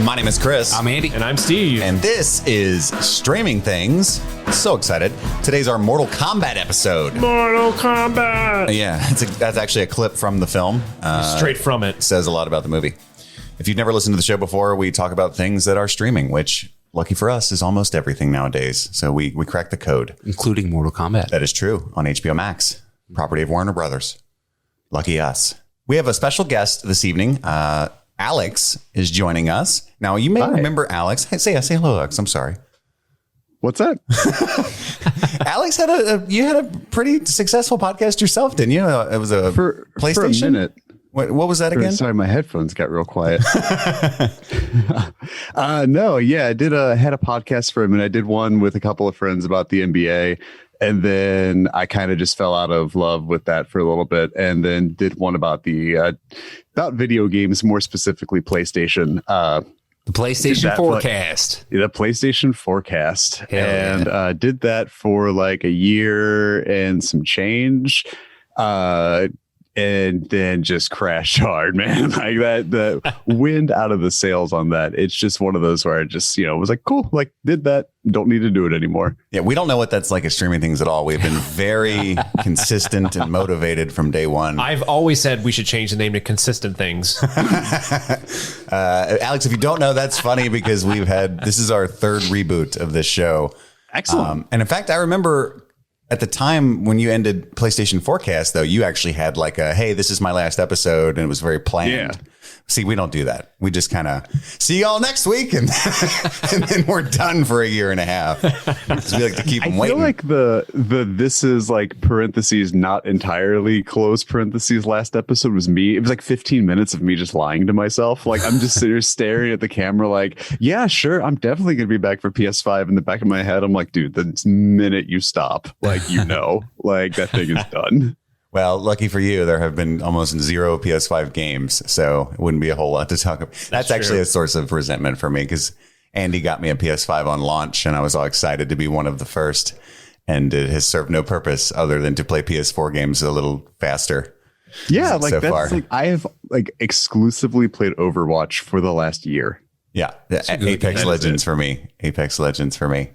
My name is Chris. I'm Andy. And I'm Steve. And this is Streaming Things. So excited. Today's our Mortal Kombat episode. Mortal Kombat! Yeah, that's actually a clip from the film. Straight from it. Says a lot about the movie. If you've never listened to the show before, we talk about things that are streaming, which, lucky for us, is almost everything nowadays. So we cracked the code. Including Mortal Kombat. That is true. On HBO Max. Property of Warner Brothers. Lucky us. We have a special guest this evening. Alex is joining us. Now, you may remember Alex. Say hello, Alex. I'm sorry. What's that? Alex had a pretty successful podcast yourself, didn't you? It was a PlayStation. For a minute. What was that again? Sorry, my headphones got real quiet. No, yeah, I did had a podcast for him, and I did one with a couple of friends about the NBA. And then I kind of just fell out of love with that for a little bit, and then did one about about video games, more specifically PlayStation. The PlayStation Forecast. The PlayStation Forecast. Hell and did that for like a year and some change. And then just crashed hard, man. Like the wind out of the sails on that. It's just one of those where I just, was like, cool, like did that. Don't need to do it anymore. Yeah, we don't know what that's like at Streaming Things at all. We've been very consistent and motivated from day one. I've always said we should change the name to Consistent Things. Alex, if you don't know, that's funny because this is our third reboot of this show. Excellent. And in fact, I remember at the time when you ended PlayStation Forecast, though, you actually had like hey, this is my last episode, and it was very planned. Yeah. See, we don't do that. We just kind of see y'all next week, and then we're done for a year and a half. So we like to keep them waiting. I feel like this is like parentheses, not entirely close parentheses. Last episode was me. It was like 15 minutes of me just lying to myself. Like I'm just sitting there staring at the camera like, yeah, sure, I'm definitely going to be back for PS5. In the back of my head, I'm like, dude, the minute you stop, like, like that thing is done. Well, lucky for you, there have been almost zero PS5 games, so it wouldn't be a whole lot to talk about. That's actually a source of resentment for me because Andy got me a PS5 on launch, and I was all excited to be one of the first, and it has served no purpose other than to play PS4 games a little faster. Yeah, like that's like I have like exclusively played Overwatch for the last year. Yeah, Apex Legends for me. Apex Legends for me.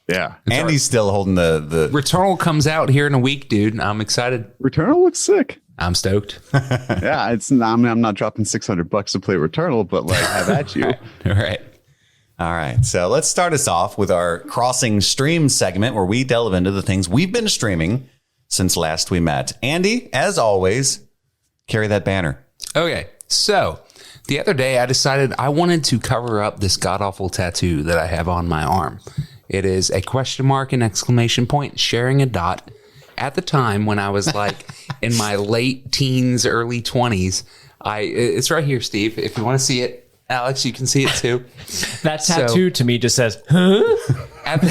Yeah. Andy's still holding the Returnal comes out here in a week, dude. I'm excited. Returnal looks sick. I'm stoked. Yeah, I'm not dropping $600 to play Returnal, but like have at you. All right. So let's start us off with our Crossing Stream segment where we delve into the things we've been streaming since last we met. Andy, as always, carry that banner. Okay. So the other day I decided I wanted to cover up this god-awful tattoo that I have on my arm. It is a question mark and exclamation point, sharing a dot. At the time when I was like in my late teens, early 20s, it's right here, Steve. If you want to see it, Alex, you can see it too. That tattoo to me just says, huh? and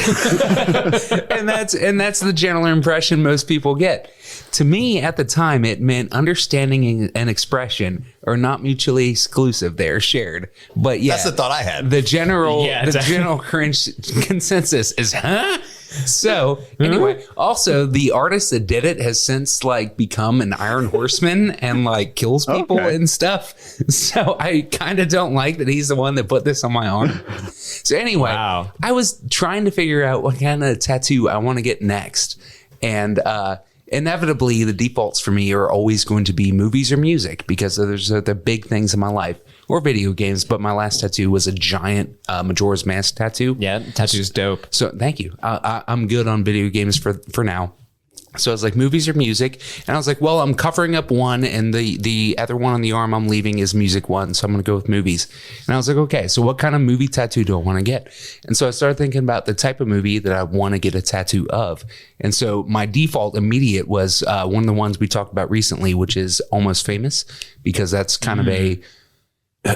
that's the general impression most people get. To me, at the time, it meant understanding and expression are not mutually exclusive; they are shared. But yeah, that's the thought I had. The general consensus is, huh? So anyway, also the artist that did it has since like become an Iron Horseman and like kills people and stuff. So I kind of don't like that he's the one that put this on my arm. So anyway, I was trying to figure out what kind of tattoo I want to get next, and inevitably the defaults for me are always going to be movies or music because those are the big things in my life, or video games. But my last tattoo was a giant Majora's Mask tattoo. Yeah, tattoo's dope. So thank you. I'm good on video games for now. So I was like, movies or music? And I was like, well, I'm covering up one, and the other one on the arm I'm leaving is music one. So I'm going to go with movies. And I was like, okay, so what kind of movie tattoo do I want to get? And so I started thinking about the type of movie that I want to get a tattoo of. And so my default immediate was one of the ones we talked about recently, which is Almost Famous, because that's kind of a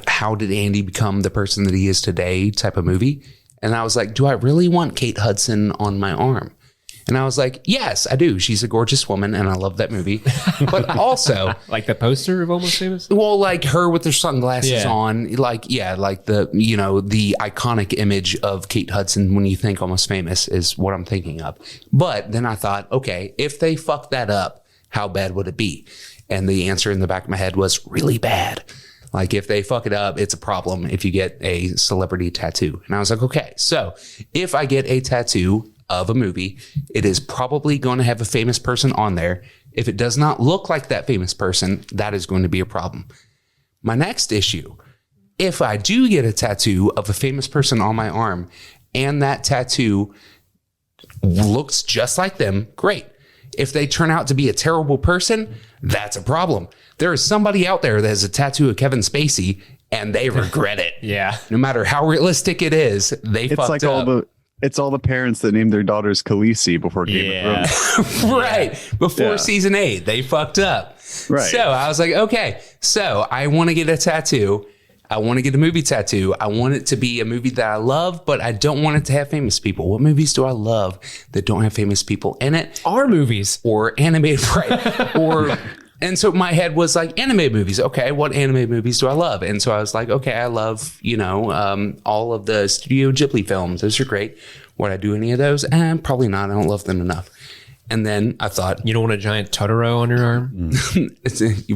how did Andy become the person that he is today type of movie. And I was like, do I really want Kate Hudson on my arm? And I was like, yes, I do. She's a gorgeous woman, and I love that movie. But also, like the poster of Almost Famous? Well, like her with her sunglasses on, like the, the iconic image of Kate Hudson when you think Almost Famous is what I'm thinking of. But then I thought, okay, if they fuck that up, how bad would it be? And the answer in the back of my head was really bad. Like if they fuck it up, it's a problem if you get a celebrity tattoo. And I was like, okay, so if I get a tattoo of a movie, it is probably going to have a famous person on there. If it does not look like that famous person, that is going to be a problem. My next issue, if I do get a tattoo of a famous person on my arm and that tattoo looks just like them, great. If they turn out to be a terrible person, that's a problem. There is somebody out there that has a tattoo of Kevin Spacey and they regret it. Yeah. No matter how realistic it is, they fucked like up. It's all the parents that named their daughters Khaleesi before Game of Thrones. Right. Before season 8, they fucked up. Right. So I was like, okay, so I want to get a tattoo. I want to get a movie tattoo. I want it to be a movie that I love, but I don't want it to have famous people. What movies do I love that don't have famous people in it? Our movies. Or animated, right? Or, and so my head was like, animated movies. Okay, what animated movies do I love? And so I was like, okay, I love, all of the Studio Ghibli films. Those are great. Would I do any of those? Probably not. I don't love them enough. And then I thought, you don't want a giant Totoro on your arm?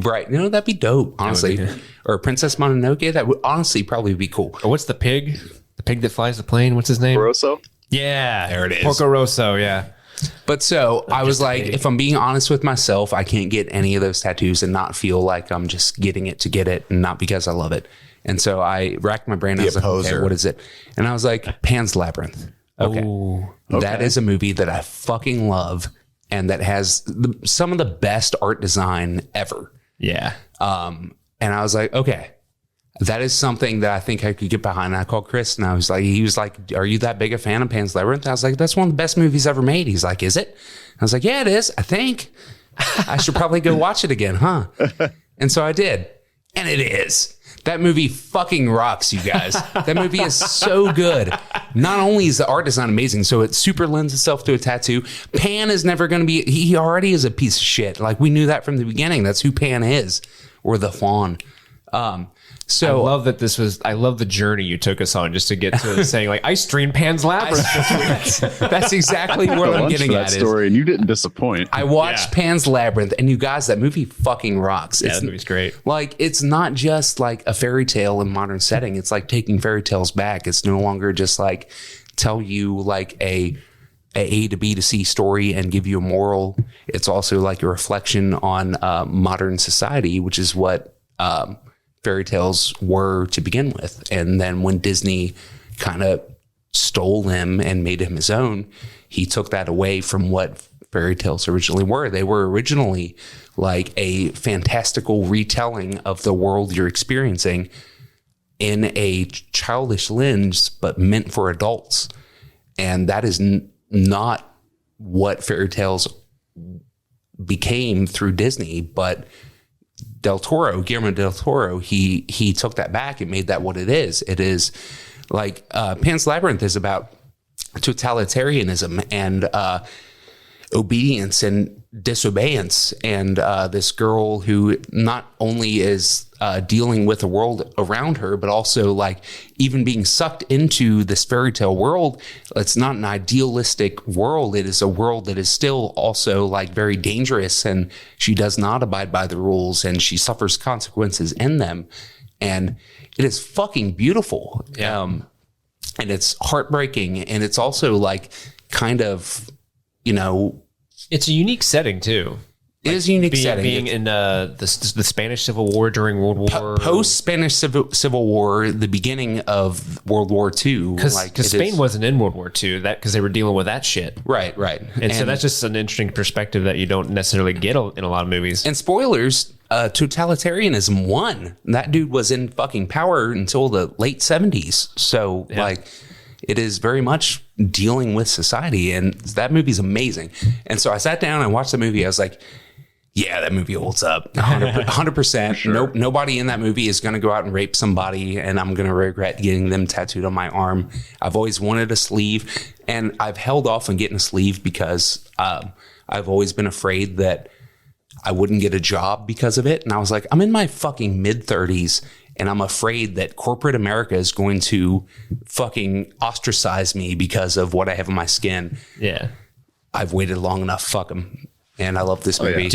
Right. That'd be dope, honestly. Or Princess Mononoke. That would honestly probably be cool. Or what's the pig? The pig that flies the plane? What's his name? Rosso? Yeah. There it is. Porco Rosso, yeah. But so I was like, if I'm being honest with myself, I can't get any of those tattoos and not feel like I'm just getting it to get it and not because I love it. And so I racked my brain. I was like, okay, what is it? And I was like, Pan's Labyrinth. Okay. Ooh, That is a movie that I fucking love and that has some of the best art design ever. Yeah. And I was like, okay, that is something that I think I could get behind. And I called Khris and he was like, are you that big a fan of Pan's Labyrinth? I was like, that's one of the best movies ever made. He's like, is it? I was like, yeah, it is. I think I should probably go watch it again, huh? And so I did. And it is. That movie fucking rocks, you guys. That movie is so good. Not only is the art design amazing, so it super lends itself to a tattoo. Pan is never going to be, he already is a piece of shit. Like we knew that from the beginning. That's who Pan is, or the fawn. So I love that I love the journey you took us on just to get to saying like, I streamed Pan's Labyrinth. That's exactly what I'm getting at. That story, and you didn't disappoint. I watched Pan's Labyrinth, and you guys, that movie fucking rocks. Yeah, that movie's great. Like, it's not just like a fairy tale in modern setting. It's like taking fairy tales back. It's no longer just like tell you like a to B to C story and give you a moral. It's also like a reflection on modern society, which is what fairy tales were to begin with. And then when Disney kind of stole him and made him his own, he took that away from what fairy tales originally were. They were originally like a fantastical retelling of the world you're experiencing in a childish lens, but meant for adults. And that is not what fairy tales became through Disney, but Guillermo del Toro, he took that back and made that what it is. It is like Pan's Labyrinth is about totalitarianism and obedience and disobedience, and this girl who not only is dealing with the world around her, but also like even being sucked into this fairy tale world. It's not an idealistic world. It is a world that is still also like very dangerous, and she does not abide by the rules and she suffers consequences in them. And it is fucking beautiful. Yeah. And it's heartbreaking. And it's also like kind of, it's a unique setting too. It is a unique setting. Being in the Spanish Civil War during World War... Post-Spanish Civil War, the beginning of World War II. Because Spain wasn't in World War II, because they were dealing with that shit. Right. And so that's just an interesting perspective that you don't necessarily get in a lot of movies. And spoilers, totalitarianism won. That dude was in fucking power until the late 70s. So, it is very much dealing with society. And that movie's amazing. And so I sat down and watched the movie. I was like... yeah, that movie holds up 100%. Sure. Nobody in that movie is going to go out and rape somebody and I'm going to regret getting them tattooed on my arm. I've always wanted a sleeve, and I've held off on getting a sleeve because I've always been afraid that I wouldn't get a job because of it. And I was like, I'm in my fucking mid-30s and I'm afraid that corporate America is going to fucking ostracize me because of what I have on my skin. Yeah. I've waited long enough. Fuck them. and I love this movie.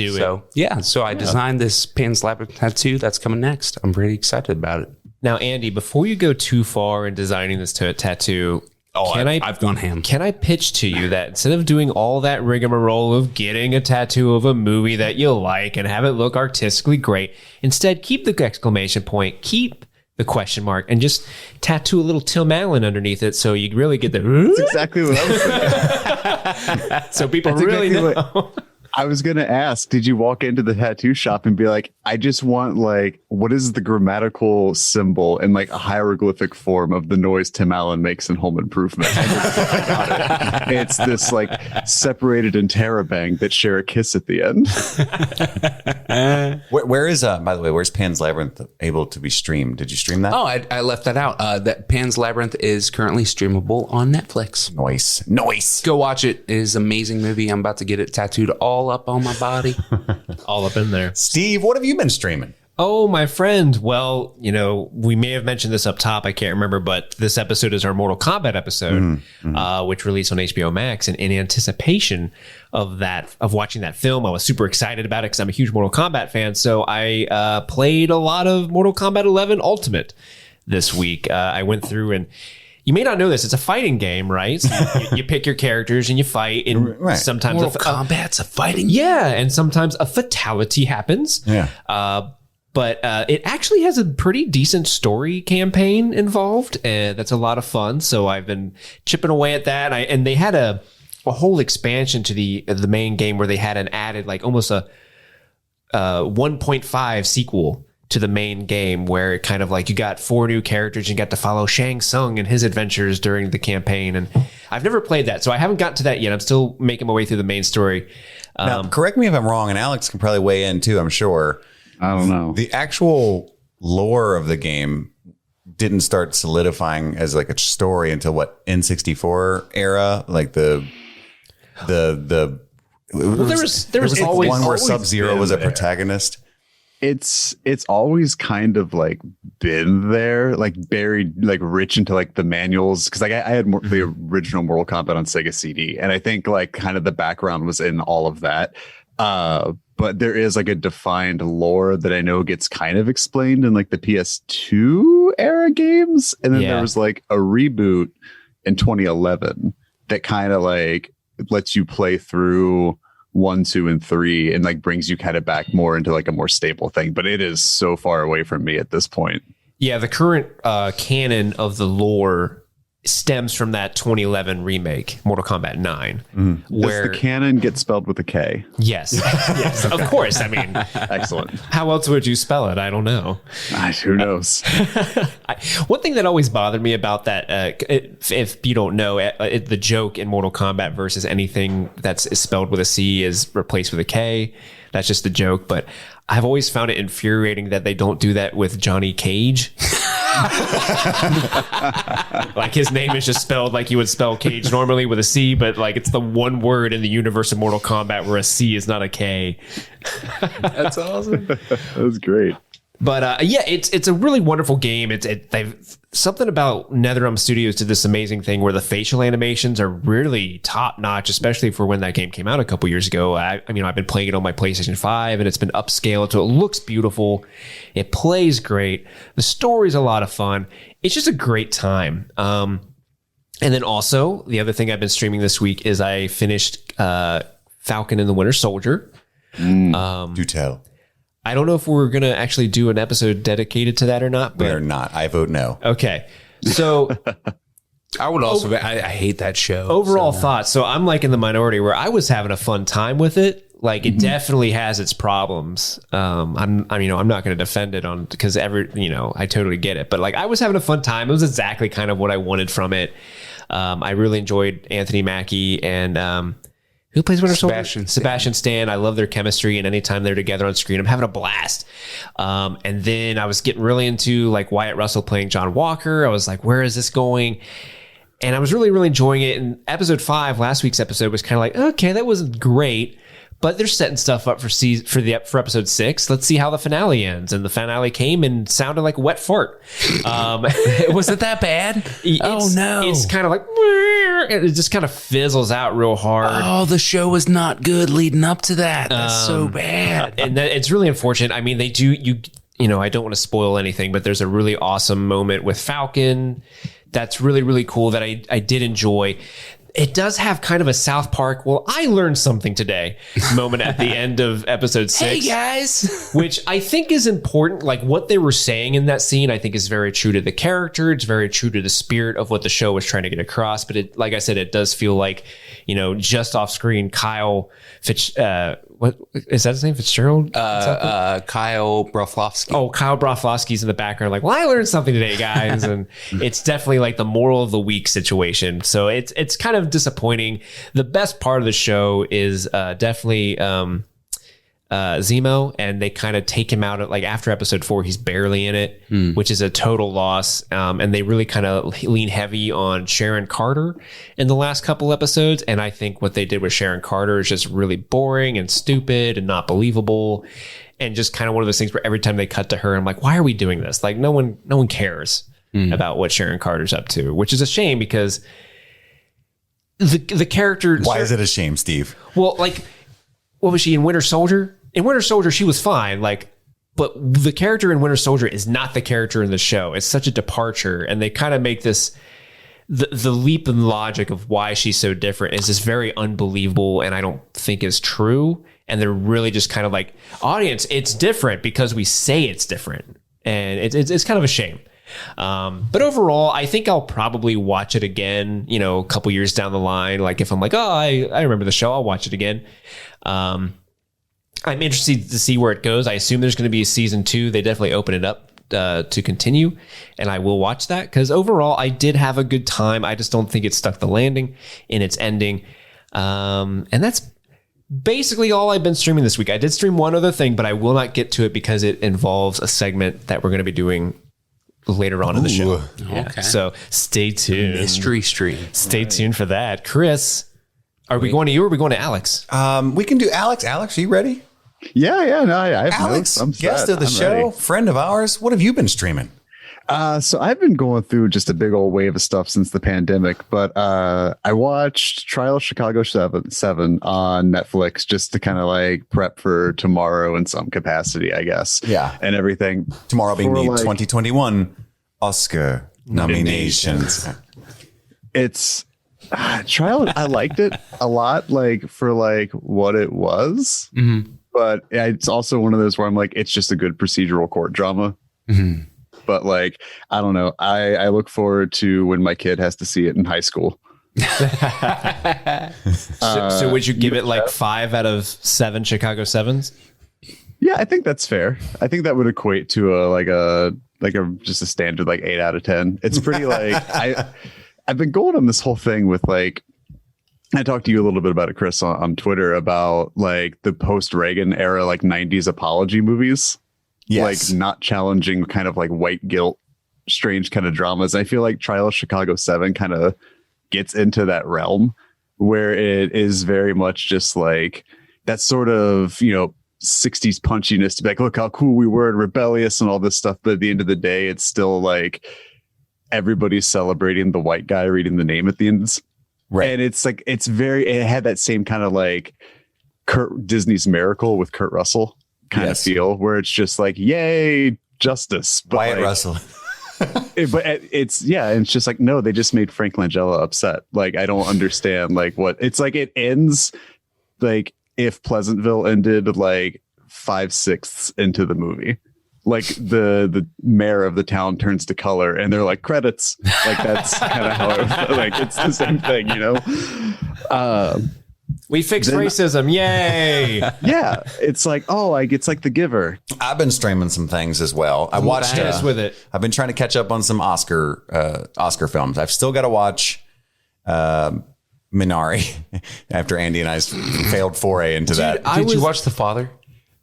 Yeah. So I designed this Pan's Labyrinth tattoo that's coming next. I'm pretty excited about it. Now, Andy, before you go too far in designing this tattoo, I've gone ham. Can I pitch to you that instead of doing all that rigmarole of getting a tattoo of a movie that you like and have it look artistically great, instead keep the exclamation point, keep the question mark, and just tattoo a little Tim Allen underneath it so you really get the... That's exactly what I was thinking. So people really know. I was going to ask, did you walk into the tattoo shop and be like, I just want like, what is the grammatical symbol in like a hieroglyphic form of the noise Tim Allen makes in Home Improvement? I got it. It's this like separated interrobang that share a kiss at the end. Where is, by the way, where's Pan's Labyrinth able to be streamed? Did you stream that? Oh, I left that out. That Pan's Labyrinth is currently streamable on Netflix. Nice. Go watch it. It is an amazing movie. I'm about to get it tattooed all up on my body. All up in there. Steve, what have you been streaming? Oh, my friend. Well, we may have mentioned this up top. I can't remember, but this episode is our Mortal Kombat episode, which released on HBO Max. And in anticipation of watching that film, I was super excited about it because I'm a huge Mortal Kombat fan. So I played a lot of Mortal Kombat 11 Ultimate this week. I went through and you may not know this. It's a fighting game, right? So you pick your characters and you fight. And sometimes Mortal Kombat's a fighting game. Yeah, and sometimes a fatality happens. Yeah. But it actually has a pretty decent story campaign involved. And that's a lot of fun. So I've been chipping away at that. And they had a whole expansion to the main game where they had an added, like almost a 1.5 sequel to the main game, where it kind of like you got 4 new characters and you got to follow Shang Tsung and his adventures during the campaign. And I've never played that, so I haven't gotten to that yet. I'm still making my way through the main story. Now, correct me if I'm wrong, and Alex can probably weigh in too, I'm sure. I don't know. The actual lore of the game didn't start solidifying as like a story until what, N64 era? Like there was always one where always Sub-Zero been was a there. protagonist. It's always kind of like been there, like buried, like rich into like the manuals. Because like I had the original Mortal Kombat on Sega CD, and I think like kind of the background was in all of that. But there is like a defined lore that I know gets kind of explained in like the PS2 era games, and then there was like a reboot in 2011 that kind of like lets you play through 1, 2, and 3 and like brings you kind of back more into like a more stable thing. But it is so far away from me at this point. Yeah, the current canon of the lore stems from that 2011 remake, Mortal Kombat 9. Where does the canon get spelled with a K? Yes. Yes, of course. I mean, excellent. How else would you spell it? I don't know. Who knows? One thing that always bothered me about that, if you don't know, the joke in Mortal Kombat versus anything that's spelled with a C is replaced with a K. That's just the joke. But I've always found it infuriating that they don't do that with Johnny Cage. Like his name is just spelled like you would spell Cage normally with a C, but like it's the one word in the universe of Mortal Kombat where a C is not a K. That's awesome. That was great. But yeah, it's a really wonderful game. They've something about NetherRealm Studios did this amazing thing where the facial animations are really top notch, especially for when that game came out a couple years ago. I've been playing it on my PlayStation 5 and it's been upscaled, so it looks beautiful. It plays great. The story's a lot of fun. It's just a great time. And then also the other thing I've been streaming this week is I finished Falcon and the Winter Soldier. Do tell. I don't know if we're going to actually do an episode dedicated to that or not. We are not. I vote no. Okay. So I would also, I hate that show. Overall thoughts. So I'm like in the minority where I was having a fun time with it. Like it definitely has its problems. I'm not going to defend it because I totally get it. But like I was having a fun time. It was exactly kind of what I wanted from it. I really enjoyed Anthony Mackie and, who plays Winter Soldier? Sebastian Stan. I love their chemistry, and anytime they're together on screen, I'm having a blast. And then I was getting really into like Wyatt Russell playing John Walker. I was like, where is this going? And I was really, really enjoying it. And episode 5, last week's episode, was kind of like, okay, that wasn't great, but they're setting stuff up for episode 6. Let's see how the finale ends. And the finale came and sounded like a wet fart. Was it that bad? It's kind of like, it just kind of fizzles out real hard. Oh, the show was not good leading up to that. That's so bad. And it's really unfortunate. I mean, they do, you know, I don't want to spoil anything, but there's a really awesome moment with Falcon that's really, really cool that I did enjoy. It does have kind of a South Park, well, I learned something today moment at the end of episode 6. Hey, guys. Which I think is important. Like what they were saying in that scene, I think is very true to the character. It's very true to the spirit of what the show was trying to get across. But it, like I said, it does feel like, you know, just off screen, Kyle what is that his name? Fitzgerald? Kyle Broflovsky. Oh, Kyle Broflovsky's in the background. Like, well, I learned something today, guys. And it's definitely like the moral of the week situation. So it's kind of disappointing. The best part of the show is definitely Zemo, and they kind of take him out at, like, after episode 4, he's barely in it, which is a total loss. And they really kind of lean heavy on Sharon Carter in the last couple episodes. And I think what they did with Sharon Carter is just really boring and stupid and not believable. And just kind of one of those things where every time they cut to her, I'm like, why are we doing this? Like, no one cares about what Sharon Carter's up to, which is a shame because the character. Why is it a shame, Steve? Well, like, what was she in Winter Soldier? In Winter Soldier, she was fine. Like, but the character in Winter Soldier is not the character in the show. It's such a departure, and they kind of make this the leap in logic of why she's so different is just very unbelievable, and I don't think is true. And they're really just kind of like, audience, it's different because we say it's different, and it's kind of a shame. But overall, I think I'll probably watch it again, you know, a couple years down the line. Like if I'm like, oh, I remember the show, I'll watch it again. I'm interested to see where it goes. I assume there's going to be a season 2. They definitely open it up to continue, and I will watch that because overall I did have a good time. I just don't think it stuck the landing in its ending. And that's basically all I've been streaming this week. I did stream one other thing, but I will not get to it because it involves a segment that we're going to be doing later on in the show. Yeah. Okay. So stay tuned. Mystery stream. Stay tuned for that. Chris, are we going to you or are we going to Alex? We can do Alex. Alex, are you ready? Yeah. No, I have Alex, notes. I'm guest set. of the I'm show, ready. friend of ours. What have you been streaming? So I've been going through just a big old wave of stuff since the pandemic, but I watched Trial of Chicago 7 on Netflix just to kind of like prep for tomorrow in some capacity, I guess. Yeah. And everything. Tomorrow being the like, 2021 Oscar nominations. It's Trial. I liked it a lot, like for like what it was. Mm-hmm. But it's also one of those where I'm like, it's just a good procedural court drama. Mm-hmm. But like, I don't know. I look forward to when my kid has to see it in high school. So would you give it like 5 out of 7 Chicago 7s? Yeah, I think that's fair. I think that would equate to a just a standard like 8 out of 10. It's pretty like I've been going on this whole thing with like, I talked to you a little bit about it, Chris, on Twitter about like the post-Reagan era, like 90s apology movies. Yes. Like not challenging kind of like white guilt, strange kind of dramas. I feel like Trial of Chicago 7 kind of gets into that realm where it is very much just like that sort of, you know, 60s punchiness to be like, look how cool we were and rebellious and all this stuff. But at the end of the day, it's still like everybody's celebrating the white guy reading the name at the end. Right. And it's like, it had that same kind of like Disney's Miracle with Kurt Russell kind of feel where it's just like, yay, justice. But Wyatt like, Russell. but it's it's just like, no, they just made Frank Langella upset. Like, I don't understand like what it's like. It ends like if Pleasantville ended like 5/6 into the movie. Like the mayor of the town turns to color and they're like credits. Like that's kind of how like it's the same thing, you know. We fixed racism, yay! Yeah, it's like it's like The Giver. I've been streaming some things as well. I watched with it. I've been trying to catch up on some Oscar films. I've still got to watch Minari after Andy and I's failed foray into that. Did you watch The Father?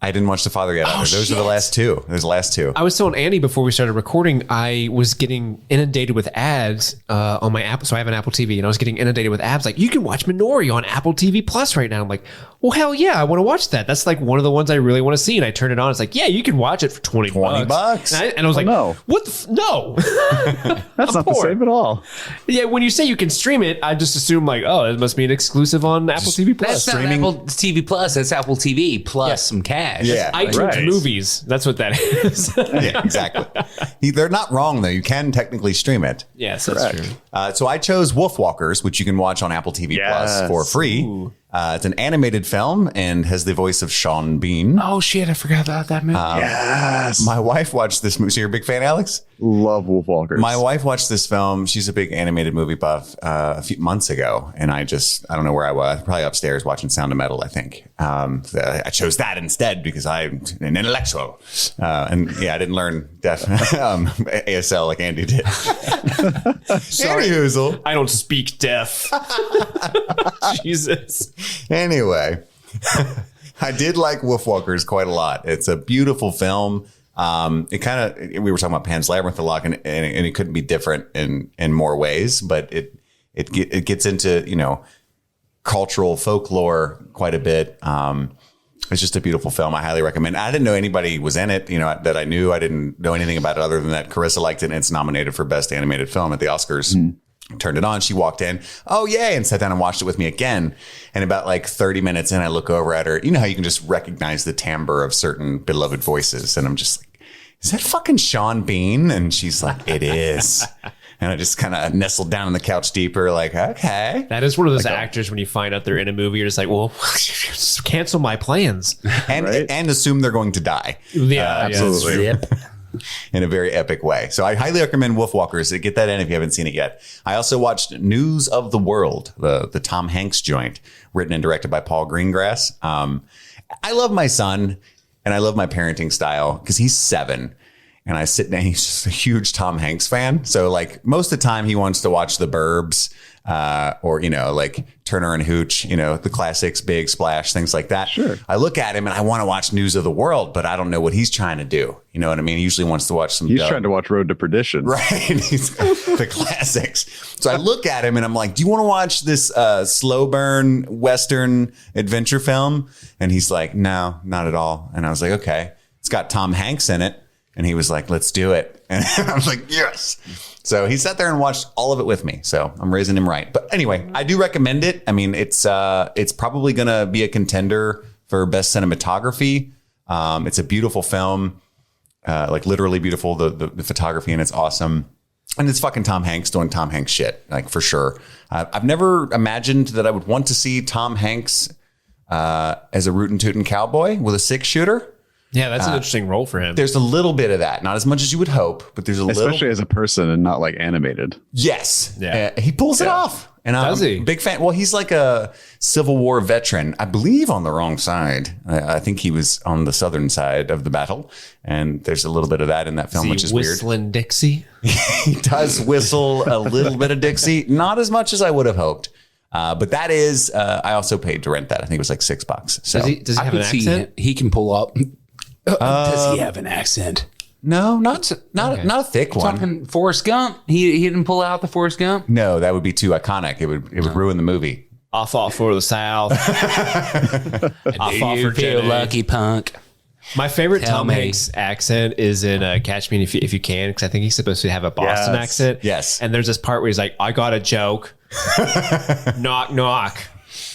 I didn't watch The Father yet. Those are the last two. There's the last two. I was telling Andy before we started recording, I was getting inundated with ads on my Apple. So I have an Apple TV, and I was getting inundated with ads like, you can watch Minori on Apple TV Plus right now. I'm like, well, hell yeah, I want to watch that. That's like one of the ones I really want to see. And I turned it on. It's like, yeah, you can watch it for $20 bucks. And I was like, no. What? No, That's not the same at all. Yeah, when you say you can stream it, I just assume like, oh, it must be an exclusive on Apple TV Plus. That's not Apple TV Plus. That's Apple TV plus some cash. Yeah. iTunes movies. That's what that is. Yeah, exactly. They're not wrong, though. You can technically stream it. Yes, that's true. So I chose Wolfwalkers, which you can watch on Apple TV Plus for free. It's an animated film and has the voice of Sean Bean. Oh, shit. I forgot about that movie. Yes. My wife watched this movie. So you're a big fan, Alex? Love Wolfwalkers. My wife watched this film. She's a big animated movie buff a few months ago. And I don't know where I was. Probably upstairs watching Sound of Metal, I think. I chose that instead because I'm an intellectual. And yeah, I didn't learn ASL like Andy did. Sorry, Hoozle. I don't speak deaf. Jesus. Anyway, I did like Wolfwalkers quite a lot. It's a beautiful film. We were talking about Pan's Labyrinth a lot, and it couldn't be different in more ways, but it gets into, cultural folklore quite a bit. It's just a beautiful film. I highly recommend. I didn't know anybody was in it, that I knew. I didn't know anything about it other than that Carissa liked it, and it's nominated for Best Animated Film at the Oscars. Turned it on. She walked in. Oh, yay. And sat down and watched it with me again. And about like 30 minutes in, I look over at her. You know how you can just recognize the timbre of certain beloved voices. And I'm just like, is that fucking Sean Bean? And she's like, it is. And I just kind of nestled down on the couch deeper, like, okay. That is one of those actors when you find out they're in a movie, you're just like, well, cancel my plans. And assume they're going to die. Yeah, absolutely. Yep. In a very epic way. So I highly recommend Wolfwalkers. Get that in if you haven't seen it yet. I also watched News of the World, the Tom Hanks joint, written and directed by Paul Greengrass. I love my son and I love my parenting style because he's 7. And I sit down, he's just a huge Tom Hanks fan. So like most of the time he wants to watch The Burbs or, like Turner and Hooch, the classics, Big Splash, things like that. Sure. I look at him and I want to watch News of the World, but I don't know what he's trying to do. You know what I mean? He usually wants to watch some. He's trying to watch Road to Perdition. Right. The classics. So I look at him and I'm like, do you want to watch this slow burn Western adventure film? And he's like, no, not at all. And I was like, okay, it's got Tom Hanks in it. And he was like, let's do it. And I was like, yes. So he sat there and watched all of it with me. So I'm raising him right. But anyway, I do recommend it. I mean, it's probably going to be a contender for best cinematography. It's a beautiful film, like literally beautiful. The photography and it's awesome. And it's fucking Tom Hanks doing Tom Hanks shit, like for sure. I've never imagined that I would want to see Tom Hanks as a rootin' tootin' cowboy with a 6-shooter. Yeah, that's an interesting role for him. There's a little bit of that. Not as much as you would hope, but there's especially as a person and not like animated. Yes. Yeah. He pulls it off. And Does he? I'm a big fan. Well, he's like a Civil War veteran, I believe on the wrong side. I think he was on the southern side of the battle. And there's a little bit of that in that film, which is weird. Whistling Dixie? He does whistle a little bit of Dixie. Not as much as I would have hoped. But that is, I also paid to rent that. I think it was like $6. So Does he have an accent? He can pull up. Does he have an accent? No, not a thick one. Talking Forrest Gump. He didn't pull out the Forrest Gump. No, that would be too iconic. It would ruin the movie. I fought for the South. I fought for feel Jenny. lucky, punk. My favorite Tell Tom me. Hanks accent is in Catch Me If You Can, because I think he's supposed to have a Boston accent. Yes. And there's this part where he's like, I got a joke. Knock, knock.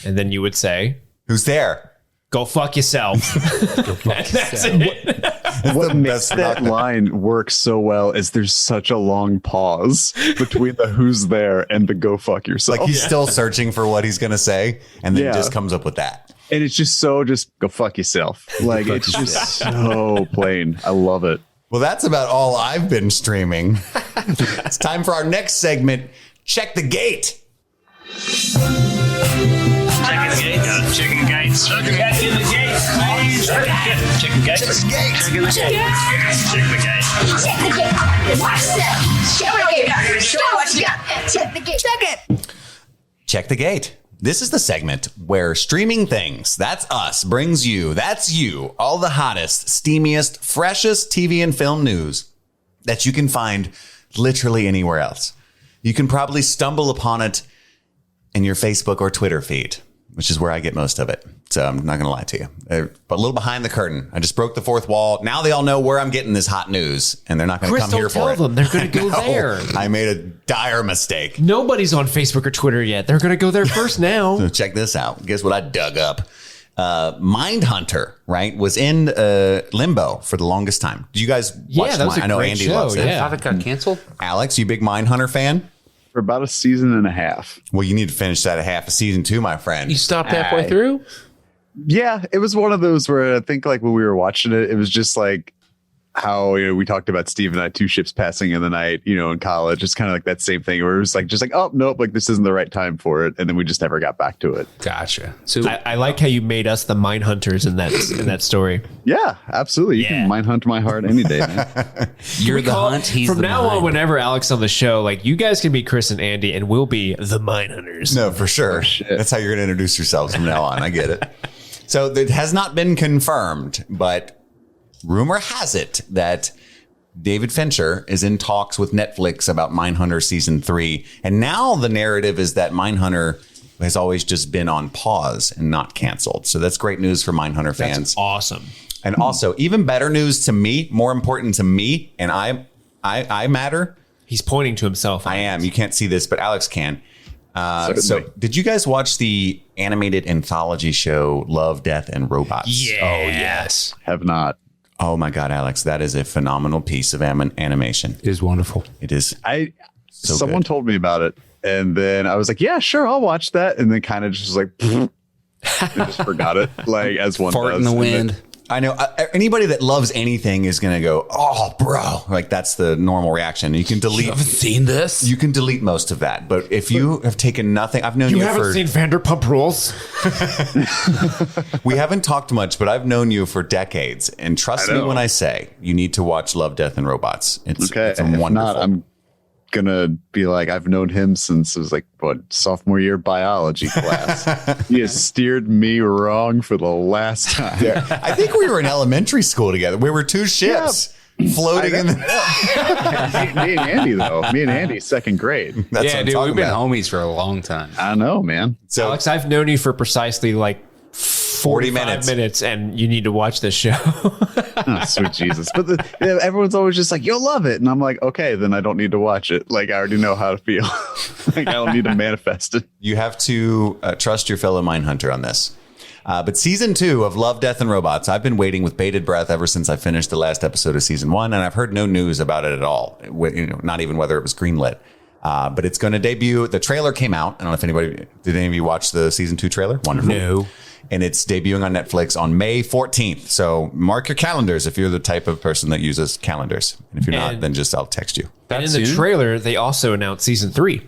And then you would say, Who's there? go fuck yourself. That's it. What makes that line work so well is there's such a long pause between the who's there and the go fuck yourself. Like he's still searching for what he's going to say and then Yeah. just comes up with that. And it's just so go fuck yourself. Like it's just so plain. I love it. Well, that's about all I've been streaming. It's time for our next segment. Check the gate. Checking the gate. Checking the gates. Checking the gate. Checking gates. Checking the gate. Check the gate. Check the gate. Watch that. Check the gate. Show what you got. Check the gate. Check it. Check the gate. This is the segment where Streaming Things, that's us, brings you, that's you, all the hottest, steamiest, freshest TV and film news that you can find literally anywhere else. You can probably stumble upon it in your Facebook or Twitter feed, which is where I get most of it. So I'm not going to lie to you. But a little behind the curtain. I just broke the fourth wall. Now they all know where I'm getting this hot news, and they're not going to come here for it. Them. They're going to go there. I made a dire mistake. Nobody's on Facebook or Twitter yet. They're going to go there first now. So check this out. Guess what I dug up? Mindhunter, right, was in limbo for the longest time. Do you guys watch that was a I know great Andy show, loves it. yeah. I thought it got canceled. Alex, you big Mindhunter fan? For about a season and a half. Well, you need to finish that at half of season 2, my friend. You stopped halfway through? Yeah, it was one of those where I think like when we were watching it, it was just like how, we talked about Steve and I, 2 ships passing in the night, in college. It's kind of like that same thing where it was like, just like, oh, nope, like this isn't the right time for it. And then we just never got back to it. Gotcha. So I like how you made us the mine hunters in that story. Yeah, absolutely. You can mind hunt my heart any day, man. you're the hunt, he's From the now mine. on, whenever Alex on the show, like you guys can be Chris and Andy, and we'll be the mine hunters. No, for sure. That's how you're going to introduce yourselves from now on. I get it. So it has not been confirmed, but rumor has it that David Fincher is in talks with Netflix about Mindhunter season 3. And now the narrative is that Mindhunter has always just been on pause and not canceled. So that's great news for Mindhunter fans. That's awesome. And also even better news to me, more important to me, and I matter. He's pointing to himself. I am. You can't see this, but Alex can. So Certainly. did you guys watch the animated anthology show Love, Death, and Robots? Yeah. Oh, yes. Have not. Oh my God, Alex, that is a phenomenal piece of animation. It is wonderful. It is. Someone told me about it, and then I was like, yeah, sure, I'll watch that. And then kind of just was like, I just forgot it, like as one Fart does. in the And wind. then, I know anybody that loves anything is going to go, oh, bro. Like that's the normal reaction. You can delete. You haven't seen this? You can delete most of that. But if you have taken nothing, I've known you, for. Vanderpump Rules? We haven't talked much, but I've known you for decades. And trust me when I say you need to watch Love, Death, and Robots. It's okay. It's If wonderful. not, I'm gonna be like, I've known him since it was like sophomore year biology class. He has steered me wrong for the last time. Yeah. I think we were in elementary school together. We were 2 ships floating in the. me and Andy though. Me and Andy, second grade. That's what Yeah, I'm dude, talking we've been about. homies for a long time. I know, man. So Alex, I've known you for precisely like 40 minutes, and you need to watch this show. Oh, sweet Jesus. But everyone's always just like, you'll love it. And I'm like, okay, then I don't need to watch it. Like, I already know how to feel. Like, I don't need to manifest it. you have to trust your fellow Mindhunter on this. But season 2 of Love, Death, and Robots, I've been waiting with bated breath ever since I finished the last episode of season 1, and I've heard no news about it at all. Not even whether it was greenlit. But it's going to debut. The trailer came out. I don't know if did any of you watch the season 2 trailer? Wonderful. No. And it's debuting on Netflix on May 14th. So mark your calendars if you're the type of person that uses calendars. And if you're not, then just I'll text you. And in the trailer, they also announced season 3.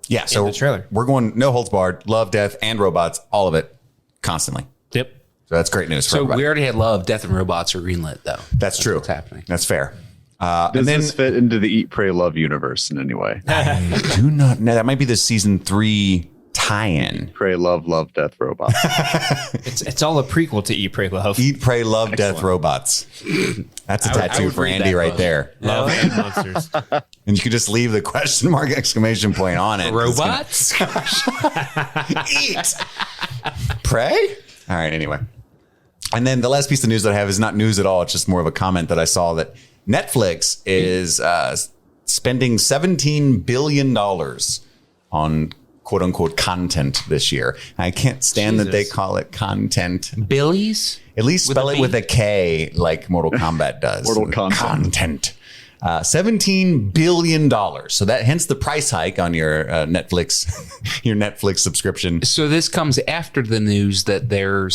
Yeah. So the trailer. We're going no holds barred, Love, Death, and Robots, all of it constantly. Yep. So that's great news for So everybody. we already had Love, Death, and Robots are greenlit, though. That's true. What's happening? That's fair. Does And then this fit into the Eat, Pray, Love universe in any way? I do not know. That might be the season 3 tie-in. Pray, Love, Love, Death, Robot. It's all a prequel to Eat, Pray, Love. Eat, Pray, Love, Death, Robots. That's a tattoo for Andy right there. Love and Monsters. And you could just leave the question mark exclamation point on it. Robots? Eat. Pray? All right, anyway. And then the last piece of news that I have is not news at all. It's just more of a comment that I saw that Netflix is spending $17 billion on quote unquote content this year. I can't stand that they call it content. Billies? At least spell it B? with a K like Mortal Kombat does. Mortal Content. $17 billion. So that hence the price hike on your Netflix, your Netflix subscription. So this comes after the news that their new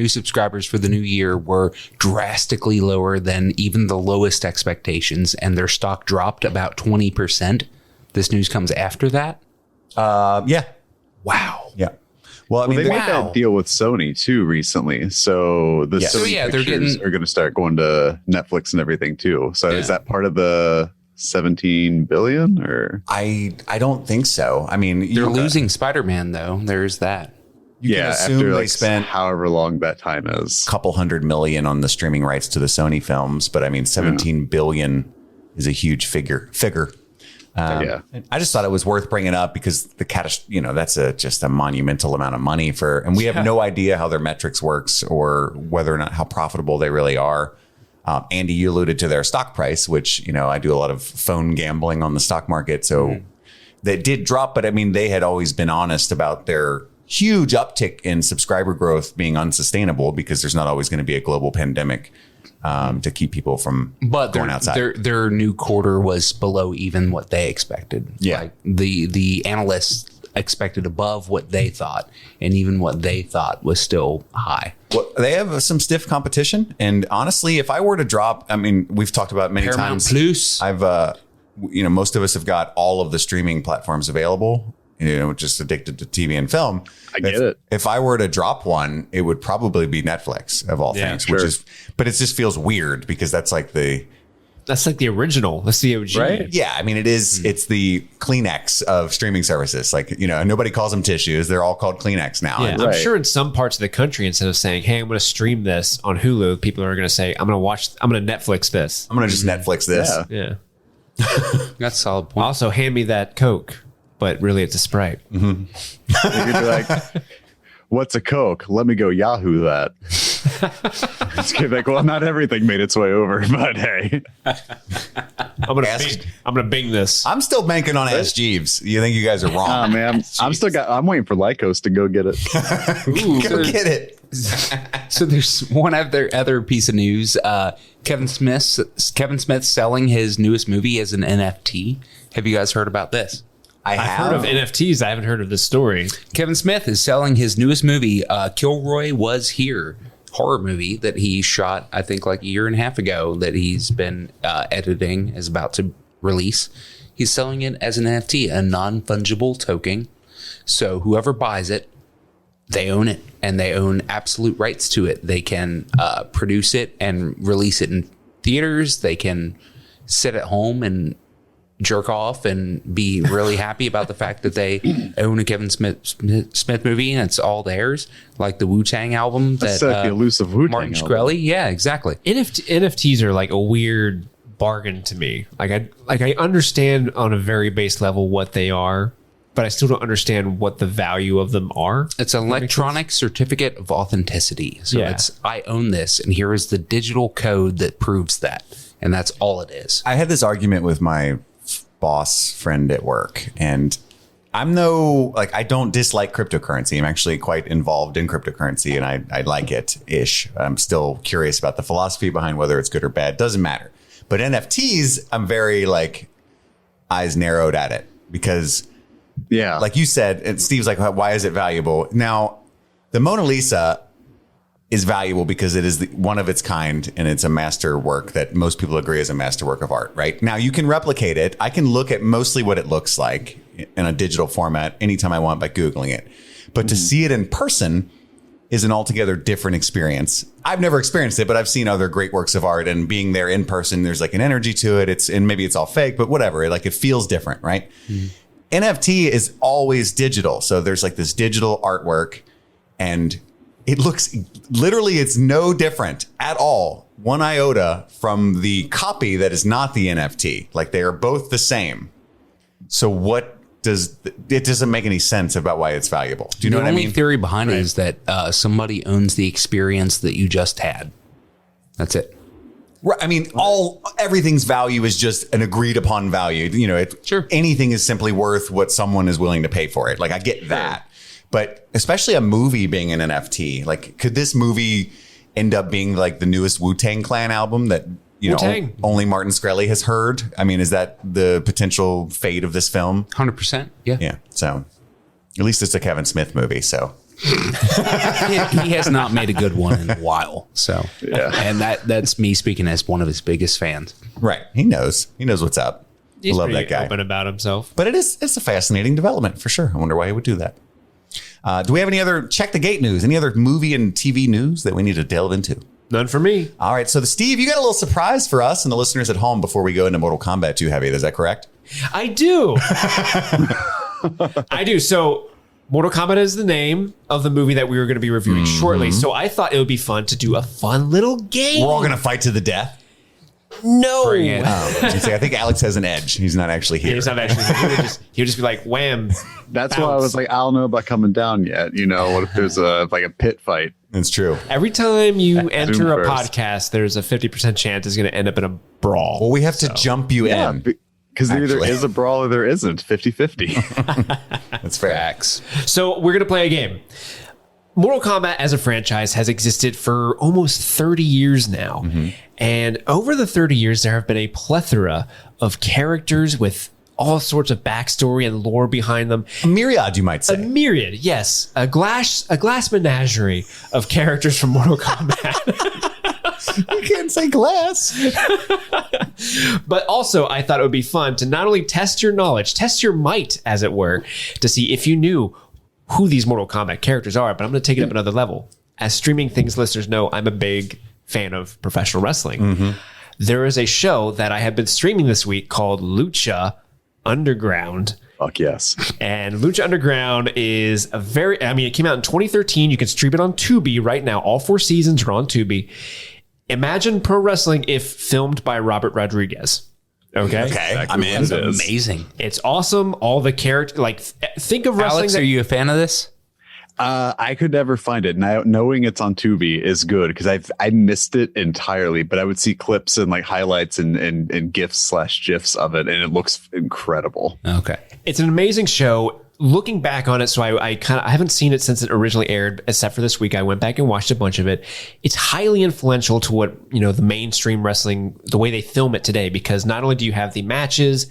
subscribers for the new year were drastically lower than even the lowest expectations, and their stock dropped about 20%. This news comes after that. Yeah. Wow. Yeah. Well, I mean, They made Wow. that deal with Sony too recently. So the Yes. Sony So, yeah, they're pictures getting- are going to start going to Netflix and everything too. So is that part of the 17 billion or I don't think so. I mean, They're losing Spider-Man though. There's that. You can assume after they spent however long that time is. a couple $100 million on the streaming rights to the Sony films, but I mean, 17 billion is a huge figure. Yeah. I just thought it was worth bringing up because that's just a monumental amount of money and we have no idea how their metrics works or whether or not how profitable they really are. Andy, you alluded to their stock price, which, I do a lot of phone gambling on the stock market. So they did drop, but I mean, they had always been honest about their huge uptick in subscriber growth being unsustainable because there's not always going to be a global pandemic to keep people from going outside. Their new quarter was below even what they expected. Yeah. Like the analysts expected above what they thought, and even what they thought was still high. Well, they have some stiff competition. And honestly, if I were to drop, I mean, we've talked about it many Paramount times. Plus. I've, most of us have got all of the streaming platforms available, just addicted to TV and film. I get it. If I were to drop one, it would probably be Netflix of all things, sure. but it just feels weird because that's like That's like the original. That's the OG. Right. yeah, I mean, it is, it's the Kleenex of streaming services. Like, nobody calls them tissues. They're all called Kleenex now. Yeah, And I'm sure in some parts of the country, instead of saying, "Hey, I'm going to stream this on Hulu," people are going to say, "I'm going to Netflix this." I'm going to just Netflix this. Yeah. Yeah. That's a solid point. Also, hand me that Coke, but really, it's a Sprite. You could be like, "What's a Coke? Let me go Yahoo that." It's like, well, not everything made its way over, but hey, I'm gonna Bing this. I'm still banking on Ask Jeeves. You think you guys are wrong? oh man, I'm waiting for Lycos to go get it. Go get it. So there's one other piece of news. Kevin Smith's selling his newest movie as an NFT. Have you guys heard about this? I've I've heard of NFTs. I haven't heard of this story. Kevin Smith is selling his newest movie, Kilroy Was Here, horror movie that he shot, I think, like a year and a half ago that he's been editing, is about to release. He's selling it as an NFT, a non-fungible token. So whoever buys it, they own it, and they own absolute rights to it. They can produce it and release it in theaters. They can sit at home and jerk off and be really happy about the fact that they own a Kevin Smith movie and it's all theirs, like the Wu-Tang album That's that the elusive Wu-Tang Martin album. Shkreli. Yeah, exactly. NFTs are like a weird bargain to me. I understand on a very base level what they are, but I still don't understand what the value of them are. It's an electronic certificate of authenticity. So Yeah. it's, I own this, and here is the digital code that proves that. And that's all it is. I had this argument with my boss friend at work, and I don't dislike cryptocurrency. I'm actually quite involved in cryptocurrency, and I like it ish. I'm still curious about the philosophy behind whether it's good or bad. Doesn't matter. But NFTs, I'm very eyes narrowed at it because, Yeah, like you said, and Steve's like, why is it valuable? Now, the Mona Lisa is valuable because it is one of its kind, and it's a master work that most people agree is a master work of art, right? Now, you can replicate it. I can look at mostly what it looks like in a digital format anytime I want by Googling it. But to see it in person is an altogether different experience. I've never experienced it, but I've seen other great works of art, and being there in person, there's an energy to it. And maybe it's all fake, but whatever. It feels different, right? NFT is always digital. So there's this digital artwork, and it looks literally, it's no different at all, one iota from the copy that is not the NFT. They are both the same. So it doesn't make any sense about why it's valuable. Do you know what I mean? The only theory behind it is that somebody owns the experience that you just had. That's it. Right. I mean, everything's value is just an agreed upon value. Sure. Anything is simply worth what someone is willing to pay for it. I get that. But especially a movie being an NFT, could this movie end up being the newest Wu-Tang Clan album that, Wu-Tang. only Martin Shkreli has heard? I mean, is that the potential fate of this film? 100%. Yeah. Yeah. So at least it's a Kevin Smith movie. So he has not made a good one in a while. So, Yeah. And that's me speaking as one of his biggest fans. right. He knows what's up. I He's love pretty that guy. open about himself. But it's a fascinating development for sure. I wonder why he would do that. Do we have any other check the gate news? Any other movie and TV news that we need to delve into? None for me. All right. So, Steve, you got a little surprise for us and the listeners at home before we go into Mortal Kombat 2 heavy. Is that correct? I do. I do. So Mortal Kombat is the name of the movie that we were going to be reviewing shortly. So I thought it would be fun to do a fun little game. We're all going to fight to the death. No. Bring it. I think Alex has an edge. He's not actually here. He's not actually. He would just be like, wham. That's why I was like, I don't know about coming down yet. You know, what if there's a pit fight? It's true. Every time you enter a first. podcast, there's a 50% chance it's going to end up in a brawl. Well, we have to jump you in. Because either Actually. is a brawl or there isn't. 50-50. That's fair. Facts. So we're going to play a game. Mortal Kombat as a franchise has existed for almost 30 years now. And over the 30 years, there have been a plethora of characters with all sorts of backstory and lore behind them. A myriad, you might A say. myriad, yes. A glass menagerie of characters from Mortal Kombat. You can't say glass. But also, I thought it would be fun to not only test your knowledge, test your might, as it were, to see if you knew who these Mortal Kombat characters are. But I'm going to take it up another level. As Streaming Things listeners know, I'm a big fan of professional wrestling. There is a show that I have been streaming this week called Lucha Underground. Fuck yes. And Lucha Underground is it came out in 2013. You can stream it on Tubi right now. All 4 seasons are on Tubi. Imagine pro wrestling if filmed by Robert Rodriguez. Okay. Okay. I'm in. It is. Amazing. It's awesome. All the characters, think of wrestling. Alex, are you a fan of this? I could never find it. Now knowing it's on Tubi is good because I missed it entirely, but I would see clips and highlights and GIFs/GIFs of it, and it looks incredible. Okay. It's an amazing show. Looking back on it, so I haven't seen it since it originally aired, except for this week. I went back and watched a bunch of it. It's highly influential to what, the mainstream wrestling, the way they film it today, because not only do you have the matches,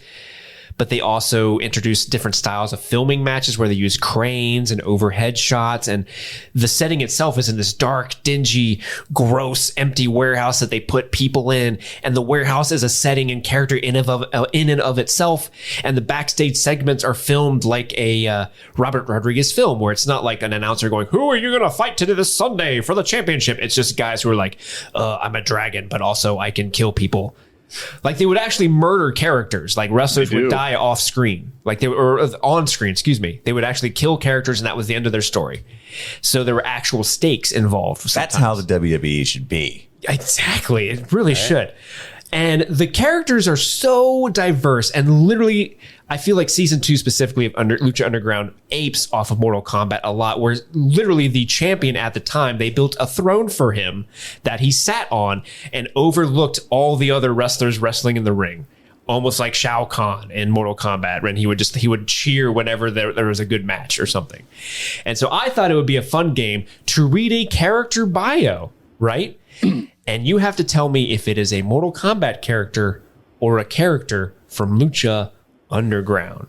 but they also introduce different styles of filming matches where they use cranes and overhead shots. And the setting itself is in this dark, dingy, gross, empty warehouse that they put people in. And the warehouse is a setting and character in and of itself. And the backstage segments are filmed like a Robert Rodriguez film, where it's not like an announcer going, "Who are you going to fight today this Sunday for the championship?" It's just guys who are like, "I'm a dragon, but also I can kill people." Like they would actually murder characters. Like wrestlers would die off screen, or on screen. Excuse me. They would actually kill characters, and that was the end of their story. So there were actual stakes involved. Sometimes. That's how the WWE should be. Exactly. It really should. And the characters are so diverse, and literally, I feel like season 2 specifically of Lucha Underground apes off of Mortal Kombat a lot, where literally the champion at the time, they built a throne for him that he sat on and overlooked all the other wrestlers wrestling in the ring. Almost like Shao Kahn in Mortal Kombat, when he would cheer whenever there was a good match or something. And so I thought it would be a fun game to read a character bio, right? And you have to tell me if it is a Mortal Kombat character or a character from Lucha Underground.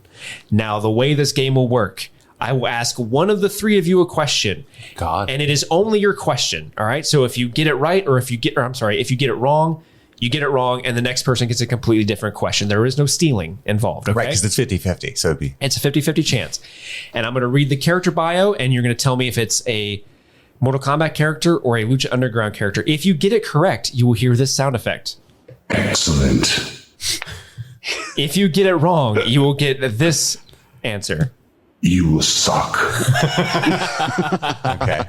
Now, the way this game will work, I will ask one of the 3 of you a question. God. And it is only your question. All right. So if you get it right, if you get it wrong, you get it wrong, and the next person gets a completely different question. There is no stealing involved. Okay? Right, because it's 50-50. So It's a 50-50 chance. And I'm going to read the character bio, and you're going to tell me if it's a Mortal Kombat character or a Lucha Underground character. If you get it correct, you will hear this sound effect. Excellent. If you get it wrong, you will get this answer. You suck. okay.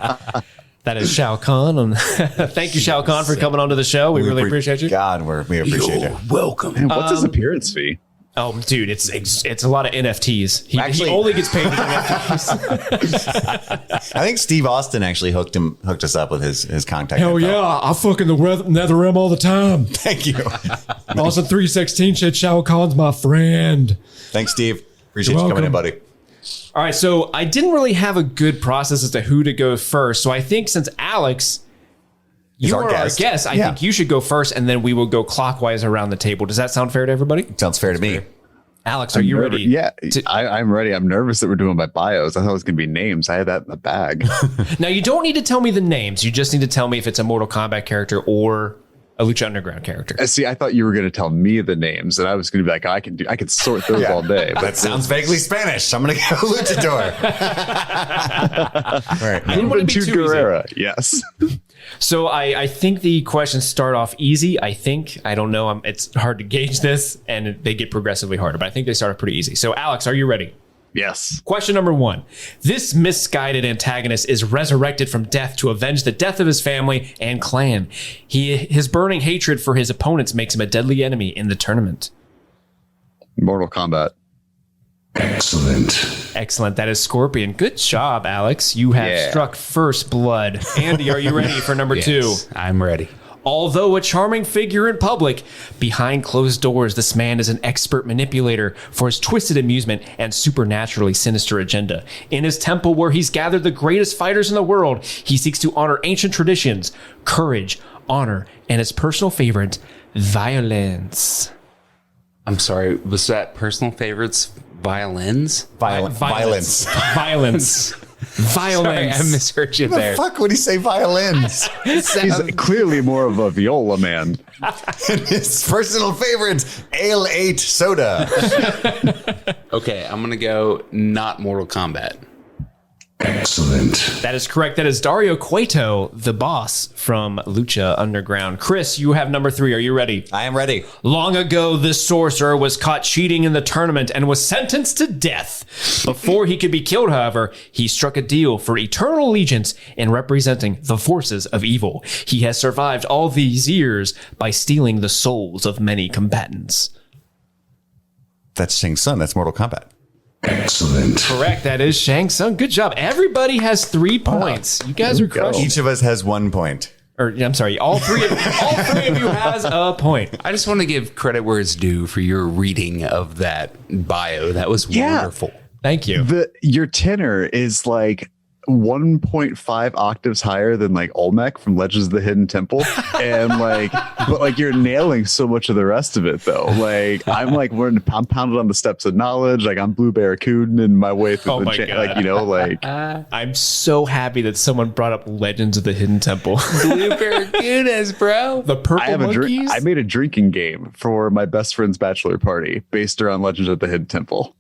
That is Shao Kahn. Thank you, Shao Kahn, for coming onto the show. We really appreciate you. God, we appreciate you. Welcome. Man, what's his appearance fee? Oh, dude, it's a lot of NFTs. He only gets paid with NFTs. I think Steve Austin actually hooked us up with his contact. Hell info. yeah, I fucking the NetherRealm all the time. Thank you. Austin 316 shit. Shao Kahn's my friend. Thanks, Steve. Appreciate You're you coming in, welcome. buddy. All right, so I didn't really have a good process as to who to go first. So I think since Alex, you are our guest, I think you should go first, and then we will go clockwise around the table. Does that sound fair to everybody? Sounds fair to me. Alex, are you ready? Yeah, I'm ready. I'm nervous that we're doing by bios. I thought it was going to be names. I had that in the bag. Now, you don't need to tell me the names. You just need to tell me if it's a Mortal Kombat character or a Lucha Underground character. See, I thought you were going to tell me the names, and I was going to be like, I can sort those all day. But That sounds vaguely Spanish. I'm going to go luchador. All right. I didn't want to be too Guerrera, yes. So I think the questions start off easy. I don't know. It's hard to gauge this, and they get progressively harder. But I think they start off pretty easy. So Alex, are you ready? Yes. Question number 1. This misguided antagonist is resurrected from death to avenge the death of his family and clan. His burning hatred for his opponents makes him a deadly enemy in the tournament. Mortal Kombat. Excellent. That is Scorpion. Good job, Alex. You have struck first blood. Andy, are you ready for number 2? I'm ready. Although a charming figure in public, behind closed doors, this man is an expert manipulator for his twisted amusement and supernaturally sinister agenda. In his temple, where he's gathered the greatest fighters in the world, he seeks to honor ancient traditions, courage, honor, and his personal favorite, violence. I'm sorry. Was that personal favorites? Violins? Violence. Violence. Sorry, I misheard you there. Fuck would he say violins? He's clearly more of a viola man. His personal favorite, Ale 8 soda. Okay, I'm going to go not Mortal Kombat. Excellent. That is correct. That is Dario Cueto, the boss from Lucha Underground. Chris, you have number 3. Are you ready? I am ready. Long ago, this sorcerer was caught cheating in the tournament and was sentenced to death. Before he could be killed, however, he struck a deal for eternal allegiance in representing the forces of evil. He has survived all these years by stealing the souls of many combatants. That's Shang Tsung. That's Mortal Kombat. Excellent. Correct. That is Shang Tsung. Good job. Everybody has 3 points. You guys are crushing. Each of us has 1 point. Or I'm sorry, all three of you has a point. I just want to give credit where it's due for your reading of that bio. That was wonderful. Thank you. Your tenor is like 1.5 octaves higher than like Olmec from Legends of the Hidden Temple, and but you're nailing so much of the rest of it though. Like I'm pounded on the steps of knowledge. Like I'm Blue Barracuda in my way through I'm so happy that someone brought up Legends of the Hidden Temple. Blue Barracudas, bro. The purple monkeys. I made a drinking game for my best friend's bachelor party based around Legends of the Hidden Temple.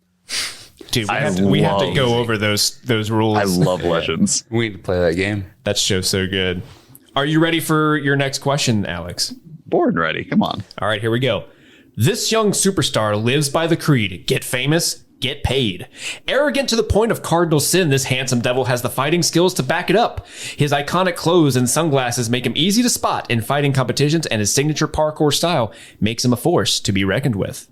Dude, we have to go over those rules. I love Legends. We need to play that game. That show's so good. Are you ready for your next question, Alex? Born ready. Come on. All right, here we go. This young superstar lives by the creed, get famous, get paid. Arrogant to the point of cardinal sin, this handsome devil has the fighting skills to back it up. His iconic clothes and sunglasses make him easy to spot in fighting competitions, and his signature parkour style makes him a force to be reckoned with.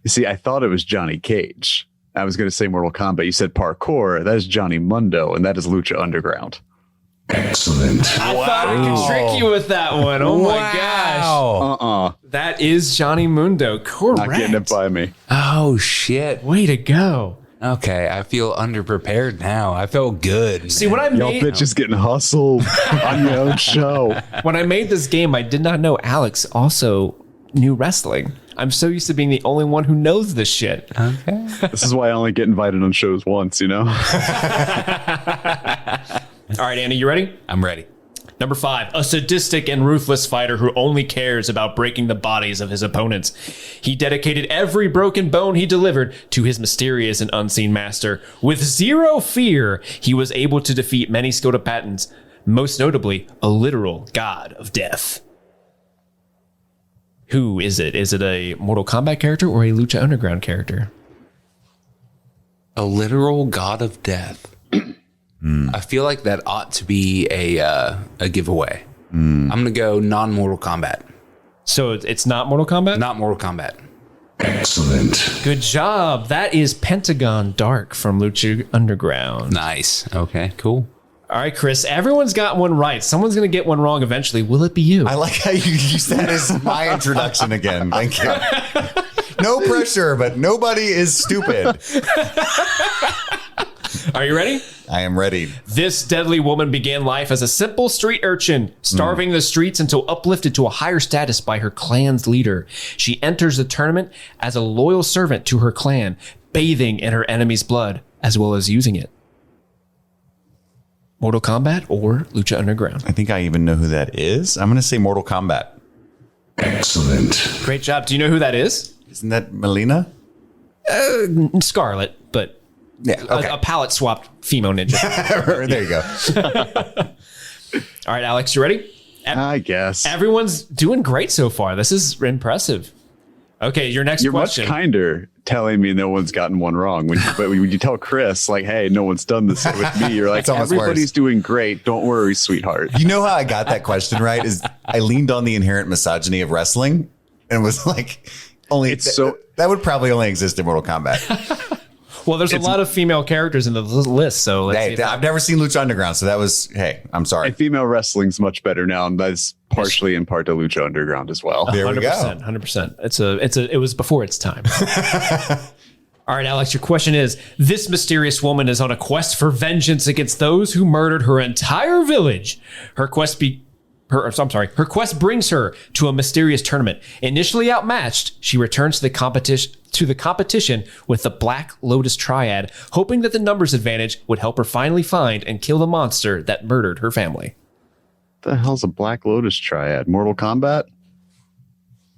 You see, I thought it was Johnny Cage. I was going to say Mortal Kombat. You said parkour. That is Johnny Mundo, and that is Lucha Underground. Excellent. I thought I could trick you with that one. Oh my gosh. That is Johnny Mundo. Correct. Not getting it by me. Oh, shit. Way to go. Okay, I feel underprepared now. I felt good. See, when I Y'all made bitches getting hustled on your own show. when I made this game, I did not know Alex also knew wrestling. I'm so used to being the only one who knows this shit. Okay. This is why I only get invited on shows once, you know? All right, Andy, you ready? I'm ready. Number 5, a sadistic and ruthless fighter who only cares about breaking the bodies of his opponents. He dedicated every broken bone he delivered to his mysterious and unseen master. With zero fear, he was able to defeat many skilled combatants, most notably a literal god of death. Who is it? Is it a Mortal Kombat character or a Lucha Underground character? A literal god of death. I feel like that ought to be a giveaway. I'm going to go non-Mortal Kombat. So it's not Mortal Kombat? Not Mortal Kombat. Excellent. Good job. That is Pentagon Dark from Lucha Underground. Nice. Okay, cool. All right, Chris, everyone's got one right. Someone's going to get one wrong eventually. Will it be you? I like how you use that as my introduction again. Thank you. No pressure, but nobody is stupid. Are you ready? I am ready. This deadly woman began life as a simple street urchin, starving the streets until uplifted to a higher status by her clan's leader. She enters the tournament as a loyal servant to her clan, bathing in her enemy's blood, as well as using it. Mortal Kombat or Lucha Underground? I think I even know who that is. I'm going to say Mortal Kombat. Excellent. Great job. Do you know who that is? Isn't that Melina? Scarlet, but Yeah. Okay. a palette swapped female ninja. There you go. All right, Alex, you ready? I guess. Everyone's doing great so far. This is impressive. Okay, your next You're question. much kinder telling me no one's gotten one wrong. But when you tell Chris, like, hey, no one's done this with me, you're like, almost everybody's worse. doing great. Don't worry, sweetheart. You know how I got that question right? Is I leaned on the inherent misogyny of wrestling and was like, that would probably only exist in Mortal Kombat. Well, there's a lot of female characters in the list, so let's see Hey, if that- I've never seen Lucha Underground, so that was, hey, I'm sorry. And female wrestling's much better now, and that's partially in part to Lucha Underground as well. There we go. 100%. It was before its time. All right, Alex, your question is, this mysterious woman is on a quest for vengeance against those who murdered her entire village. Her quest brings her to a mysterious tournament. Initially outmatched, she returns to the competition with the Black Lotus Triad, hoping that the numbers advantage would help her finally find and kill the monster that murdered her family. The hell's a Black Lotus Triad? Mortal Kombat?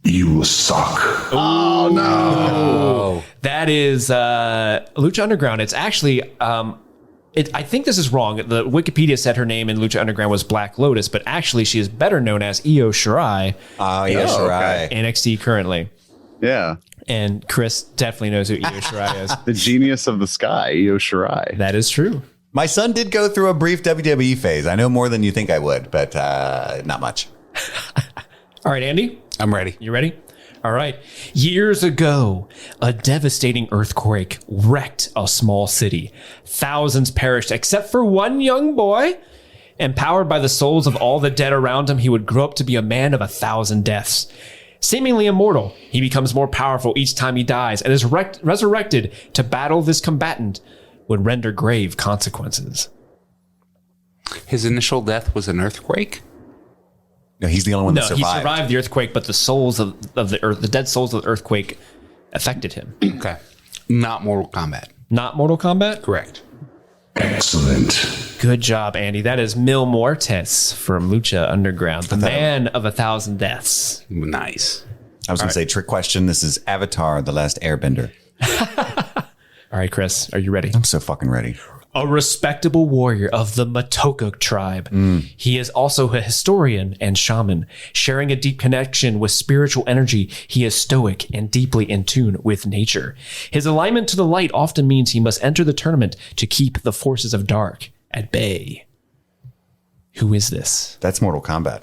You suck. Oh no! That is Lucha Underground. It's actually, I think this is wrong. The Wikipedia said her name in Lucha Underground was Black Lotus, but actually she is better known as Io Shirai. Shirai. NXT currently. Yeah. And Chris definitely knows who Io Shirai is. The genius of the sky, Io Shirai. That is true. My son did go through a brief WWE phase. I know more than you think I would, but not much. All right, Andy, I'm ready. you ready? All right. Years ago, a devastating earthquake wrecked a small city. Thousands perished except for one young boy. Empowered by the souls of all the dead around him, he would grow up to be a man of 1,000 deaths. Seemingly immortal, he becomes more powerful each time he dies and is resurrected to battle this combatant would render grave consequences. His initial death was an earthquake? No, he's the only one No, that survived. he survived the earthquake, but the souls of the earth, the dead souls of the earthquake affected him. Okay. Not Mortal Kombat. Not Mortal Kombat? Correct. Excellent. Good job, Andy. That is Mil Muertes from Lucha Underground, the man of 1,000 deaths. Nice. I was going to say, trick question. This is Avatar, The Last Airbender. All right, Chris, are you ready? I'm so fucking ready. A respectable warrior of the Matoka tribe. He is also a historian and shaman. Sharing a deep connection with spiritual energy, he is stoic and deeply in tune with nature. His alignment to the light often means he must enter the tournament to keep the forces of dark at bay. Who is this? That's Mortal Kombat.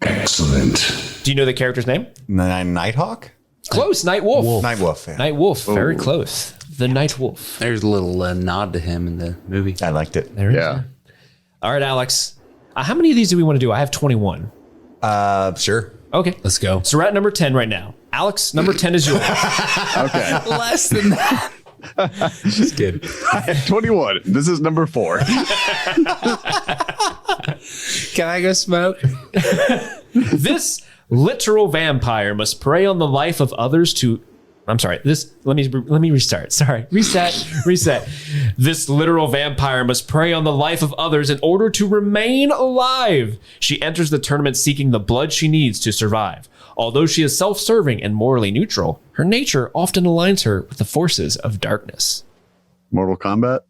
Excellent. Do you know the character's name? Nighthawk? Close, Night Wolf. Nightwolf. Yeah. Night Wolf, very close. The Night Wolf. There's a little nod to him in the movie. I liked it. There it is. Yeah. All right, Alex. How many of these do we want to do? I have 21. Sure. Okay. Let's go. So we're at number 10 right now. Alex, number 10 is yours. Okay. Less than that. Just kidding. 21. This is number 4. Can I go smoke? This literal vampire must prey on the life of others to... I'm sorry. Let me restart. Sorry. Reset. This literal vampire must prey on the life of others in order to remain alive. She enters the tournament seeking the blood she needs to survive. Although she is self-serving and morally neutral, her nature often aligns her with the forces of darkness. Mortal Kombat?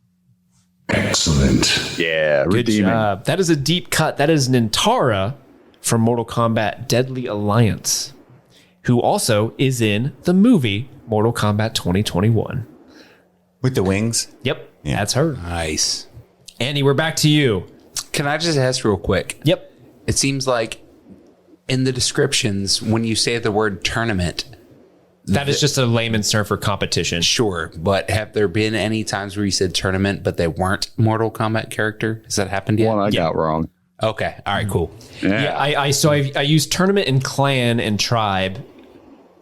Excellent. Yeah, Good redeeming. job. That is a deep cut. That is Nintara from Mortal Kombat Deadly Alliance, who also is in the movie Mortal Kombat 2021. With the wings? Yep, Yeah. that's her. Nice. Andy, we're back to you. Can I just ask real quick? Yep. It seems like in the descriptions, when you say the word tournament, That is just a layman's term for competition. sure, but have there been any times where you said tournament, but they weren't Mortal Kombat character? Has that happened yet? One I got wrong. Okay. All right, cool. Yeah, I use tournament and clan and tribe,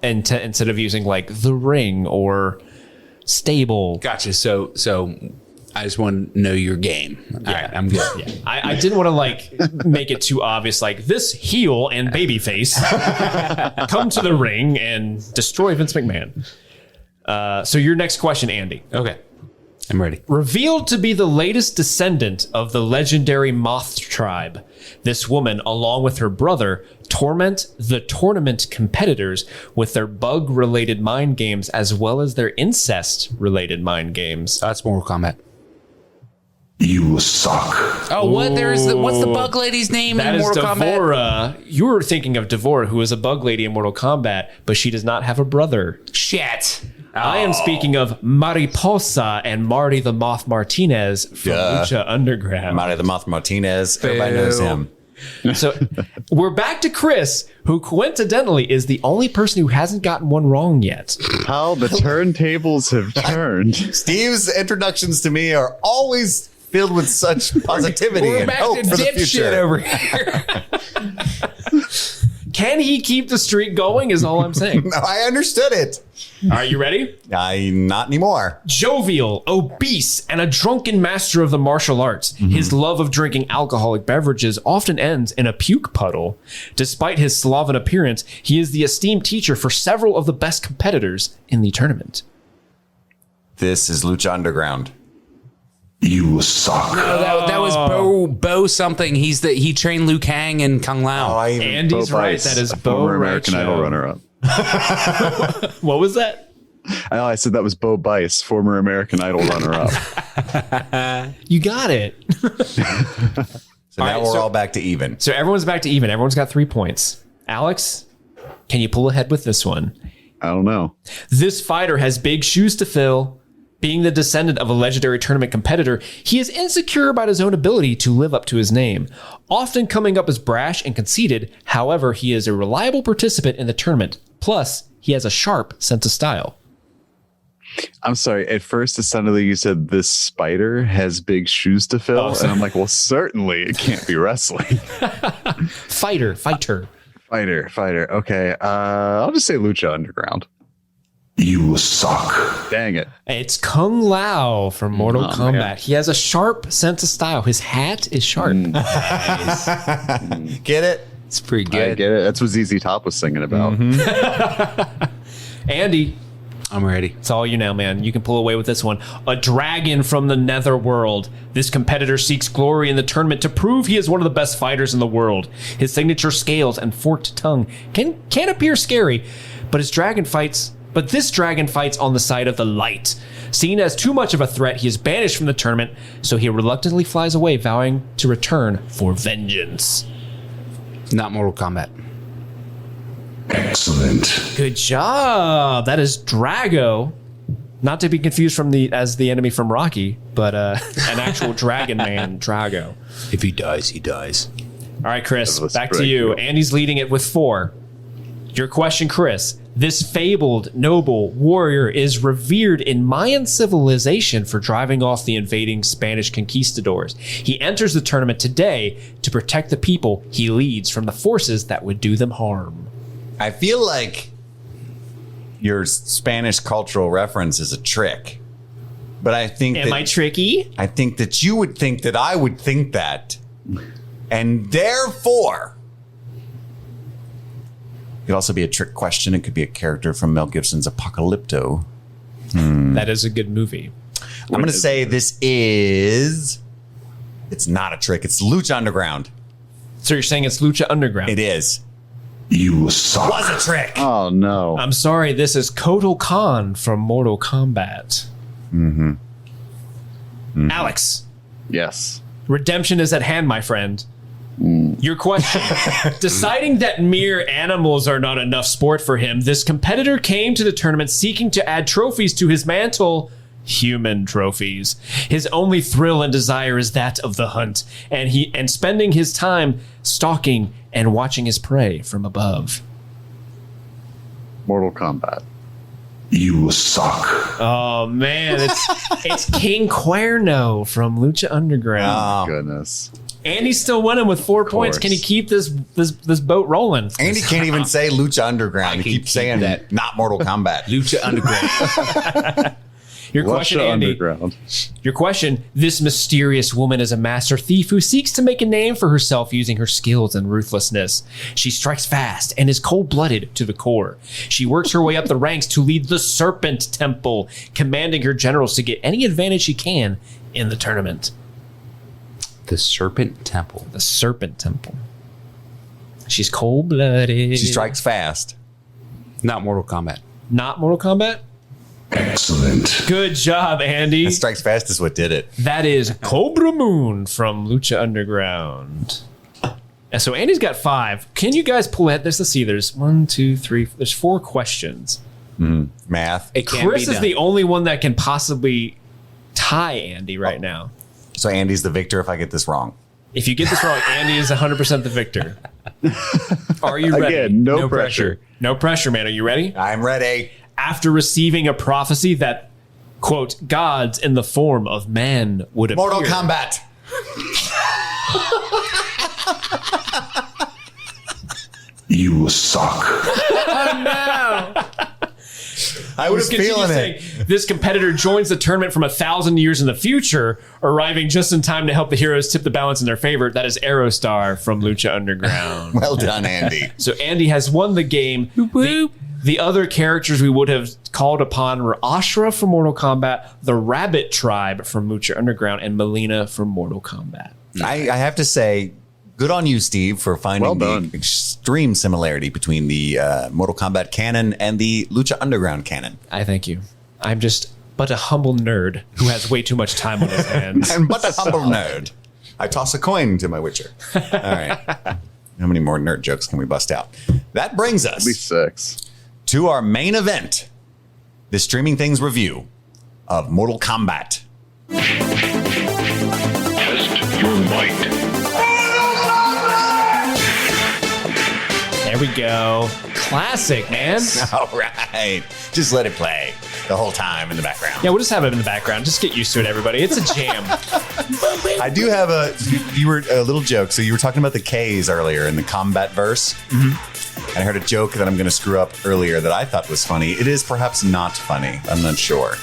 and instead of using like the ring or stable. Gotcha. So I just want to know your game. All right, I'm good. Yeah. I didn't want to like make it too obvious, like this heel and babyface come to the ring and destroy Vince McMahon. So your next question, Andy. Okay. I'm ready. Revealed to be the latest descendant of the legendary Moth tribe, this woman, along with her brother, torment the tournament competitors with their bug-related mind games as well as their incest-related mind games. That's Mortal Kombat. You suck. Oh, what? What's the bug lady's name That in is Mortal Kombat? Devora. You were thinking of Devora, who is a bug lady in Mortal Kombat, but she does not have a brother. Shit. I am speaking of Mariposa and Marty the Moth Martinez from Lucha Underground. Marty the Moth Martinez. Everybody knows him. So we're back to Khris, who coincidentally is the only person who hasn't gotten one wrong yet. How the turntables have turned. Steve's introductions to me are always filled with such positivity We're and back hope to for the dipshit future. over here. Can he keep the streak going is all I'm saying. No, I understood it. Are you ready? Not anymore. Jovial, obese, and a drunken master of the martial arts, his love of drinking alcoholic beverages often ends in a puke puddle. Despite his Slavic appearance, he is the esteemed teacher for several of the best competitors in the tournament. This is Lucha Underground. You suck. No, that was Bo something. He trained Liu Kang and Kung Lao. Andy's Bo right. Bice, That is a Bo former American Recho. Idol runner-up. What was that? I said that was Bo Bice, former American Idol runner-up. You got it. So now we're all back to even. So everyone's back to even. Everyone's got 3 points. Alex, can you pull ahead with this one? I don't know. This fighter has big shoes to fill. Being the descendant of a legendary tournament competitor, he is insecure about his own ability to live up to his name, often coming up as brash and conceited. However, he is a reliable participant in the tournament. Plus, he has a sharp sense of style. I'm sorry. At first, it sounded like you said this spider has big shoes to fill. And I'm like, well, certainly it can't be wrestling. Fighter. Fighter. Okay. I'll just say Lucha Underground. You suck. Dang it. It's Kung Lao from Mortal Kombat. man. He has a sharp sense of style. His hat is sharp. Get it? It's pretty I good. get it. That's what ZZ Top was singing about. Andy, I'm ready. it's all you now, man. You can pull away with this one. A dragon from the netherworld. This competitor seeks glory in the tournament to prove he is one of the best fighters in the world. His signature scales and forked tongue can appear scary, but this dragon fights on the side of the light. Seen as too much of a threat, he is banished from the tournament, so he reluctantly flies away, vowing to return for vengeance. Not Mortal Kombat. Excellent. Good job. That is Drago. Not to be confused as the enemy from Rocky, but an actual dragon man, Drago. If he dies, he dies. All right, Khris, That was back to pretty you. cool. Andy's leading it with 4. Your question, Khris. This fabled noble warrior is revered in Mayan civilization for driving off the invading Spanish conquistadors. He enters the tournament today to protect the people he leads from the forces that would do them harm. I feel like your Spanish cultural reference is a trick. But I think Am I tricky? I think that you would think that I would think that. And therefore, it could also be a trick question. It could be a character from Mel Gibson's Apocalypto. That is a good movie. I'm going to say this is... It's not a trick. It's Lucha Underground. So you're saying it's Lucha Underground? It is. You suck. Was a trick. Oh, no. I'm sorry, this is Kotal Khan from Mortal Kombat. Alex, Yes. redemption is at hand, my friend. Your question. Deciding that mere animals are not enough sport for him, this competitor came to the tournament seeking to add trophies to his mantle. Human trophies. His only thrill and desire is that of the hunt, and spending his time stalking and watching his prey from above. Mortal Kombat. You suck. Oh man, it's King Cuerno from Lucha Underground. Goodness. Andy's still winning with 4 points. Can he keep this boat rolling? Andy can't even say Lucha Underground. He can keeps saying keep that. Not Mortal Kombat. Lucha Underground. Your question, Russia Andy. Underground. Your question. This mysterious woman is a master thief who seeks to make a name for herself using her skills and ruthlessness. She strikes fast and is cold-blooded to the core. She works her way up the ranks to lead the Serpent Temple, commanding her generals to get any advantage she can in the tournament. The Serpent Temple. The Serpent Temple. She's cold-blooded. She strikes fast. Not Mortal Kombat. Not Mortal Kombat? Excellent. Good job, Andy. Strikes Fast is what did it. That is Cobra Moon from Lucha Underground. And so Andy's got 5. Can you guys pull it? Let's see. There's 1, 2, 3. There's 4 questions. Math. It can't Chris be is done. the only one that can possibly tie Andy right now. So Andy's the victor if I get this wrong. If you get this wrong, Andy is 100% the victor. Are you ready? Again, no pressure. No pressure, man. Are you ready? I'm ready. After receiving a prophecy that, quote, gods in the form of man would appear. Mortal Kombat. You suck. I was feeling it. This competitor joins the tournament from 1,000 years in the future, arriving just in time to help the heroes tip the balance in their favor. That is Aerostar from Lucha Underground. Well done, Andy. So Andy has won the game. The other characters we would have called upon were Ashra from Mortal Kombat, the Rabbit Tribe from Lucha Underground, and Melina from Mortal Kombat. I have to say, good on you, Steve, for finding the extreme similarity between the Mortal Kombat canon and the Lucha Underground canon. I thank you. I'm just but a humble nerd who has way too much time on his hands. I'm but a humble nerd. I toss a coin to my Witcher. All right. How many more nerd jokes can we bust out? That brings us At least 6. to our main event, the Streaming Things review of Mortal Kombat. Test your might. There we go. Classic, man. All right. Just let it play the whole time in the background. Yeah, we'll just have it in the background. Just get used to it, everybody. It's a jam. I do have you were a little joke. So you were talking about the K's earlier in the combat verse. Mm-hmm. And I heard a joke that I'm going to screw up earlier that I thought was funny. It is perhaps not funny. I'm not sure.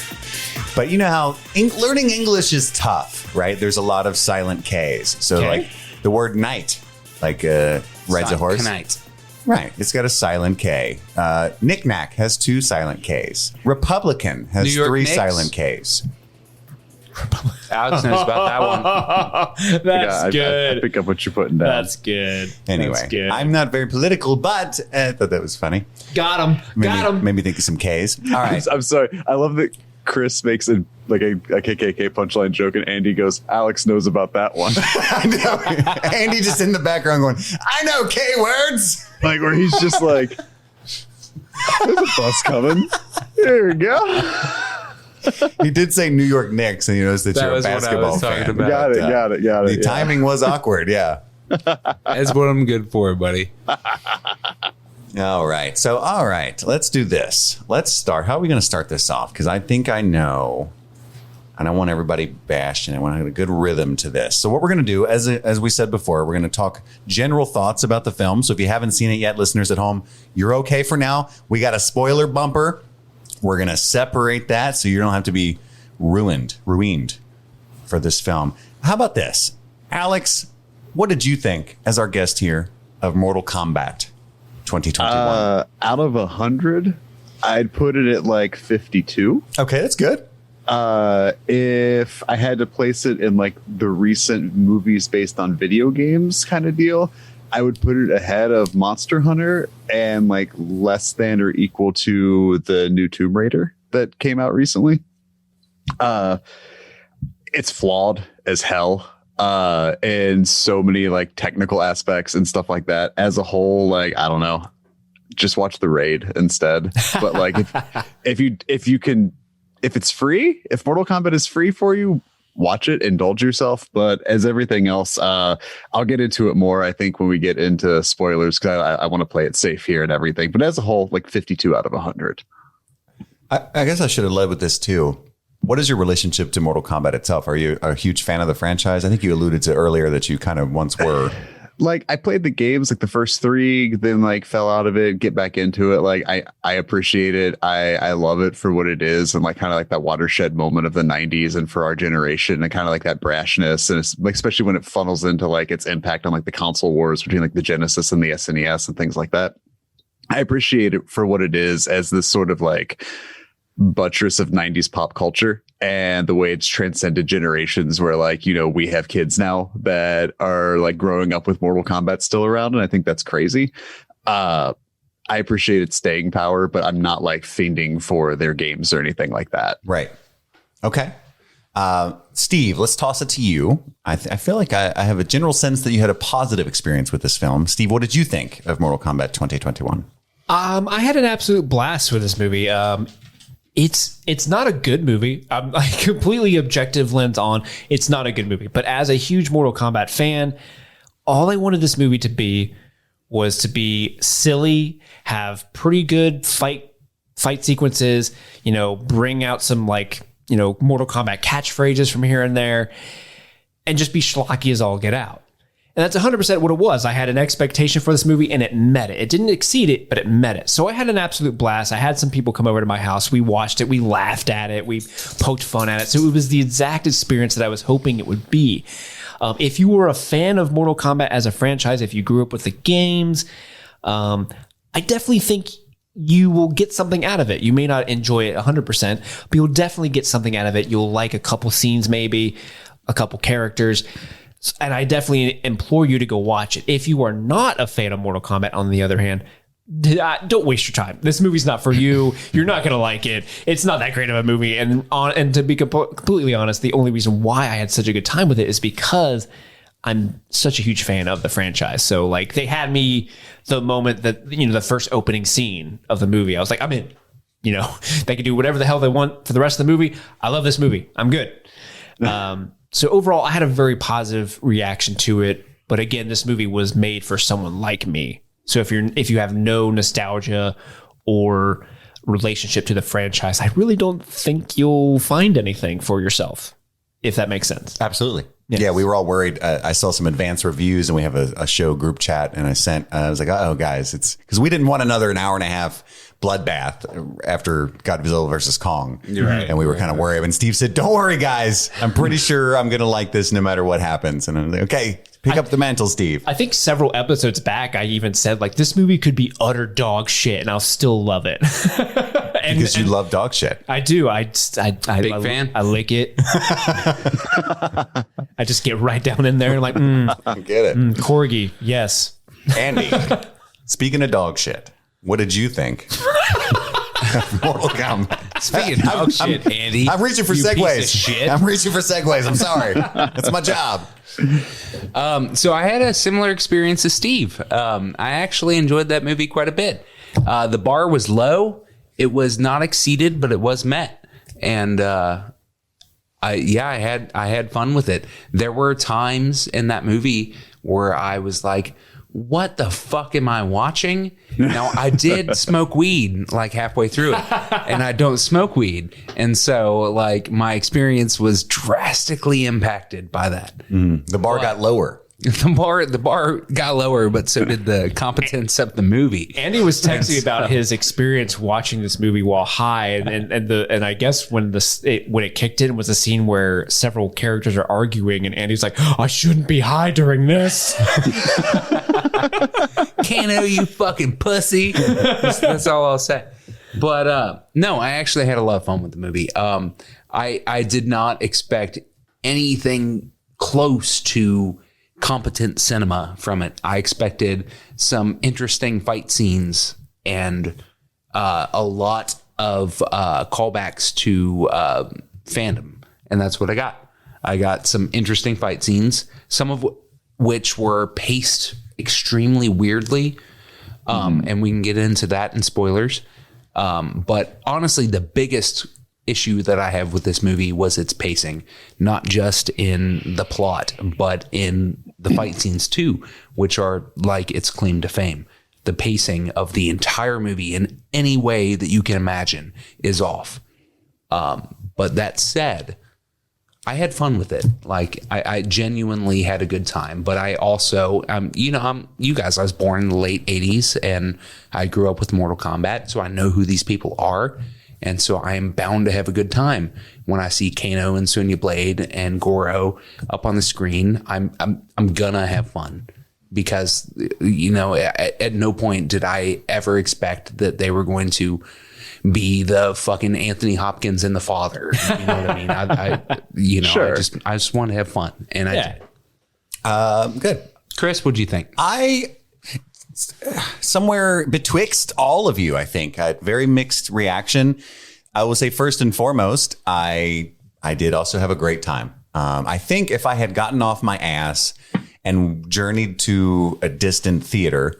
But you know how learning English is tough, right? There's a lot of silent K's. So like the word knight, like rides a horse. Knight. Right. It's got a silent K. Knick-knack has 2 silent Ks. Republican has New York 3 Knicks? silent Ks. Alex knows about that one. That's I good. pick up what you're putting down. That's good. Anyway, That's good. I'm not very political, but I thought that was funny. Got him. Got him. Made me think of some Ks. All right. I'm sorry. I love that Chris makes a KKK punchline joke, and Andy goes, "Alex knows about that one." I know. Andy just in the background going, I know K words. Like where he's just like, "There's a bus coming." There we go. He did say New York Knicks, and you notice that, That you're a was what I basketball was talking fan. about. Got it. The yeah. timing was awkward. Yeah. That's what I'm good for, buddy. All right. So, all right. Let's do this. Let's start. How are we going to start this off? Because I think I know. And I want everybody bashed, and I want to have a good rhythm to this. So what we're going to do, as we said before, we're going to talk general thoughts about the film. So if you haven't seen it yet, listeners at home, you're okay for now. We got a spoiler bumper. We're going to separate that so you don't have to be ruined for this film. How about this? Alex, what did you think, as our guest here, of Mortal Kombat 2021? Out of 100, I'd put it at like 52. Okay, that's good. If I had to place it in like the recent movies based on video games kind of deal, I would put it ahead of Monster Hunter and like less than or equal to the new Tomb Raider that came out recently. It's flawed as hell in so many like technical aspects and stuff like that. As a whole, like, I don't know, just watch The Raid instead. But like if it's free, if Mortal Kombat is free for you, watch it, indulge yourself. But as everything else, I'll get into it more, I think, when we get into spoilers, because I want to play it safe here and everything. But as a whole, like 52 out of 100. I guess I should have led with this too. What is your relationship to Mortal Kombat itself? Are you a huge fan of the franchise? I think you alluded to earlier that you kind of once were. Like, I played the games, like the first 3, then like fell out of it, get back into it. Like I appreciate it. I love it for what it is, and like kind of like that watershed moment of the 90s and for our generation, and kind of like that brashness, and it's like, especially when it funnels into like its impact on like the console wars between like the Genesis and the SNES and things like that. I appreciate it for what it is, as this sort of like buttress of 90s pop culture, and the way it's transcended generations, where like, you know, we have kids now that are like growing up with Mortal Kombat still around, and I think that's crazy. I appreciate its staying power, but I'm not like fiending for their games or anything like that. Right. Okay. Steve, let's toss it to you. I feel like I have a general sense that you had a positive experience with this film. Steve, what did you think of Mortal Kombat 2021? I had an absolute blast with this movie. It's not a good movie. I'm like completely objective lens on. It's not a good movie. But as a huge Mortal Kombat fan, all I wanted this movie to be was to be silly, have pretty good fight sequences, bring out some Mortal Kombat catchphrases from here and there, and just be schlocky as all get out. And that's 100% what it was. I had an expectation for this movie and it met it. It didn't exceed it, but it met it. So I had an absolute blast. I had some people come over to my house. We watched it. We laughed at it. We poked fun at it. So it was the exact experience that I was hoping it would be. If you were a fan of Mortal Kombat as a franchise, if you grew up with the games, I definitely think you will get something out of it. You may not enjoy it 100%, but you'll definitely get something out of it. You'll like a couple scenes, maybe a couple characters. And I definitely implore you to go watch it. If you are not a fan of Mortal Kombat, on the other hand, don't waste your time. This movie's not for you. You're not going to like it. It's not that great of a movie. And to be completely honest, the only reason why I had such a good time with it is because I'm such a huge fan of the franchise. So like they had me the moment that, the first opening scene of the movie, I was like, I'm in. They can do whatever the hell they want for the rest of the movie. I love this movie. I'm good. So overall, I had a very positive reaction to it. But again, this movie was made for someone like me. So if you have no nostalgia or relationship to the franchise, I really don't think you'll find anything for yourself, if that makes sense. Absolutely. Yes. Yeah, we were all worried. I saw some advanced reviews and we have a show group chat and I was like, oh guys, it's because we didn't want another an hour and a half bloodbath after Godzilla versus Kong. Right. And we were kind of worried. And Steve said, don't worry, guys. I'm pretty sure I'm going to like this no matter what happens. And I'm like, okay, pick up the mantle, Steve. I think several episodes back, I even said like this movie could be utter dog shit and I'll still love it. Because you love dog shit. I do. I Big fan. I lick it. I just get right down in there and like, Get it. corgi. Yes. Andy, speaking of dog shit, what did you think? Mortal Kombat. Speaking of dog shit, Andy. I'm reaching for you piece of segues. shit. I'm reaching for segues. I'm sorry. That's my job. So I had a similar experience as Steve. I actually enjoyed that movie quite a bit. The bar was low. It was not exceeded, but it was met. And I had fun with it. There were times in that movie where I was like, what the fuck am I watching? Now, I did smoke weed like halfway through it, and I don't smoke weed. And so like my experience was drastically impacted by that. The bar got lower. The bar got lower, but so did the competence of the movie. Andy was texting about his experience watching this movie while high, and I guess when it kicked in was a scene where several characters are arguing, and Andy's like, "I shouldn't be high during this." Kano, you fucking pussy. That's all I'll say. But no, I actually had a lot of fun with the movie. I did not expect anything close to competent cinema from it. I expected some interesting fight scenes and a lot of callbacks to fandom, and that's what I got. I got some interesting fight scenes, some of which were paced extremely weirdly, and we can get into that in spoilers. But honestly, the biggest issue that I have with this movie was its pacing, not just in the plot, but in the fight scenes too, which are like its claim to fame. The pacing of the entire movie in any way that you can imagine is off. But that said, I had fun with it. Like I genuinely had a good time, but I also, you guys, I was born in the late 80s and I grew up with Mortal Kombat. So I know who these people are. And so I am bound to have a good time when I see Kano and Sonya Blade and Goro up on the screen. I'm gonna have fun because, at no point did I ever expect that they were going to be the fucking Anthony Hopkins and the father. You know what I mean? Sure. I just want to have fun, and I did. Good. Chris, what'd you think? somewhere betwixt all of you, I think. Very mixed reaction. I will say first and foremost, I did also have a great time. I think if I had gotten off my ass and journeyed to a distant theater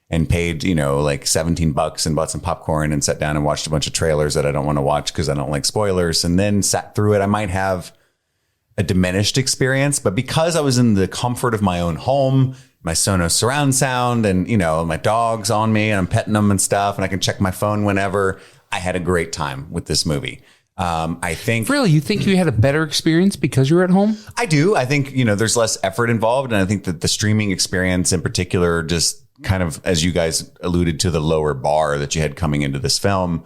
and paid, like $17 and bought some popcorn and sat down and watched a bunch of trailers that I don't want to watch because I don't like spoilers, and then sat through it, I might have a diminished experience. But because I was in the comfort of my own home, my Sonos surround sound, and, my dog's on me and I'm petting them and stuff, and I can check my phone whenever, I had a great time with this movie. I think really, you think you had a better experience because you were at home? I do. I think, there's less effort involved. And I think that the streaming experience in particular, just kind of, as you guys alluded to, the lower bar that you had coming into this film,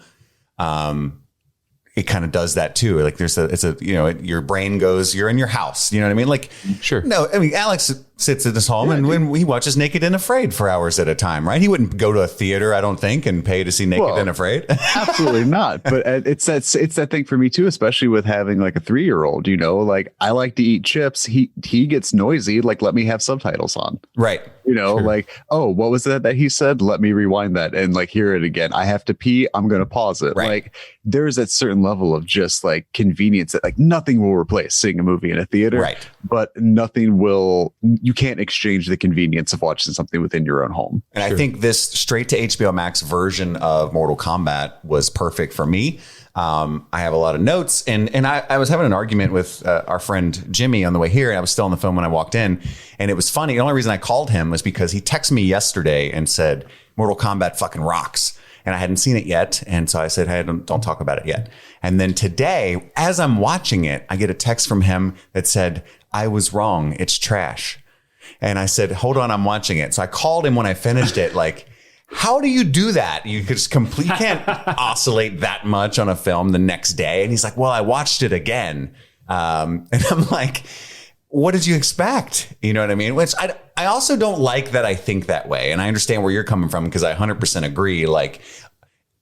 it kind of does that too. Like your brain goes, you're in your house. You know what I mean? Like, sure. No, I mean, Alex sits at his home and when he watches Naked and Afraid for hours at a time, right? He wouldn't go to a theater, I don't think, and pay to see Naked and Afraid. Absolutely not. But it's that thing for me too, especially with having like a 3-year-old, like I like to eat chips. He gets noisy. Like, let me have subtitles on. Right. Sure. Like, oh, what was that he said? Let me rewind that and like hear it again. I have to pee. I'm going to pause it. Right. Like there's that certain level of just like convenience that like nothing will replace seeing a movie in a theater. Right. But nothing will, you can't exchange the convenience of watching something within your own home. And I think this straight to HBO Max version of Mortal Kombat was perfect for me. I have a lot of notes, and I was having an argument with our friend Jimmy on the way here, and I was still on the phone when I walked in, and it was funny. The only reason I called him was because he texted me yesterday and said, Mortal Kombat fucking rocks. And I hadn't seen it yet. And so I said, hey, don't talk about it yet. And then today, as I'm watching it, I get a text from him that said, I was wrong. It's trash. And I said, hold on, I'm watching it. So I called him when I finished it, like, how do you do that? You can't oscillate that much on a film the next day. And he's like, well, I watched it again. And I'm like, what did you expect? You know what I mean? Which I also don't like that I think that way. And I understand where you're coming from because I 100% agree. Like,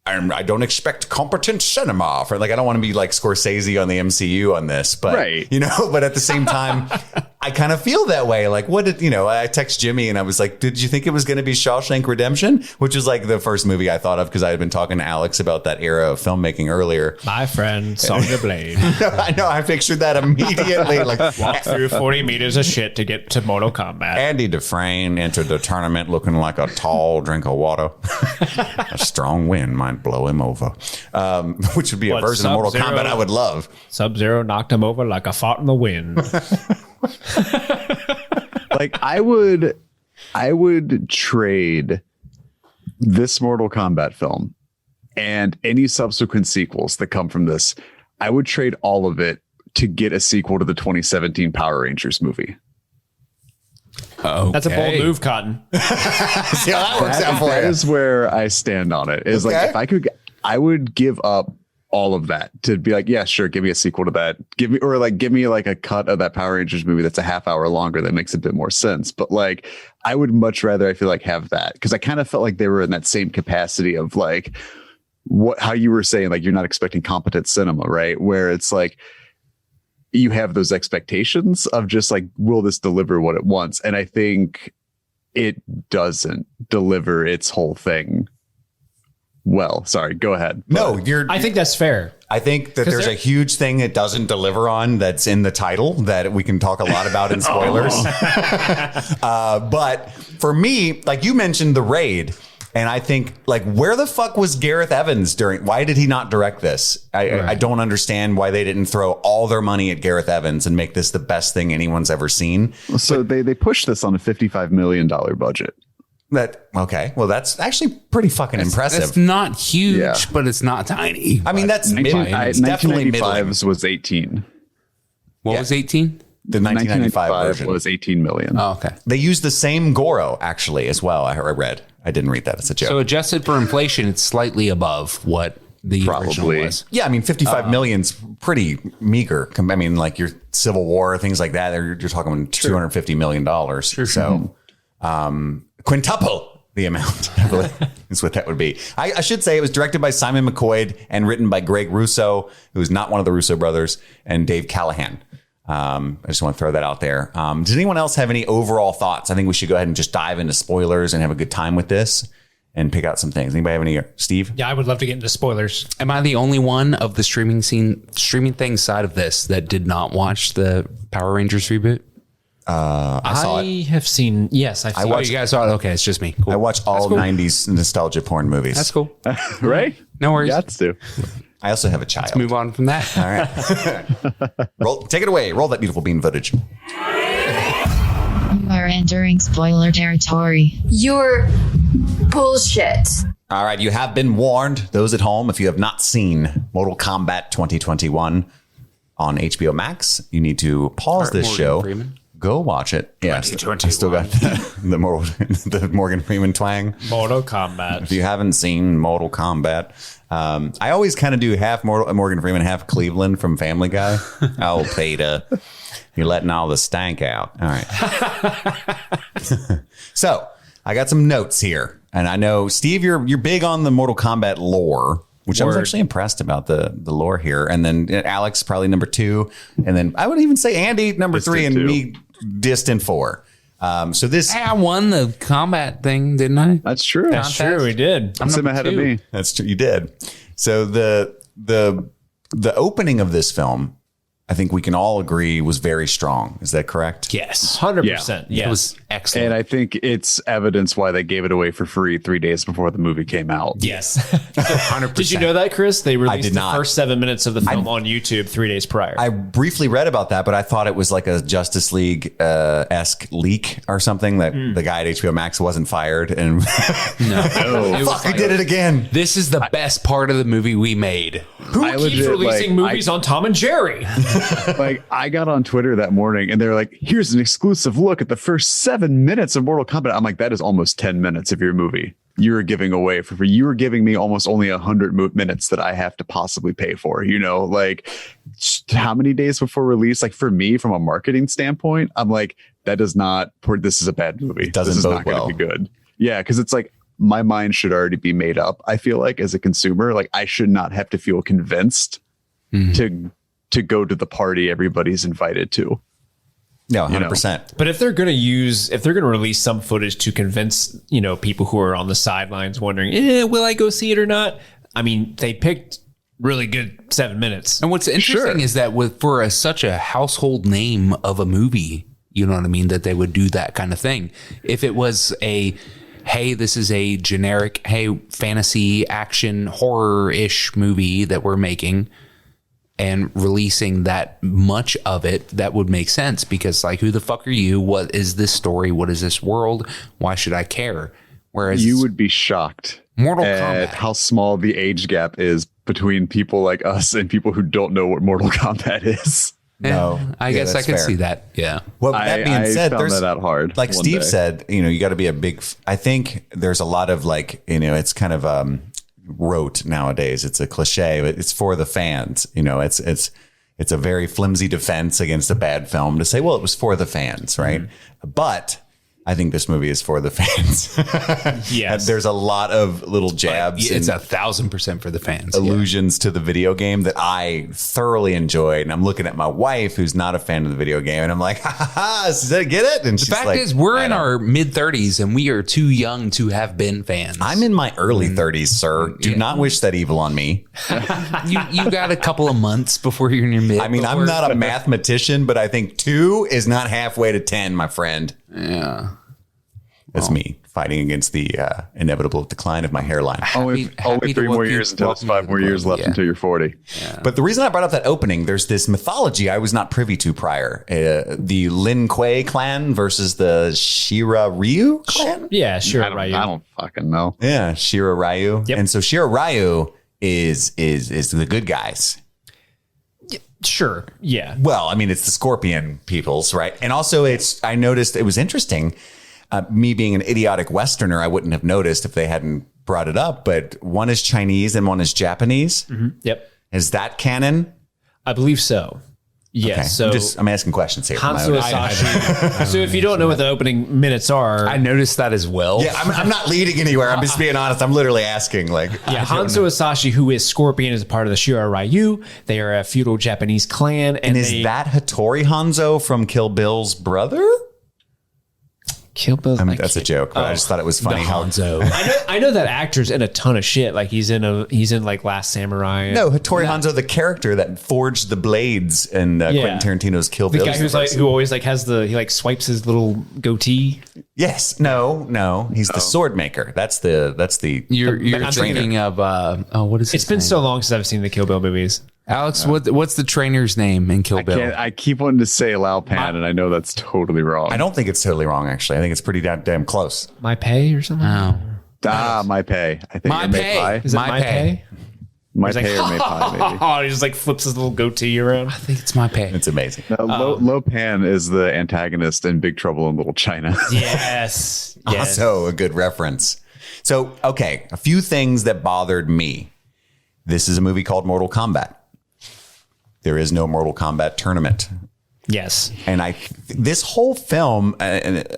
I don't expect competent cinema for, like, I don't want to be like Scorsese on the MCU on this, but right. But at the same time, I kind of feel that way. Like, what did, I text Jimmy and I was like, did you think it was going to be Shawshank Redemption? Which is like the first movie I thought of because I had been talking to Alex about that era of filmmaking earlier. My friend, Sonya Blade. I know. I pictured that immediately. Like, walk through 40 meters of shit to get to Mortal Kombat. Andy Dufresne entered the tournament looking like a tall drink of water. A strong wind might blow him over. Which would be a version of Mortal Kombat I would love. Sub-Zero knocked him over like a fart in the wind. Like I would trade this Mortal Kombat film and any subsequent sequels that come from this. I would trade all of it to get a sequel to the 2017 Power Rangers movie. Okay. That's a bold move, Cotton. See how that works out for That you. is where I stand on it. Is Okay. like if I could, I would give up all of that to be like, yeah, sure, give me a sequel to that. Give me like a cut of that Power Rangers movie that's a half hour longer that makes a bit more sense. But like, I would much rather, I feel like, have that because I kind of felt like they were in that same capacity of like how you were saying, like you're not expecting competent cinema, right? Where it's like you have those expectations of just like, will this deliver what it wants? And I think it doesn't deliver its whole thing. Well, sorry, go ahead. No, I think that's fair. I think that there's a huge thing it doesn't deliver on that's in the title that we can talk a lot about in spoilers. But for me, like you mentioned the raid, and I think like where the fuck was Gareth Evans why did he not direct this? I don't understand why they didn't throw all their money at Gareth Evans and make this the best thing anyone's ever seen. So they pushed this on a $55 million budget. Well, that's actually pretty fucking impressive. It's not huge, Yeah. but it's not tiny. I mean, that's it's definitely middling. 1995's was 18. What was 18? The 1995 version was 18 million. Oh, okay. They used the same Goro actually as well. I read. I didn't read that. It's a joke. So adjusted for inflation, it's slightly above what the original was. Yeah, I mean, 55 million's pretty meager. I mean, like your Civil War, things like that. You're talking $250 million. So, quintuple the amount is what that would be. I should say it was directed by Simon McQuoid and written by Greg Russo, who's not one of the Russo brothers, and Dave Callahan. I just want to throw that out there. Does anyone else have any overall thoughts? I think we should go ahead and just dive into spoilers and have a good time with this and pick out some things. Anybody have any? Steve? Yeah, I would love to get into spoilers. Am I the only one of the streaming thing side of this that did not watch the Power Rangers reboot? I saw it. have seen. Yes, I've seen. Oh, you guys saw it? Okay, it's just me. Cool. I watch all 90s nostalgia porn movies. That's cool. Right? No worries. Got to. I also have a child. Let's move on from that. All right. Take it away. Roll that beautiful bean footage. You are entering spoiler territory. You're bullshit. All right. You have been warned. Those at home, if you have not seen Mortal Kombat 2021 on HBO Max, you need to pause this Morgan show. Freeman. Go watch it. Yes. I still got the Morgan Freeman twang. Mortal Kombat. If you haven't seen Mortal Kombat, I always kind of do half Morgan Freeman, half Cleveland from Family Guy. Oh, Peter, you're letting all the stank out. All right. So I got some notes here, and I know Steve, you're big on the Mortal Kombat lore, which I was actually impressed about the lore here. And then Alex probably number 2, and then I would even say Andy number 3, and me distant 4. So this, I won the combat thing, didn't I? That's true. That's true. We did. That's him ahead of me. That's true. You did. So the opening of this film, I think we can all agree, was very strong. Is that correct? Yes. 100%. It was excellent. And I think it's evidence why they gave it away for free 3 days before the movie came out. Yes. 100%. Did you know that, Chris? They released did the not. first 7 minutes of the film on YouTube 3 days prior. I briefly read about that, but I thought it was like a Justice League esque leak or something that the guy at HBO Max wasn't fired. And fuck, we did it again. This is the best part of the movie we made. Who keeps releasing movies on Tom and Jerry? Like, I got on Twitter that morning and they're like, here's an exclusive look at the first 7 minutes of Mortal Kombat. I'm like, that is almost 10 minutes of your movie you were giving away for free. You were giving me almost only 100 minutes that I have to possibly pay for, like how many days before release? Like, for me, from a marketing standpoint, I'm like, that does not, this is a bad movie. It doesn't this is bode not going to well. be good. Yeah. Cause it's like, my mind should already be made up. I feel like, as a consumer, like, I should not have to feel convinced to go to the party everybody's invited to. No, 100%. But if they're going to release some footage to convince, people who are on the sidelines wondering, will I go see it or not? I mean, they picked really good 7 minutes. And what's interesting is that for such a household name of a movie, you know what I mean, that they would do that kind of thing. If it was hey, this is a generic, fantasy, action, horror-ish movie that we're making, and releasing that much of it, that would make sense, because like, who the fuck are you? What is this story? What is this world? Why should I care? Whereas you would be shocked Mortal at Kombat, how small the age gap is between people like us and people who don't know what Mortal Kombat is. No, I guess I that's could fair. see that. Yeah. Well, that being said, found there's that out hard. Like one Steve day. said, you got to be a big. I think there's a lot of like, it's kind of rote nowadays. It's a cliche, but it's for the fans. It's a very flimsy defense against a bad film to say, well, it was for the fans, right? But I think this movie is for the fans. Yes. There's a lot of little jabs. It's and 1,000% for the fans. allusions to the video game that I thoroughly enjoyed. And I'm looking at my wife, who's not a fan of the video game, and I'm like, does that get it? And The fact is, we're in our mid 30s and we are too young to have been fans. I'm in my early 30s, sir. Do not wish that evil on me. you got a couple of months before you're in your mid. I mean, I'm not a mathematician, but I think 2 is not halfway to 10, my friend. Yeah. That's me fighting against the inevitable decline of my hairline. Only happy 3 to more welcome- years until it's 5 welcome more you to years the left club. until you're 40. But the reason I brought up that opening, there's this mythology I was not privy to prior. The Lin Kuei clan versus the Shira Ryu clan? Yeah, sure. I don't fucking know. Yeah, Shira Ryu. Yep. And so Shira Ryu is the good guys. Sure. Yeah. Well, I mean, it's the Scorpion peoples, right? And also I noticed it was interesting. Me being an idiotic Westerner, I wouldn't have noticed if they hadn't brought it up, but one is Chinese and one is Japanese. Yep. Is that canon? I believe so. Yes. Okay. So I'm asking questions here. Hanzo Asashi. So if you don't know what the opening minutes are, I noticed that as well. Yeah, I'm not leading anywhere. I'm just being honest. I'm literally asking. Hanzo Asashi, who is Scorpion, is a part of the Shira Ryu. They are a feudal Japanese clan. And is that Hattori Hanzo from Kill Bill's brother? Kill Bill? That's a joke, but I just thought it was funny how Hanzo. I know that actor's in a ton of shit. Like he's in like Last Samurai. No, Hattori Hanzo, the character that forged the blades in Quentin Tarantino's Kill Bill. The guy who always like has he swipes his little goatee. Yes, no, he's the sword maker. That's the. You're thinking of what is it? It's been so long since I've seen the Kill Bill movies. Alex, what's the trainer's name in Kill Bill? I keep wanting to say Lao Pan, and I know that's totally wrong. I don't think it's totally wrong, actually. I think it's pretty damn close. My Pay or something? Oh. My Pay. I think My Pay. Is it My Pay? My Pay or May Pie, maybe. Oh, he just like flips his little goatee around. I think it's My Pay. It's amazing. Lo Pan is the antagonist in Big Trouble in Little China. Yes. Also a good reference. So, okay, a few things that bothered me. This is a movie called Mortal Kombat. There is no Mortal Kombat tournament. Yes. And this whole film, Alex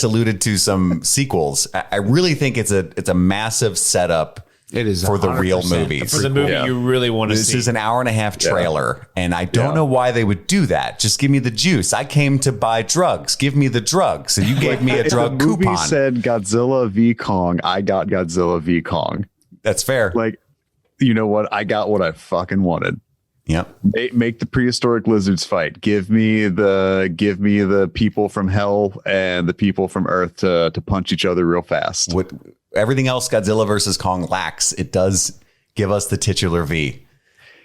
alluded to some sequels. I really think it's a massive setup. It is for the real movies. For the movie you really want to see. This is an hour and a half trailer, and I don't know why they would do that. Just give me the juice. I came to buy drugs. Give me the drugs. And you gave me a drug the movie coupon. Said Godzilla v Kong. I got Godzilla v Kong. That's fair. Like, you know what? I got what I fucking wanted. Yep. Make the prehistoric lizards fight. Give me the people from hell and the people from Earth to punch each other real fast. What everything else Godzilla versus Kong lacks, it does give us the titular V.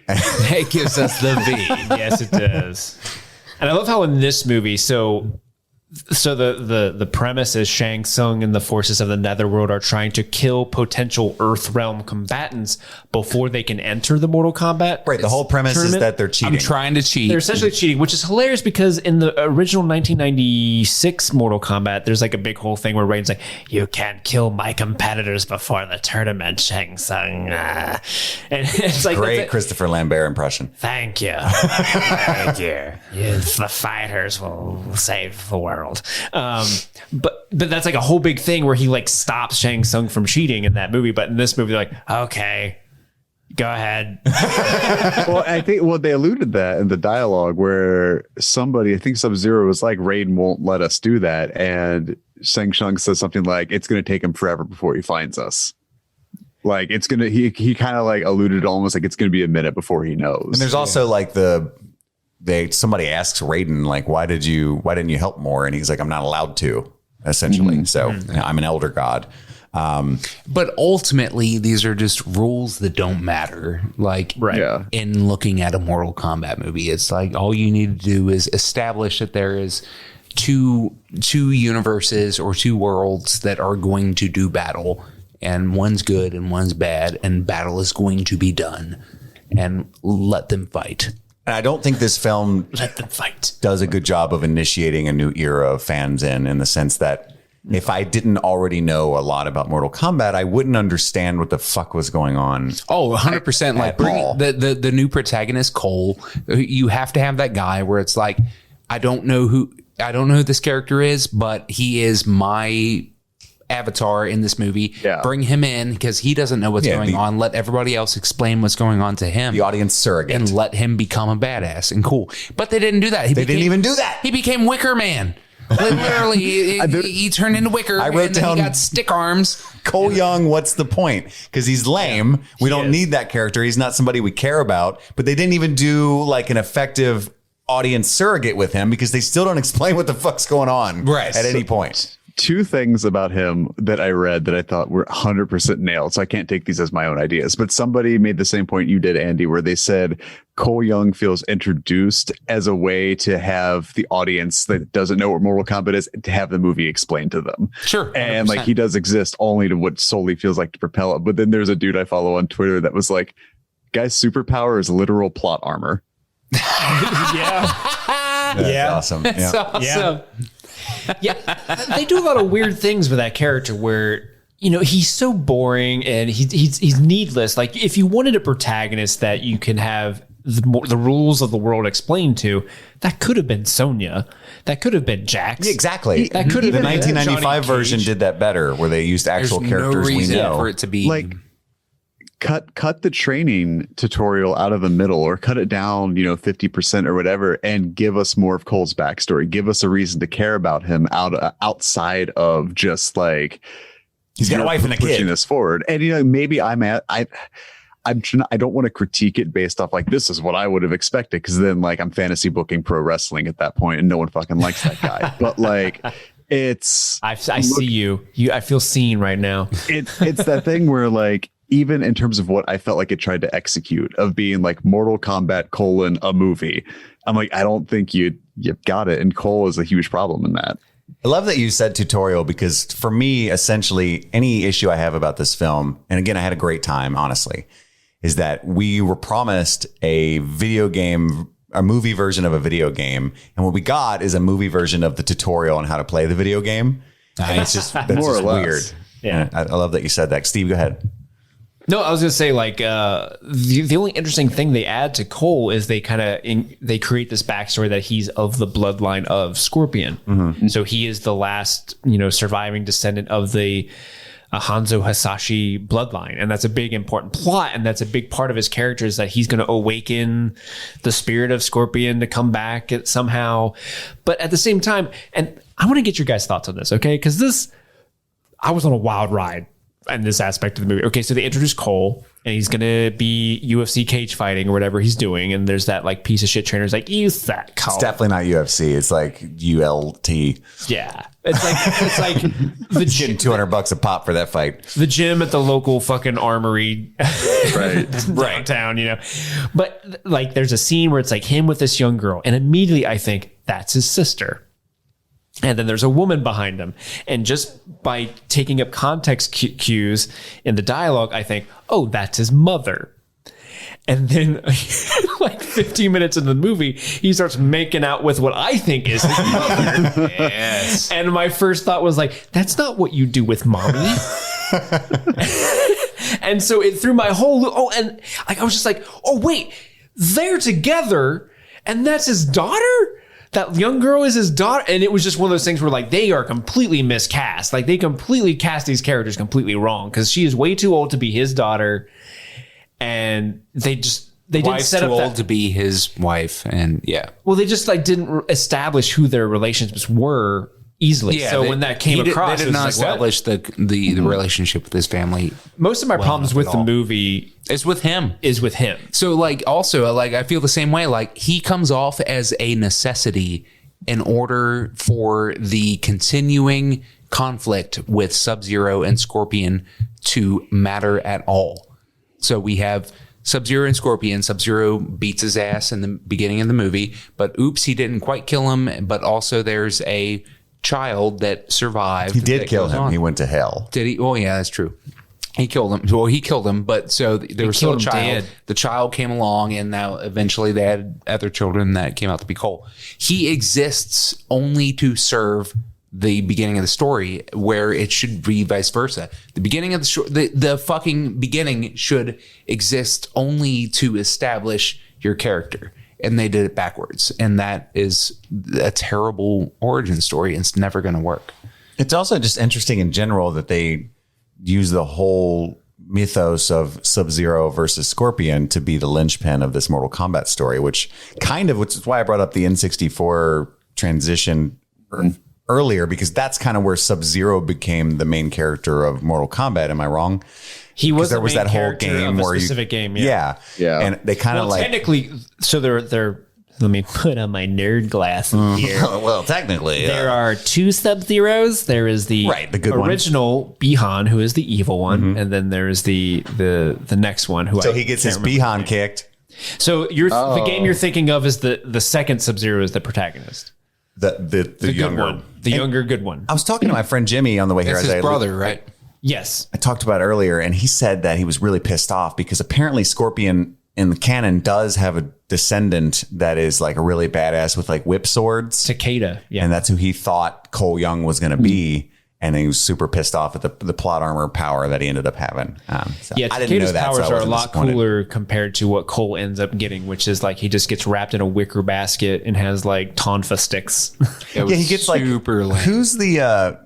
It gives us the V. Yes, it does. And I love how in this movie, so the premise is Shang Tsung and the forces of the Netherworld are trying to kill potential Earth Realm combatants before they can enter the Mortal Kombat. Right. The whole premise is that they're cheating. I'm trying to cheat. They're essentially cheating, which is hilarious because in the original 1996 Mortal Kombat, there's like a big whole thing where Raiden's like, "You can't kill my competitors before the tournament, Shang Tsung." And it's like great Christopher Lambert impression. Thank you. Thank you. Yes, the fighters will save the world. But that's like a whole big thing where he like stops Shang Tsung from cheating in that movie. But in this movie, they're like, okay, go ahead. Well, I think they alluded that in the dialogue where somebody, I think Sub-Zero was like, Raiden won't let us do that. And Shang Tsung says something like, it's going to take him forever before he finds us. Like it's going to, he kind of like alluded almost like it's going to be a minute before he knows. And there's also like somebody asks Raiden, like, why didn't you help more? And he's like, I'm not allowed to, essentially. So I'm an elder god. But ultimately, these are just rules that don't matter. Like in looking at a Mortal Kombat movie, it's like all you need to do is establish that there is two universes or two worlds that are going to do battle, and one's good and one's bad, and battle is going to be done, and let them fight. And I don't think this film Let them fight. does a good job of initiating a new era of fans in the sense that if I didn't already know a lot about Mortal Kombat, I wouldn't understand what the fuck was going on. Oh, 100%. Like bring the new protagonist, Cole, you have to have that guy where it's like, I don't know who this character is, but he is my avatar in this movie. Bring him in because he doesn't know what's going on. Let everybody else explain what's going on to him. The audience surrogate. And let him become a badass and cool. But they didn't do that. They didn't even do that. He became Wicker Man. Literally, he turned into Wicker. I wrote down, he got stick arms. Cole Young, what's the point? Because he's lame. We don't need that character. He's not somebody we care about. But they didn't even do like an effective audience surrogate with him because they still don't explain what the fuck's going on at any point. Two things about him that I read that I thought were 100% nailed. So I can't take these as my own ideas, but somebody made the same point you did, Andy, where they said Cole Young feels introduced as a way to have the audience that doesn't know what Mortal Kombat is to have the movie explained to them. Sure. 100%. And like he does exist only to what solely feels like to propel it. But then there's a dude I follow on Twitter that was like, guy's superpower is literal plot armor. That's awesome. That's awesome. They do a lot of weird things with that character where, you know, he's so boring and he's needless. Like if you wanted a protagonist that you can have the rules of the world explained to, that could have been Sonya. That could have been Jax. Exactly. That could have the been 1995 Johnny version Cage. did that better, where they used actual There's characters no we reason know. for it to be Like, cut the training tutorial out of the middle, or cut it down, 50% or whatever, and give us more of Cole's backstory. Give us a reason to care about him outside of just like He's got a wife and a pushing kid. this forward. And maybe I don't want to critique it based off like this is what I would have expected, because then like I'm fantasy booking pro wrestling at that point and no one fucking likes that guy. But like it's I see you. I feel seen right now. it's that thing where like, even in terms of what I felt like it tried to execute of being like Mortal Kombat : a movie, I'm like, I don't think you've got it. And Cole is a huge problem in that. I love that you said tutorial, because for me, essentially, any issue I have about this film, and again, I had a great time, honestly, is that we were promised a movie version of a video game. And what we got is a movie version of the tutorial on how to play the video game. And it's just, that's More or just less. weird. Yeah. I love that you said that. Steve, go ahead. No, I was gonna say like the only interesting thing they add to Cole is they they create this backstory that he's of the bloodline of Scorpion. And so he is the last surviving descendant of the Hanzo Hasashi bloodline, and that's a big important plot, and that's a big part of his character, is that he's going to awaken the spirit of Scorpion to come back somehow. But at the same time, and I want to get your guys' thoughts on this, okay? Because I was on a wild ride in this aspect of the movie. Okay, so they introduce Cole, and he's gonna be UFC cage fighting or whatever he's doing, and there's that like piece of shit trainer's like, use that Cole. It's definitely not UFC. It's like ULT. Yeah, it's like the Getting $200 a pop for that fight. the gym at the local fucking armory downtown, But like there's a scene where it's like him with this young girl, and immediately I think that's his sister. And then there's a woman behind him. And just by taking up context cues in the dialogue, I think, oh, that's his mother. And then like 15 minutes into the movie, he starts making out with what I think is his mother. Yes. And my first thought was like, that's not what you do with mommy. And so it threw my whole, and like, I was just like, oh, wait, they're together and that's his daughter? That young girl is his daughter. And it was just one of those things where like they are completely miscast. Like they completely cast these characters completely wrong, because she is way too old to be his daughter. And they didn't set up too that old to be his wife. And yeah. Well, they just like didn't establish who their relationships were easily. Yeah, so when that came across, they it did was not like, what? establish the relationship with his family. Most of my problems with the movie is with him. So like also like I feel the same way. Like he comes off as a necessity in order for the continuing conflict with Sub-Zero and Scorpion to matter at all. So we have Sub-Zero and Scorpion. Sub-Zero beats his ass in the beginning of the movie, but oops, he didn't quite kill him. But also there's a child that survived. He did kill him. He went to hell. Did he? Oh yeah, that's true. He killed him. Well, he killed him, but so there was still a child. The child came along, and now eventually they had other children that came out to be Cole. He exists only to serve the beginning of the story, where it should be vice versa. The beginning of the fucking beginning should exist only to establish your character. And they did it backwards. And that is a terrible origin story. And it's never going to work. It's also just interesting in general that they use the whole mythos of Sub-Zero versus Scorpion to be the linchpin of this Mortal Kombat story, which is why I brought up the N64 transition earlier, because that's kind of where Sub-Zero became the main character of Mortal Kombat. Am I wrong? He was there was that whole game where specific game. Yeah. And they kind of technically, so they're let me put on my nerd glasses here. Well, technically, there are two Sub-Zeros. There is the good original Bihan, who is the evil one, and then there is the next one who. So he gets his Bihan kicked. So the game you're thinking of is the second Sub-Zero is the protagonist. The younger one, the younger good one. I was talking to my friend Jimmy on the way here. That's his brother, right? Yes. I talked about it earlier, and he said that he was really pissed off because apparently Scorpion in the canon does have a descendant that is like a really badass with like whip swords. Takeda. Yeah. And that's who he thought Cole Young was going to be. And he was super pissed off at the plot armor power that he ended up having. So Yeah, I didn't know Takeda's that. powers So I are a wasn't lot disappointed. cooler compared to what Cole ends up getting, which is like he just gets wrapped in a wicker basket and has like tonfa sticks. Yeah, he gets like super lame. who's the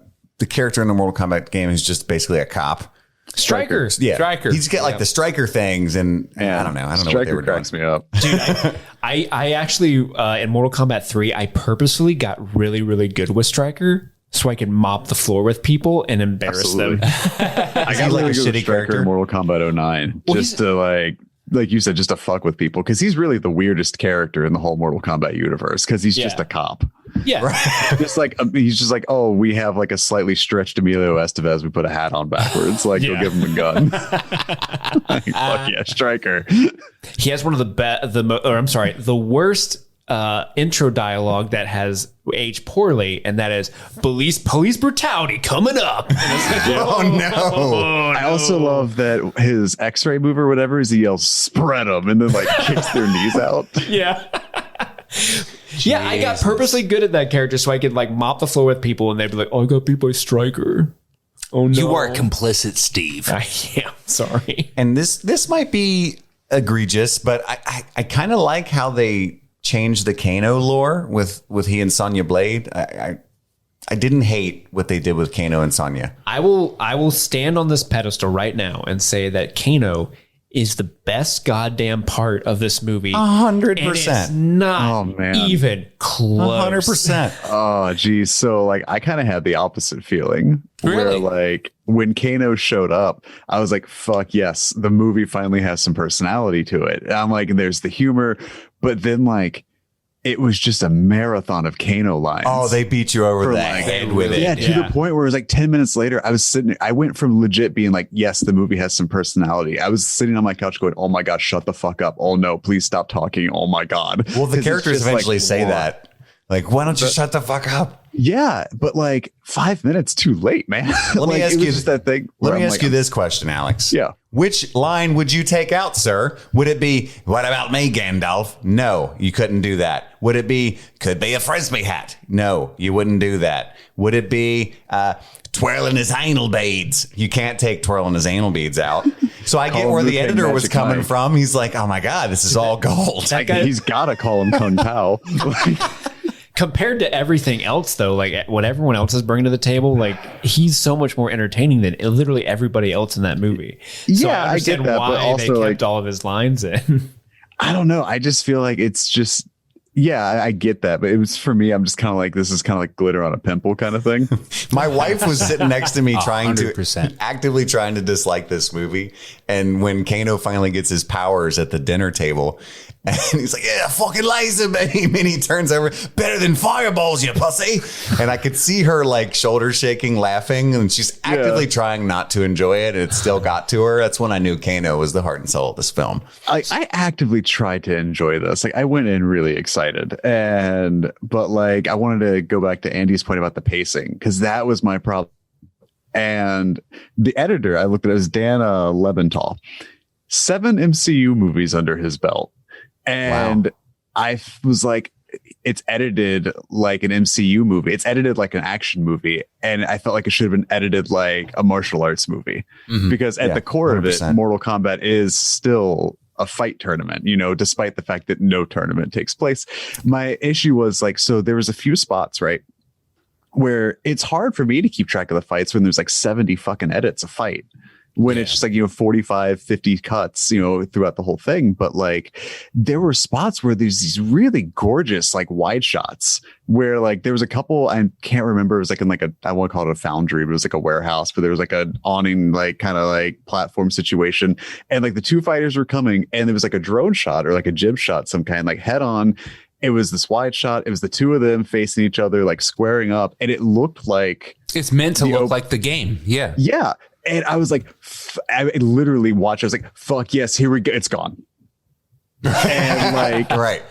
character in the Mortal Kombat game who's just basically a cop? Striker. Yeah, Striker. He's got like the striker things, and I don't know. I don't know what they Striker were cracks doing. me up. Dude, I actually in Mortal Kombat 3, I purposefully got really, really good with Striker so I could mop the floor with people and embarrass them. I got like really a good with shitty Striker character? in Mortal Kombat 09 just to like you said, just to fuck with people, because he's really the weirdest character in the whole Mortal Kombat universe, because he's just a cop. Yeah. Just like he's just like, oh, we have like a slightly stretched Emilio Estevez, we put a hat on backwards, like go give him a gun. Like, fuck yeah, Striker. He has one of the worst intro dialogue that has aged poorly, and that is police brutality coming up. Oh no! I also love that his X-ray move or whatever is he yells "spread them" and then like kicks their knees out. Yeah. Yeah, I got purposely good at that character so I could like mop the floor with people and they'd be like, oh, I got beat by Striker. Oh no. You are complicit, Steve. I am sorry. And this might be egregious, but I kind of like how they changed the Kano lore with he and Sonya Blade. I didn't hate what they did with Kano and Sonya. I will stand on this pedestal right now and say that Kano is the best goddamn part of this movie. 100%. Not even close. 100%. Oh, geez. So like I kind of had the opposite feeling where like when Kano showed up, I was like, fuck yes, the movie finally has some personality to it. And I'm like, and there's the humor, but then like it was just a marathon of Kano lines. Oh, they beat you over the like, head with it. Yeah, to the point where it was like 10 minutes later, I went from legit being like, yes, the movie has some personality. I was sitting on my couch going, oh my God, shut the fuck up. Oh no, please stop talking. Oh my God. Well, the characters eventually like, say that. Like, why don't you shut the fuck up? Yeah, but like 5 minutes too late, man. Let me ask you that thing. Let me ask you this question, Alex. Yeah. Which line would you take out, sir? Would it be, what about me, Gandalf? No, you couldn't do that. Would it be, could be a Frisbee hat? No, you wouldn't do that. Would it be twirling his anal beads? You can't take twirling his anal beads out. So I get where the editor was coming from. He's like, oh my God, this is all gold. He's got to call him Kung Pao. Compared to everything else, though, like what everyone else is bringing to the table, like he's so much more entertaining than literally everybody else in that movie. So Yeah, I get that, but also they like kept all of his lines in. I don't know. I just feel like it's just, yeah, I get that. But it was for me, I'm just kind of like, this is kind of like glitter on a pimple kind of thing. My wife was sitting next to me $100%. actively trying to dislike this movie. And when Kano finally gets his powers at the dinner table, and he's like, yeah, fucking laser beam. And he turns over, better than fireballs, you pussy. And I could see her like shoulder shaking, laughing. And she's actively trying not to enjoy it. And it still got to her. That's when I knew Kano was the heart and soul of this film. I actively tried to enjoy this. Like I went in really excited, but like I wanted to go back to Andy's point about the pacing, because that was my problem. And the editor, I looked at it, was Dan Lebenthal. 7 MCU movies under his belt. And I was like, it's edited like an MCU movie. It's edited like an action movie. And I felt like it should have been edited like a martial arts movie. Because at the core 100%. Of it, Mortal Kombat is still a fight tournament, you know, despite the fact that no tournament takes place. My issue was like, so there was a few spots, right, where it's hard for me to keep track of the fights when there's like 70 fucking edits a fight. When it's just like, you know, 45, 50 cuts, you know, throughout the whole thing. But like there were spots where there's these really gorgeous like wide shots where like there was a couple, I can't remember, it was like in like I won't call it a foundry, but it was like a warehouse, but there was like an awning, like kind of like platform situation. And like the two fighters were coming and there was like a drone shot or like a jib shot, some kind, like head on. It was this wide shot. It was the two of them facing each other, like squaring up. And it looked like it's meant to look like the game. Yeah. Yeah. And I was like, I literally watched. I was like, fuck yes, here we go. It's gone. And like, right.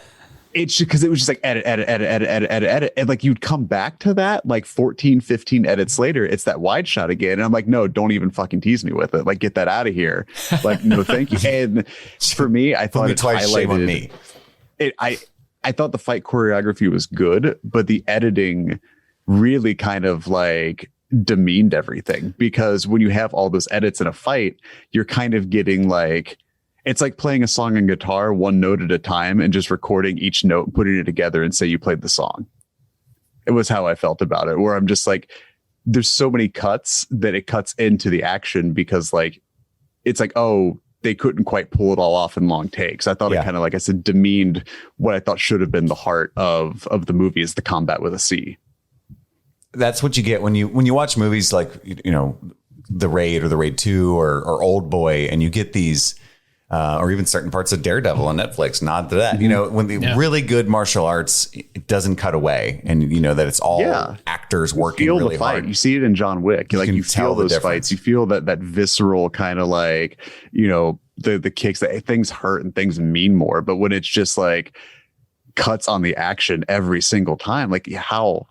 It's because it was just like edit. And like you'd come back to that like 14, 15 edits later. It's that wide shot again. And I'm like, no, don't even fucking tease me with it. Like, get that out of here. Like, no, thank you. And for me, I thought it twice, shame on me. I thought the fight choreography was good, but the editing really kind of like demeaned everything, because when you have all those edits in a fight, you're kind of getting like, it's like playing a song on guitar one note at a time and just recording each note, putting it together and say you played the song. It was how I felt about it, where I'm just like, there's so many cuts that it cuts into the action, because like, it's like, oh, they couldn't quite pull it all off in long takes. I thought it kind of, like I said, demeaned what I thought should have been the heart of the movie, is the combat with a C. That's what you get when you watch movies like, you know, The Raid or The Raid 2 or Old Boy, and you get these or even certain parts of Daredevil on Netflix, nod to that. You know, when the really good martial arts, it doesn't cut away, and you know that it's all actors working you feel really the fight. hard. You see it in John Wick. Like you feel those fights. You feel that visceral kind of like, you know, the kicks, that things hurt and things mean more. But when it's just like cuts on the action every single time, like how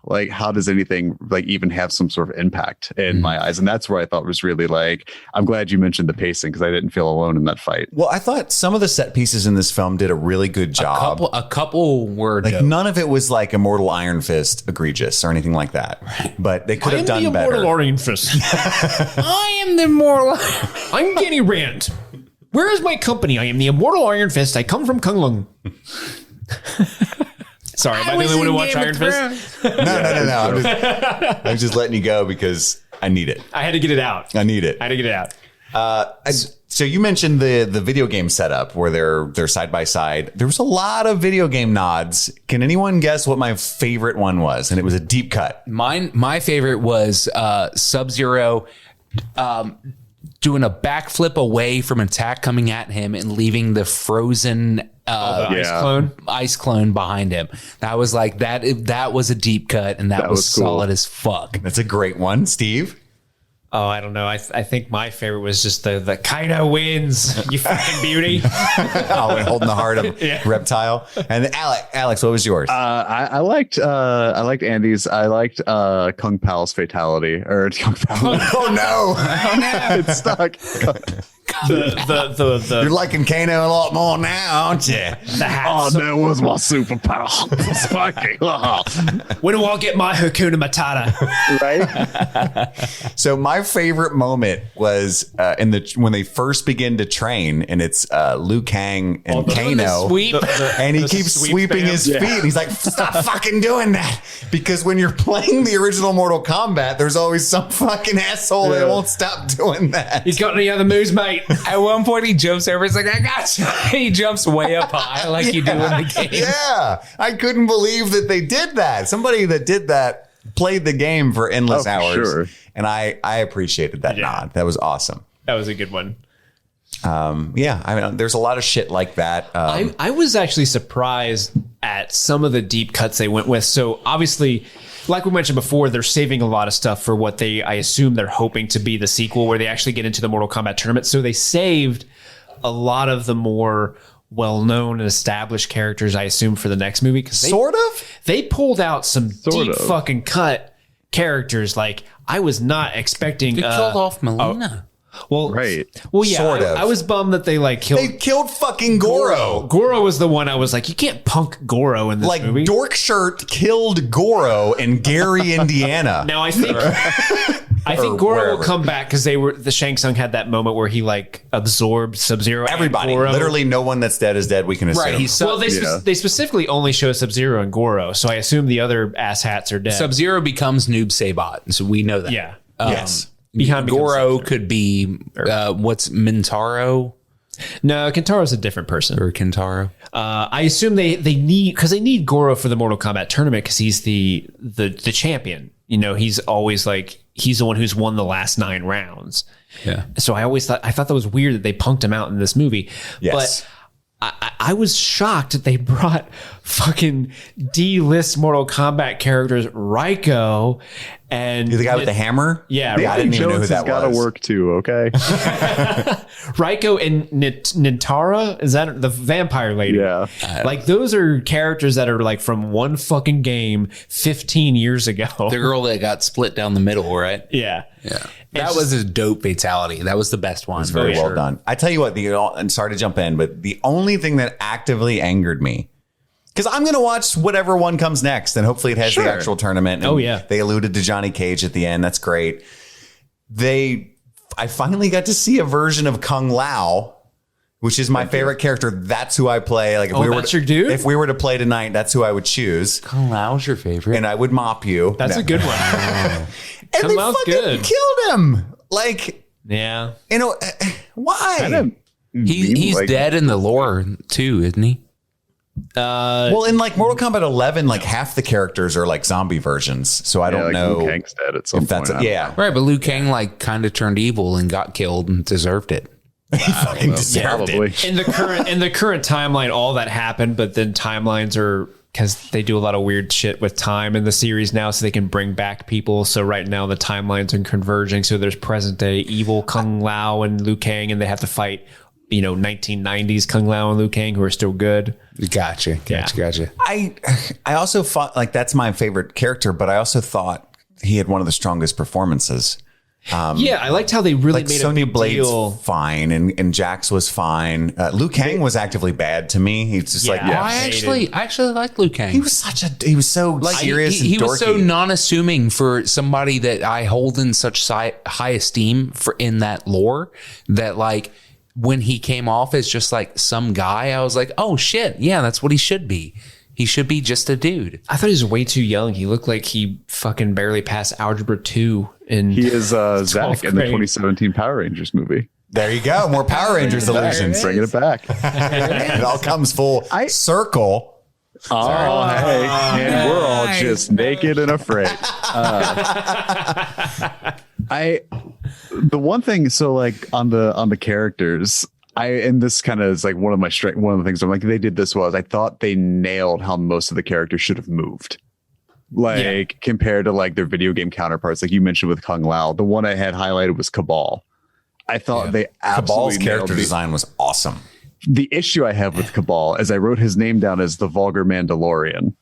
does anything like even have some sort of impact in my eyes? And that's where I thought was really like, I'm glad you mentioned the pacing, because I didn't feel alone in that fight. Well, I thought some of the set pieces in this film did a really good job. A couple were like dope. None of it was like Immortal Iron Fist egregious or anything like that. But they could have done better. Immortal Iron Fist. I am the immortal. I'm Kenny Rand. Where is my company? I am the Immortal Iron Fist. I come from Kunlun. Sorry, am I the only one who watched Iron Fist? No. I'm just letting you go because I need it. I had to get it out. I need it. I had to get it out. So you mentioned the video game setup where they're side by side. There was a lot of video game nods. Can anyone guess what my favorite one was? And it was a deep cut. My favorite was Sub-Zero doing a backflip away from an attack coming at him and leaving the frozen ice clone behind him. That was like that was a deep cut, and that was cool. Solid as fuck. That's a great one. Steve? Oh, I don't know. I think my favorite was just the Kaido wins, you fucking beauty. Holding the heart of Reptile. And Alex, what was yours? I liked Andy's. I liked Kung Pao's fatality, or Kung Pao. Oh no! It's stuck. You're liking Kano a lot more now, aren't you? Oh, that was my superpower. When do I get my Hakuna Matata? Right. So my favorite moment was when they first begin to train, and it's Liu Kang and Kano, and he keeps sweeping his feet. And he's like, "Stop fucking doing that!" Because when you're playing the original Mortal Kombat, there's always some fucking asshole that won't stop doing that. He's got any other moves, mate? At one point, he jumps over. He's like, "I got you." He jumps way up high, like you do in the game. Yeah, I couldn't believe that they did that. Somebody that did that played the game for endless hours, sure. And I appreciated that nod. That was awesome. That was a good one. I mean, there's a lot of shit like that. I was actually surprised at some of the deep cuts they went with. So obviously, like we mentioned before, they're saving a lot of stuff for what I assume they're hoping to be the sequel, where they actually get into the Mortal Kombat tournament. So they saved a lot of the more well-known and established characters, I assume, for the next movie. They pulled out some deep fucking cut characters. Like, I was not expecting. They killed off Melina. Well, right. Well, yeah, sort of. I was bummed that they killed. They killed fucking Goro. Goro was the one I was like, you can't punk Goro in this movie. Dork Shirt killed Goro in Gary, Indiana. Now I think Goro will come back, because the Shang Tsung had that moment where he absorbed Sub-Zero. Everybody, literally no one that's dead is dead. We can assume. Right. They specifically only show Sub-Zero and Goro, so I assume the other asshats are dead. Sub-Zero becomes Noob Saibot, so we know that. Yeah. Yes. Goro could be what's Mintaro? No, Kentaro's a different person. Or Kentaro. I assume they need Goro for the Mortal Kombat tournament, because he's the champion. You know, he's always he's the one who's won the last 9 rounds. Yeah. So I thought that was weird that they punked him out in this movie. Yes. But I was shocked that they brought fucking D-list Mortal Kombat characters, Raiko and the guy with the hammer. Yeah, I didn't even know who that was. Got to work too. Okay. Raiko and Nintara, is that the vampire lady? Yeah. Those are characters that are from one fucking game 15 years ago. The girl that got split down the middle, right? Yeah. Yeah. That was a dope fatality. That was the best one. It was very well done. I tell you what, and sorry to jump in, but the only thing that actively angered me, Because I'm going to watch whatever one comes next, and hopefully it has the actual tournament. And they alluded to Johnny Cage at the end. That's great. I finally got to see a version of Kung Lao, which is my favorite character. That's who I play. Like, that's your dude? If we were to play tonight, that's who I would choose. Kung Lao's your favorite, and I would mop you. That's a good one. And Kung they Lao's fucking good. killed him. Like, yeah, you know, why? He's dead in the lore too, isn't he? Well, in like Mortal Kombat 11, like half the characters are like zombie versions. So I don't know. Liu Kang's dead at some point. Right. But Liu Kang like kind of turned evil and got killed and deserved it. He fucking deserved it. In the current timeline, all that happened, but then timelines are, because they do a lot of weird shit with time in the series now, so they can bring back people. So right now the timelines are converging. So there's present day evil Kung Lao and Liu Kang, and they have to fight, 1990s Kung Lao and Liu Kang, who are still good. Gotcha. I also thought, like, that's my favorite character, but I also thought he had one of the strongest performances. I liked how they really made Sonya a big Blade's deal. fine, and Jax was fine. Liu Kang was actively bad to me. He's just I actually like Liu Kang. He was so serious. He and was so dorky. non-assuming for somebody that I hold in such high esteem for in that lore, that like when he came off as just like some guy, I was like, oh shit, yeah, that's what he should be. He should be just a dude. I thought he was way too young. He looked like he fucking barely passed Algebra 2. And he is Zach in the 2017 Power Rangers movie. There you go. More Power Rangers illusions. Bringing it back. It all comes full circle. Oh, hey. And we're all just naked and afraid. The one thing, so like on the characters, and this kind of is like one of the things I'm like, they did this was I thought they nailed how most of the characters should have moved. Compared to like their video game counterparts, like you mentioned with Kung Lao, the one I had highlighted was Cabal. I thought they absolutely Cabal's character design was awesome. The issue I have with Cabal is I wrote his name down as the vulgar Mandalorian.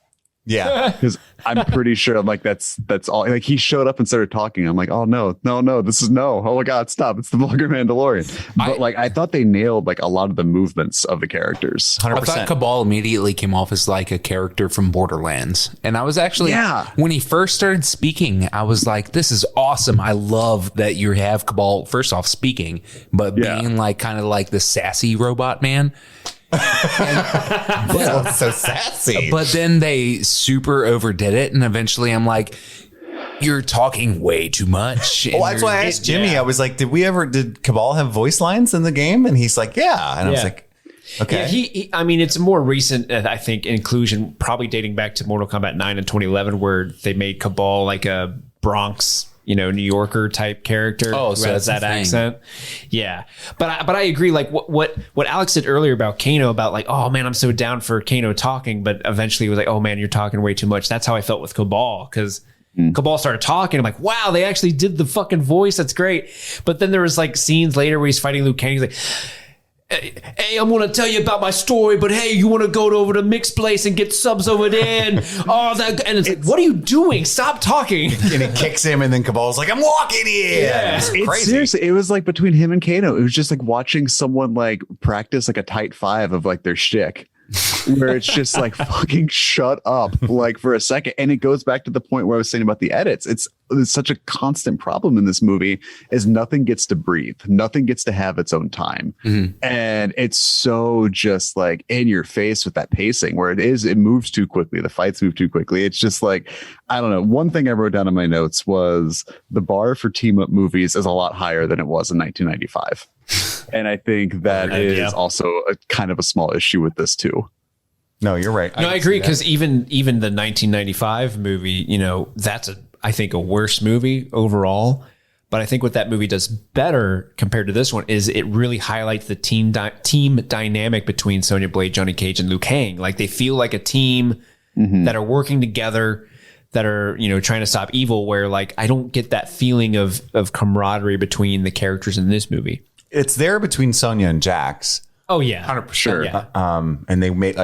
Yeah, because I'm pretty sure I'm like that's all. Like he showed up and started talking. I'm like, oh no, this is no. Oh my god, stop! It's the vulgar Mandalorian. But I thought they nailed like a lot of the movements of the characters. 100%. I thought Cabal immediately came off as like a character from Borderlands, and I was actually when he first started speaking, I was like, this is awesome. I love that you have Cabal first off speaking, but being like kind of like the sassy robot man. So sassy. But then they super overdid it, and eventually I'm like, you're talking way too much. Well, that's why I asked Jimmy. I was like, did Cabal have voice lines in the game? And he's like, yeah. And I was like, okay. Yeah, I mean, it's a more recent, I think, inclusion, probably dating back to Mortal Kombat 9 in 2011, where they made Cabal like a Bronx, New Yorker type character. Oh, so that's that accent. Yeah. But I agree. Like what Alex said earlier about Kano, about like, oh man, I'm so down for Kano talking, but eventually it was like, oh man, you're talking way too much. That's how I felt with Cabal, because Cabal started talking. I'm like, wow, they actually did the fucking voice. That's great. But then there was like scenes later where he's fighting Liu Kang. He's like, hey, I'm going to tell you about my story, but hey, you want to go over to Mix Place and get subs over there? And it's like, what are you doing? Stop talking. And he kicks him, and then Cabal's like, I'm walking here. Yeah. It's crazy. Seriously, it was like between him and Kano, it was just like watching someone like practice like a tight five of like their shtick. Where it's just like fucking shut up like for a second. And it goes back to the point where I was saying about the edits. It's such a constant problem in this movie is nothing gets to breathe. Nothing gets to have its own time. Mm-hmm. And it's so just like in your face with that pacing where it moves too quickly. The fights move too quickly. It's just like, I don't know. One thing I wrote down in my notes was the bar for team up movies is a lot higher than it was in 1995. And I think that is also a kind of a small issue with this too. No, you're right. No, I agree, because even the 1995 movie, that's I think a worse movie overall. But I think what that movie does better compared to this one is it really highlights the team dynamic between Sonya Blade, Johnny Cage, and Liu Kang. Like they feel like a team that are working together, that are trying to stop evil. Where like I don't get that feeling of camaraderie between the characters in this movie. It's there between Sonya and Jax. Oh yeah, 100%. Sure. Yeah. And they made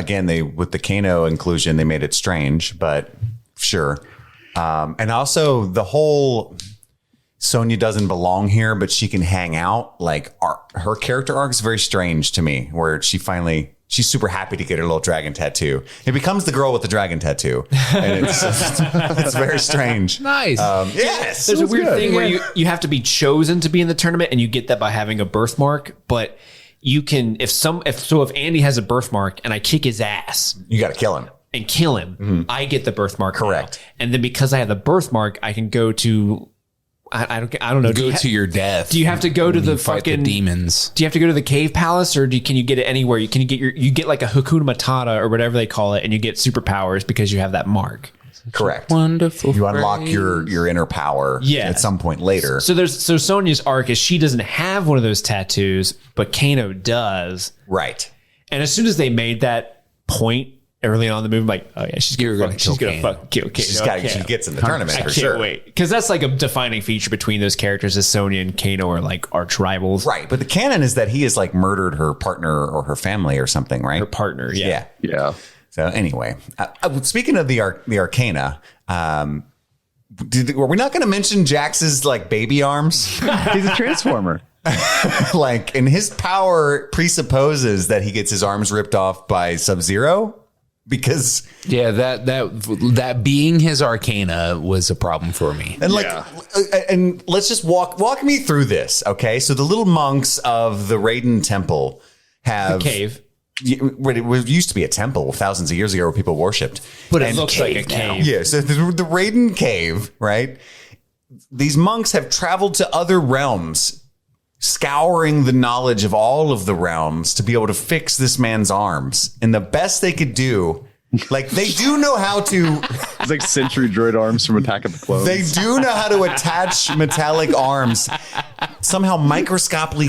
with the Kano inclusion, they made it strange, but sure. And also the whole Sonya doesn't belong here, but she can hang out. Like her character arc is very strange to me, where she finally she's super happy to get her little dragon tattoo. It becomes the girl with the dragon tattoo. And it's very strange. Nice. Yes. There's a weird good. thing where you have to be chosen to be in the tournament, and you get that by having a birthmark. But you can, if Andy has a birthmark and I kick his ass You got to kill him. and kill him, I get the birthmark. Correct. now. And then because I have the birthmark, I can go to, I don't know. Go to your death. Do you have to go to the fight fucking the demons? Do you have to go to the cave palace, or can you get it anywhere? You get like a Hakuna Matata or whatever they call it, and you get superpowers because you have that mark. Correct. Wonderful. You unlock your inner power at some point later. So Sonya's arc is she doesn't have one of those tattoos, but Kano does. Right. And as soon as they made that point early on in the movie, I'm like, oh yeah, she's gonna fucking kill Kano. She gets in the tournament I for can't sure. wait, because that's like a defining feature between those characters. As Sonya and Kano are like arch rivals. Right. But the canon is that he has like murdered her partner or her family or something, right? Her partner, yeah. Yeah. So anyway, speaking of the Arcana, were we not going to mention Jax's like baby arms? He's a transformer. Like, and his power presupposes that he gets his arms ripped off by Sub-Zero. Because that being his Arcana was a problem for me. and like and let's just walk me through this, okay? So the little monks of the Raiden Temple have The cave. It used to be a temple thousands of years ago where people worshipped, But it looks like a cave. Yeah, so the Raiden Cave, right? These monks have traveled to other realms, scouring the knowledge of all of the realms to be able to fix this man's arms. And the best they could do, like they do know how to. It's like Sentry droid arms from Attack of the Clones. They do know how to attach metallic arms, somehow microscopically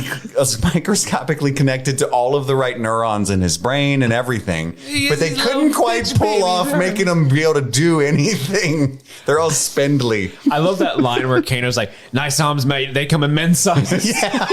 connected to all of the right neurons in his brain and everything. But they couldn't quite pull off making him be able to do anything. They're all spindly. I love that line where Kano's like, "Nice arms, mate. They come in men's sizes." Yeah.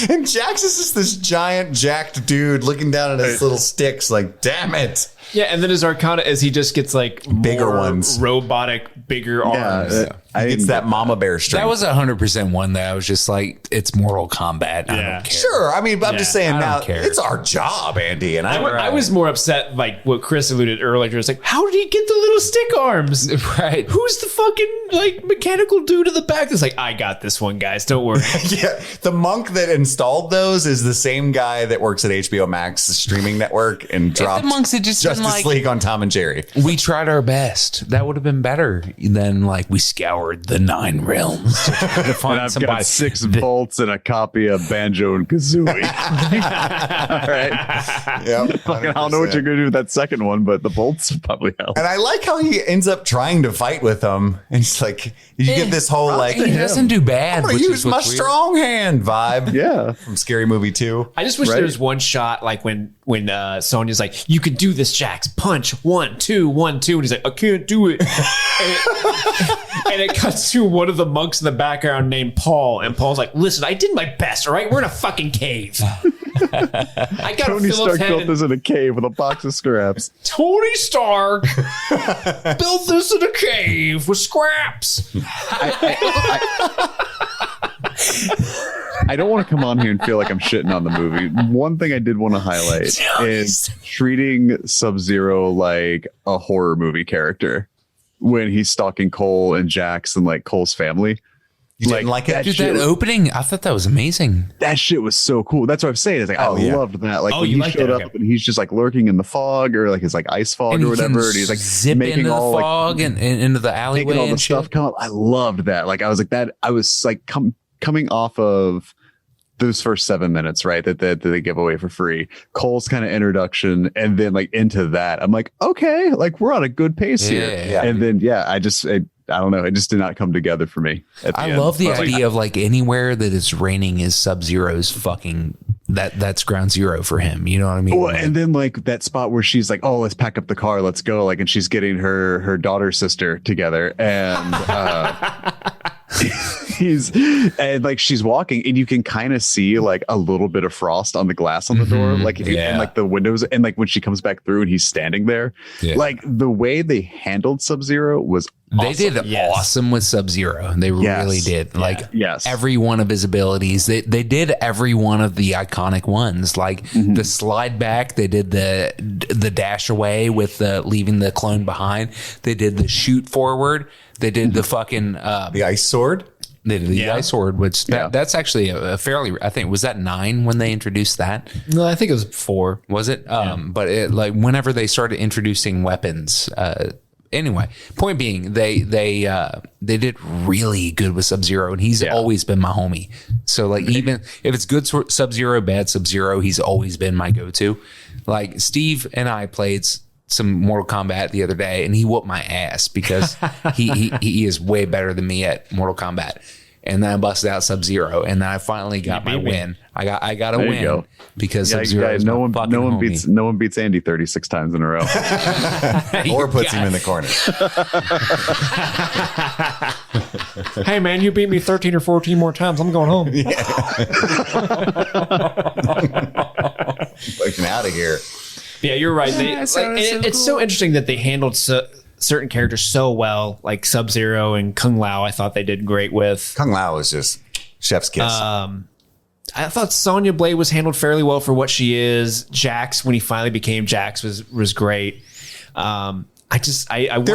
And Jax is just this giant jacked dude looking down at his little sticks like, damn it. Yeah, and then his Arcana is he just gets like Bigger more ones. robotic, bigger arms. It's that mama bear strength. That was 100% one that I was just like, it's Mortal Kombat. I don't care. Sure. I mean, I'm just saying I now don't care. it's our job, Andy. And I was more upset, like what Chris alluded earlier. It's like, how did he get the little stick arms? Right. Who's the fucking like mechanical dude in the back that's like, I got this one, guys. Don't worry. Yeah, the monk that installed those is the same guy that works at HBO Max, the streaming network, and dropped the monks had just been Justice like- League on Tom and Jerry. We tried our best. That would have been better than like we scoured the 9 realms to try to find And I've somebody. got 6 bolts and a copy of Banjo and Kazooie. All right. Yep, I don't know what you're going to do with that second one, but the bolts probably help. And I like how he ends up trying to fight with them, and he's like, you get this whole like, He doesn't do bad. I'm gonna which use is my what's weird. strong hand vibe. Yeah. From Scary Movie 2. I just wish there was one shot like when Sonya's like, you can do this, Jax. Punch 1, 2, 1, 2, and he's like, I can't do it. And it cuts to one of the monks in the background named Paul, and Paul's like, listen, I did my best, all right? We're in a fucking cave. I got Tony Phillips Stark head built and- this in a cave with a box of scraps. Tony Stark built this in a cave with scraps. I don't want to come on here and feel like I'm shitting on the movie. One thing I did want to highlight is treating Sub-Zero like a horror movie character when he's stalking Cole and Jax and like Cole's family. You didn't like it? Dude, that opening, I thought that was amazing. That shit was so cool. That's what I'm saying. It's like, I loved that. Like when you he like showed that, up and he's just like lurking in the fog or like his like ice fog or whatever. And he's like zip making into all the like fog and into the alleyway making all the and shit. stuff come up. I loved that. Like I was like that. I was like coming off of those first 7 minutes, right? That they give away for free. Cole's kind of introduction, and then like into that, I'm like, okay, like we're on a good pace here. Yeah. And then I don't know. It just did not come together for me. I love the idea of like anywhere that it's raining is Sub-Zero's fucking that's ground zero for him. You know what I mean? Well, and then like that spot where she's like, oh, let's pack up the car, let's go. Like, and she's getting her daughter sister together, and and like she's walking and you can kind of see like a little bit of frost on the glass on the door, like and like the windows, and like when she comes back through and he's standing there, like the way they handled Sub-Zero was They did awesome with Sub-Zero. They really did. Like every one of his abilities. They did every one of the iconic ones. Like the slide back. They did the dash away with the leaving the clone behind. They did the shoot forward. They did the fucking the ice sword. They did the ice sword, which that's actually a fairly. I think was that 9 when they introduced that. No, I think it was 4. Was it? But it, like whenever they started introducing weapons. Anyway, point being, they did really good with Sub-Zero, and he's always been my homie. So like, even if it's good Sub-Zero, bad Sub-Zero, he's always been my go-to. Like Steve and I played some Mortal Kombat the other day, and he whooped my ass because he is way better than me at Mortal Kombat. And then I busted out Sub-Zero, and then I finally got my win. I got a win because Sub-Zero. No one beats Andy 36 times in a row, or puts him in the corner. Hey man, you beat me 13 or 14 more times. I'm going home. Fucking out of here. Yeah, you're right. It's so interesting that they handled certain characters so well, like Sub-Zero and Kung Lao. I thought they did great with. Kung Lao was just chef's kiss. I thought Sonya Blade was handled fairly well for what she is. Jax, when he finally became Jax, was great. There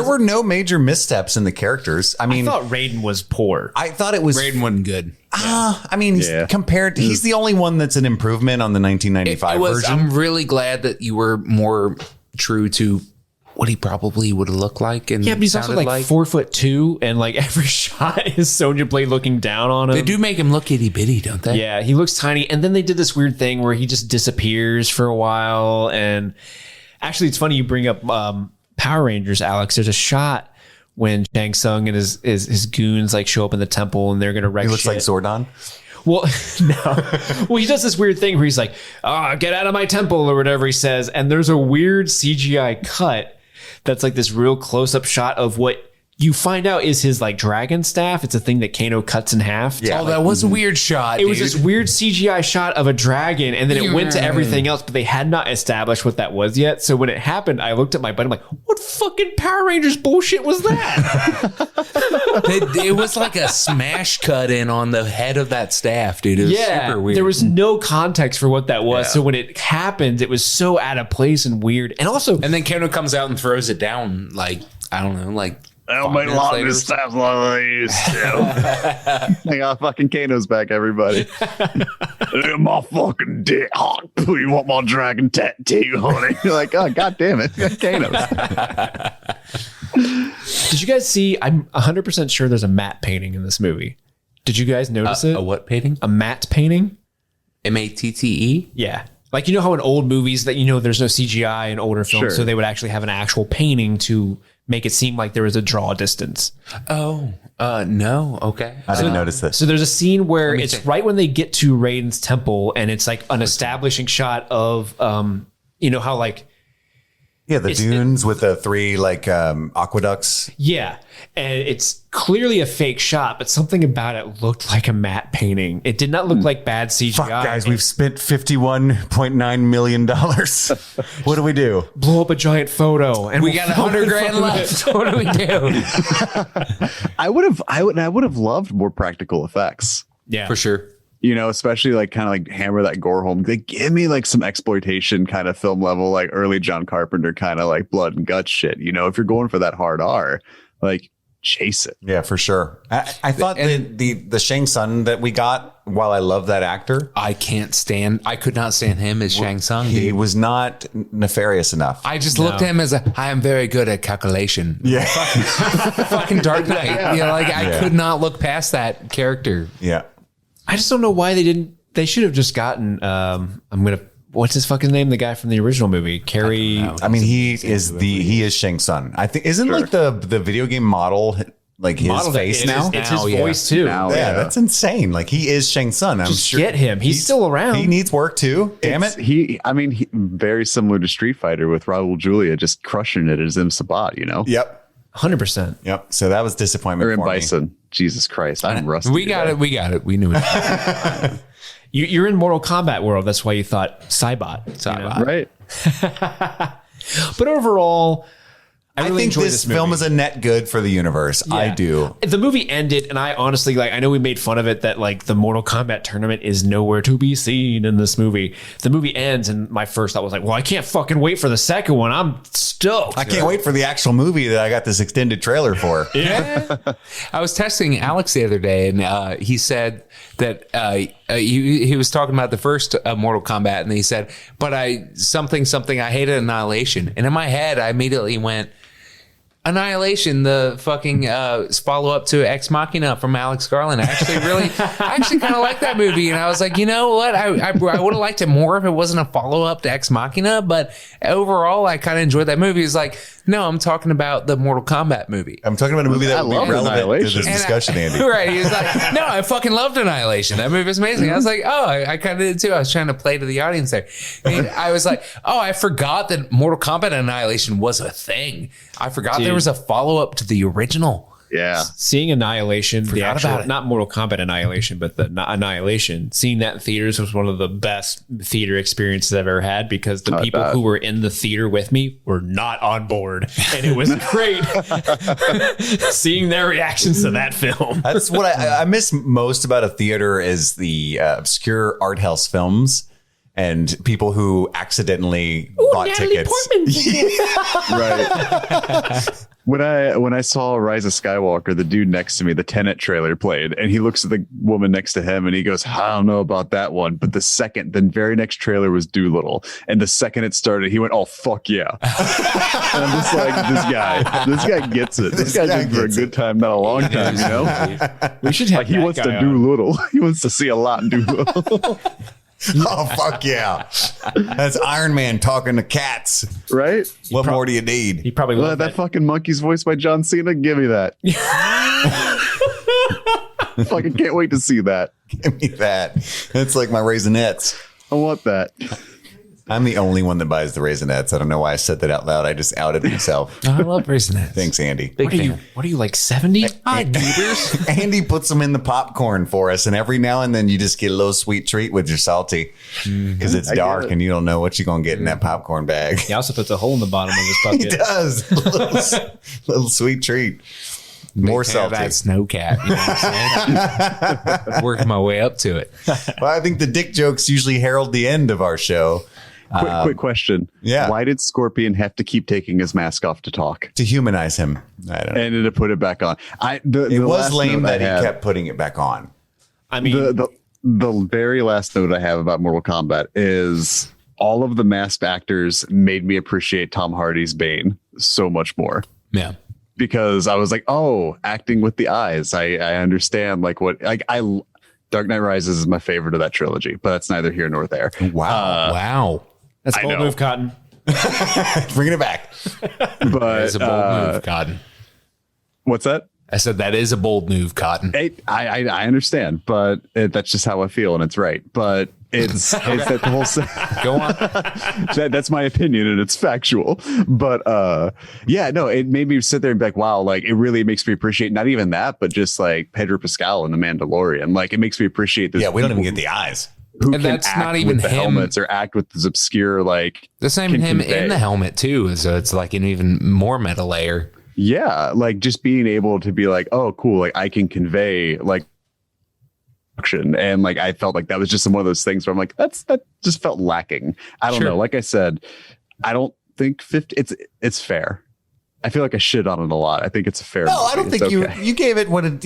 were no major missteps in the characters. I mean, I thought Raiden was poor. I thought it was Raiden wasn't good. I mean, compared to, he's the only one that's an improvement on the 1995 version. I'm really glad that you were more true to what he probably would have looked like. And but he's also like 4'2", and like every shot is Sonya Blade looking down on him. They do make him look itty bitty, don't they? Yeah, he looks tiny. And then they did this weird thing where he just disappears for a while. And actually, it's funny you bring up Power Rangers, Alex. There's a shot when Shang Tsung and his goons like show up in the temple and they're gonna wreck. He looks like Zordon. Well, no. Well, he does this weird thing where he's like, get out of my temple or whatever he says. And there's a weird CGI cut that's like this real close-up shot of what you find out is his like dragon staff. It's a thing that Kano cuts in half. Yeah, that was a weird shot. It was this weird CGI shot of a dragon, and then it went to everything else, but they had not established what that was yet. So when it happened, I looked at my buddy. I'm like, what fucking Power Rangers bullshit was that? It was like a smash cut in on the head of that staff, dude. It was super weird. There was no context for what that was. Yeah. So when it happened, it was so out of place and weird. And then Kano comes out and throws it down, like, I don't know, like, I don't make long staffs like I used to. I got fucking Kano's back, everybody. My fucking dick. Oh, you want my dragon tattoo, honey? You're like, oh, god damn it. Kano's. Did you guys see? I'm 100% sure there's a matte painting in this movie. Did you guys notice it? A what painting? A matte painting. MATTE? Yeah. Like, you know how in old movies that, there's no CGI in older films, so they would actually have an actual painting to make it seem like there was a draw distance. Oh, no. Okay. I didn't notice this. So there's a scene where it's right when they get to Raiden's temple, and it's like an establishing shot of, how like... Yeah, the dunes with the 3 like aqueducts. Yeah, and it's clearly a fake shot, but something about it looked like a matte painting. It did not look like bad CGI. Fuck, guys, we've spent $51.9 million. What do we do? Blow up a giant photo, and we got $100,000 left. What do we do? I would have loved more practical effects. Yeah, for sure. Especially like kind of like hammer that gore home. Like, give me like some exploitation kind of film level, like early John Carpenter kind of like blood and guts shit. If you're going for that hard R, like chase it. Yeah, for sure. I thought the Shang Tsung that we got, while I love that actor, I could not stand him as Shang Tsung. He was not nefarious enough. I just looked at him as I am very good at calculation. Yeah. Fucking Dark Knight. I could not look past that character. Yeah. I just don't know why they didn't. They should have just gotten. What's his fucking name? The guy from the original movie, Carrie. I mean, he is Shang Tsung. I think isn't like the video game model like his face now. It's his voice too. Yeah, that's insane. Like he is Shang Tsung. I'm just sure get him. He's still around. He needs work too. Damn it. He very similar to Street Fighter with Raul Julia just crushing it as M. Sabat. Yep. 100%. Yep. So that was disappointment. Or in for Bison. Me. Jesus Christ, I'm rusty. We got it. We knew it. You're in Mortal Kombat world. That's why you thought Cybot. Right. But overall, I think this film is a net good for the universe. Yeah. I do. The movie ended, and I honestly, I know we made fun of it that, the Mortal Kombat tournament is nowhere to be seen in this movie. The movie ends, and my first thought was well, I can't fucking wait for the second one. I'm stoked. I can't wait for the actual movie that I got this extended trailer for. Yeah. I was texting Alex the other day, and he said that he was talking about the first Mortal Kombat, and he said, but I hated Annihilation. And in my head, I immediately went, Annihilation, the fucking follow up to Ex Machina from Alex Garland. I actually kind of like that movie, and I was like, you know what? I would have liked it more if it wasn't a follow up to Ex Machina. But overall, I kind of enjoyed that movie. It's like, no, I'm talking about the Mortal Kombat movie. I'm talking about a movie that would be relevant to this discussion, Andy. Right? He was like, no, I fucking loved Annihilation. That movie was amazing. I was like, oh, I kind of did too. I was trying to play to the audience there. And I was like, oh, I forgot that Mortal Kombat Annihilation was a thing. I forgot there was a follow up to the original. Yeah. Seeing Annihilation, the Forgot actual, about it. not Mortal Kombat Annihilation, but the Annihilation, seeing that in theaters was one of the best theater experiences I've ever had, because the people who were in the theater with me were not on board. And it was great seeing their reactions to that film. That's what I miss most about a theater is the obscure art house films and people who accidentally bought tickets. Right. When I saw Rise of Skywalker, the dude next to me, the Tenet trailer played, and he looks at the woman next to him and he goes, I don't know about that one. But the very next trailer was Doolittle. And the second it started, he went, oh, fuck yeah. And I'm just like, this guy gets it. This guy's in for a good time, not a long time, you know? We should have he wants to do little. He wants to see a lot and do little. Oh, fuck yeah. That's Iron Man talking to cats. Right? What more do you need? He probably loved that fucking monkey's voice by John Cena. Give me that. Fucking can't wait to see that. Give me that. It's like my Raisinets. I want that. I'm the only one that buys the Raisinets. I don't know why I said that out loud. I just outed myself. I love Raisinets. Thanks, Andy. What are you, like 70? Hi, neighbors. Andy puts them in the popcorn for us, and every now and then you just get a little sweet treat with your salty because it's dark and you don't know what you're going to get in that popcorn bag. He also puts a hole in the bottom of his bucket. He does. Little sweet treat. More salty. That snow cat. You know what I'm saying? Working my way up to it. Well, I think the dick jokes usually herald the end of our show. Quick question. Yeah. Why did Scorpion have to keep taking his mask off to talk? To humanize him. I don't know. And to put it back on. It was lame that he kept putting it back on. I mean, the very last note I have about Mortal Kombat is all of the masked actors made me appreciate Tom Hardy's Bane so much more. Yeah. Because I was like, oh, acting with the eyes. I understand Dark Knight Rises is my favorite of that trilogy, but that's neither here nor there. Wow. that's a bold move, Cotton. Bringing it back. But It's a bold move, Cotton. What's that? I said that is a bold move, Cotton. I understand, but that's just how I feel, and it's right. But it's that the whole Go on. that's my opinion, and it's factual. But it made me sit there and be like, wow, like it really makes me appreciate not even that, but just like Pedro Pascal and the Mandalorian. Like it makes me appreciate this. Yeah, we don't even get the eyes. Who And can that's act not even with the him. helmets or act with this obscure like The same can him convey. in the helmet too, so it's like an even more meta layer. Yeah, like just being able to be like, oh, cool, like I can convey like action, and like I felt like that was just one of those things where I'm like, that just felt lacking. I don't know. Like I said, I don't think 50. It's fair. I feel like I shit on it a lot. I think it's a fair. No, movie. I don't think you gave it what it.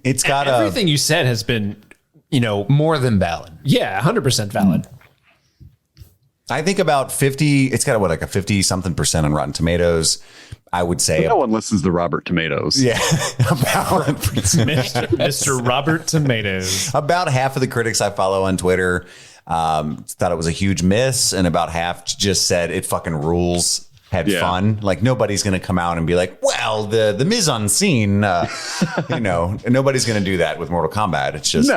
It's got everything you said has been, more than valid. Yeah, 100% valid. I think about 50. It's got like a 50-something% on Rotten Tomatoes. I would say no one listens to Robert Tomatoes. Yeah, about Mr. Robert Tomatoes. About half of the critics I follow on Twitter thought it was a huge miss, and about half just said it fucking rules. Had fun. Like nobody's going to come out and be like, well, the mise en scene, nobody's going to do that with Mortal Kombat. It's just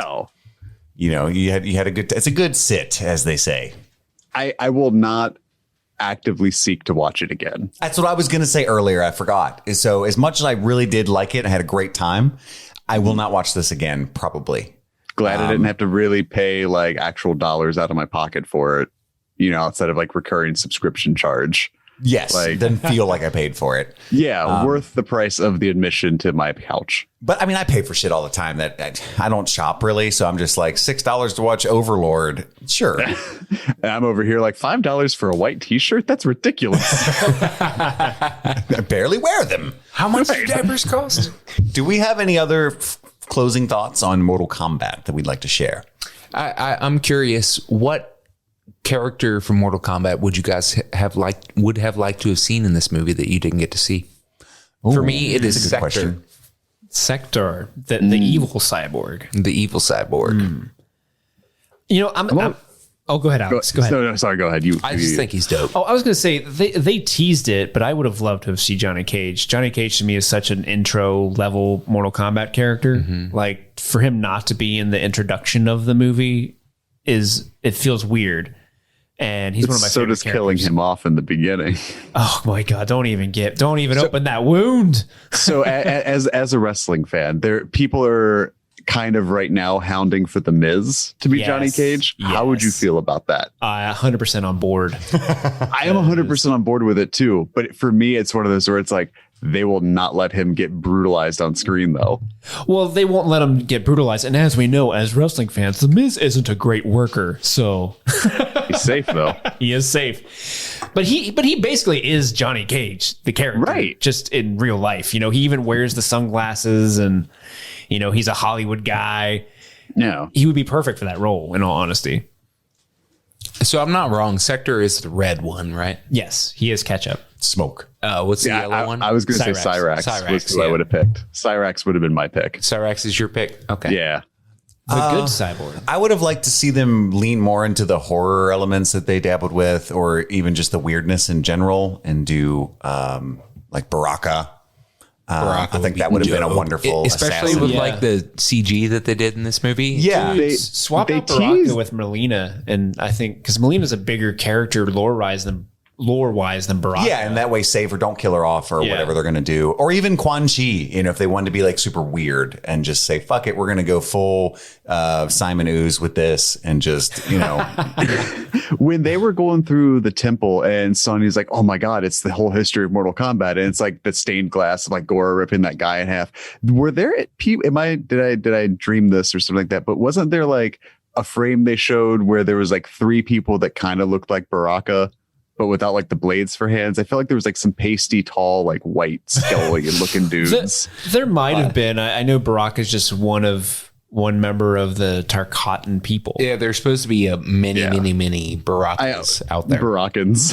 you had a good. It's a good sit, as they say. I will not actively seek to watch it again. That's what I was going to say earlier. I forgot. So as much as I really did like it, I had a great time. I will not watch this again, probably. Glad I didn't have to really pay like actual dollars out of my pocket for it, outside of like recurring subscription charge. Yes. Didn't feel like I paid for it. Yeah. Worth the price of the admission to my couch. But I mean, I pay for shit all the time that I don't shop really. So I'm just like $6 to watch Overlord. Sure. And I'm over here like $5 for a white t-shirt. That's ridiculous. I barely wear them. How much do diapers cost? Do we have any other closing thoughts on Mortal Kombat that we'd like to share? I'm curious, what character from Mortal Kombat would you guys would have liked to have seen in this movie that you didn't get to see? For me, it is Sector. Sector, the evil cyborg. The evil cyborg. Go ahead, Alex. Go ahead. No, sorry. Go ahead. I just think he's dope. Oh, I was going to say they teased it, but I would have loved to have seen Johnny Cage. Johnny Cage to me is such an intro level Mortal Kombat character. Like for him not to be in the introduction of the movie it feels weird. And he's one of my favorite characters. Killing him off in the beginning. Oh my God. Don't even open that wound. So as a wrestling fan, people are kind of right now hounding for the Miz to be Johnny Cage. How would you feel about that? 100% on board. I am 100% on board with it too. But for me, it's one of those where it's like, they will not let him get brutalized on screen, though. Well, they won't let him get brutalized. And as we know, as wrestling fans, The Miz isn't a great worker. So he's safe, though. He is safe. But he basically is Johnny Cage, the character. Right. Just in real life. He even wears the sunglasses and, he's a Hollywood guy. No. He would be perfect for that role, in all honesty. So I'm not wrong. Sector is the red one, right? Yes, he is ketchup. Smoke. What's the yellow one? I was going to say Cyrax was who I would have picked. Cyrax would have been my pick. Cyrax is your pick? Okay. Yeah. The good cyborg. I would have liked to see them lean more into the horror elements that they dabbled with, or even just the weirdness in general, and do like Baraka. I think that would have been a wonderful especially assassin. with like the CG that they did in this movie. Yeah. Dude, swap out Baraka with Melina, and I think because Melina's a bigger character lore-wise than Baraka. Yeah, and that way save her, don't kill her off, or whatever they're going to do. Or even Quan Chi, if they wanted to be like super weird and just say, fuck it, we're going to go full Simon Ooze with this and just, When they were going through the temple and Sonny's like, oh my God, it's the whole history of Mortal Kombat. And it's like the stained glass of like Gora ripping that guy in half. Were there, did I dream this or something like that? But wasn't there like a frame they showed where there was like 3 people that kind of looked like Baraka, but without like the blades for hands? I felt like there was like some pasty, tall, like white, skelly looking dudes. There might have been. I know Baraka's just one member of the Tarkatan people. Yeah, there's supposed to be a many Barakas out there. Barakans.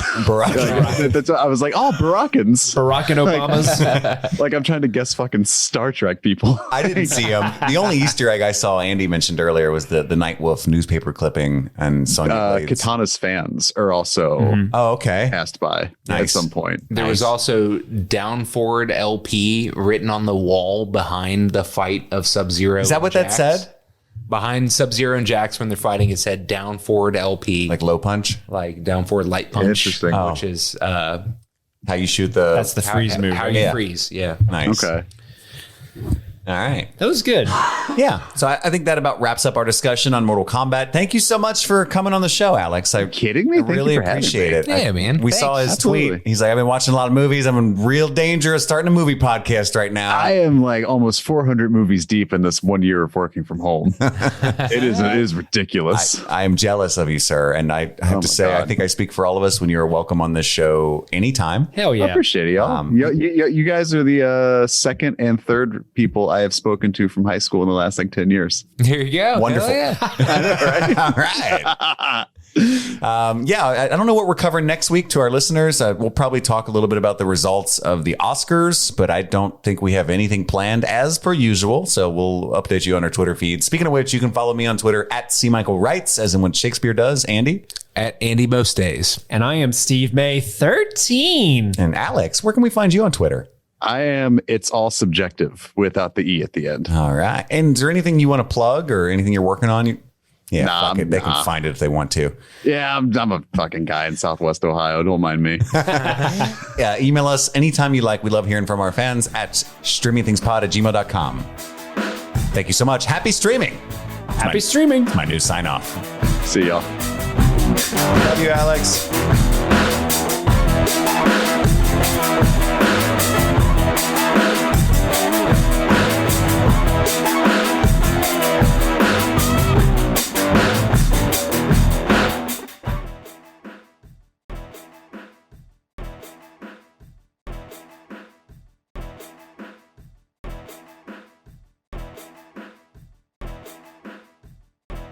That's what I was like, Barakans. Barack and Obamas. Like I'm trying to guess fucking Star Trek people. I didn't see them. The only Easter egg I saw Andy mentioned earlier was the Night Wolf newspaper clipping and Sonya Blades. Katana's fans are also passed by at some point. There was also Down Forward LP written on the wall behind the fight of Sub-Zero. Is that what that said? Behind Sub-Zero and Jax when they're fighting, it said Down Forward LP. Like low punch? Like Down Forward light punch. Interesting. Which is how you shoot the... That's the freeze move. How you freeze, yeah. Nice. Okay. All right. That was good. Yeah. So I think that about wraps up our discussion on Mortal Kombat. Thank you so much for coming on the show, Alex. Are you kidding me? I really appreciate it. Yeah, man. We saw his tweet. He's like, I've been watching a lot of movies. I'm in real danger of starting a movie podcast right now. I am like almost 400 movies deep in this 1 year of working from home. It is ridiculous. I am jealous of you, sir. And I have to say, God. I think I speak for all of us when you're welcome on this show anytime. Hell yeah. I appreciate it, y'all. You guys are the second and third people I have spoken to from high school in the last like 10 years. Here you go. Wonderful. Yeah. All right. I don't know what we're covering next week to our listeners. We'll probably talk a little bit about the results of the Oscars, but I don't think we have anything planned as per usual. So we'll update you on our Twitter feed. Speaking of which, you can follow me on Twitter at @CMichaelWrites, as in what Shakespeare does. Andy? At Andy Most Days. And I am Steve May 13. And Alex, where can we find you on Twitter? I am It's All Subjective without the E at the end. All right. And is there anything you want to plug or anything you're working on? Yeah, Nah, fuck it. They nah. can find it if they want to. Yeah, I'm a fucking guy in Southwest Ohio. Don't mind me. Yeah, email us anytime you like. We love hearing from our fans at streamingthingspod@gmail.com. Thank you so much. Happy streaming. Happy streaming. My new sign off. See y'all. Love you, Alex.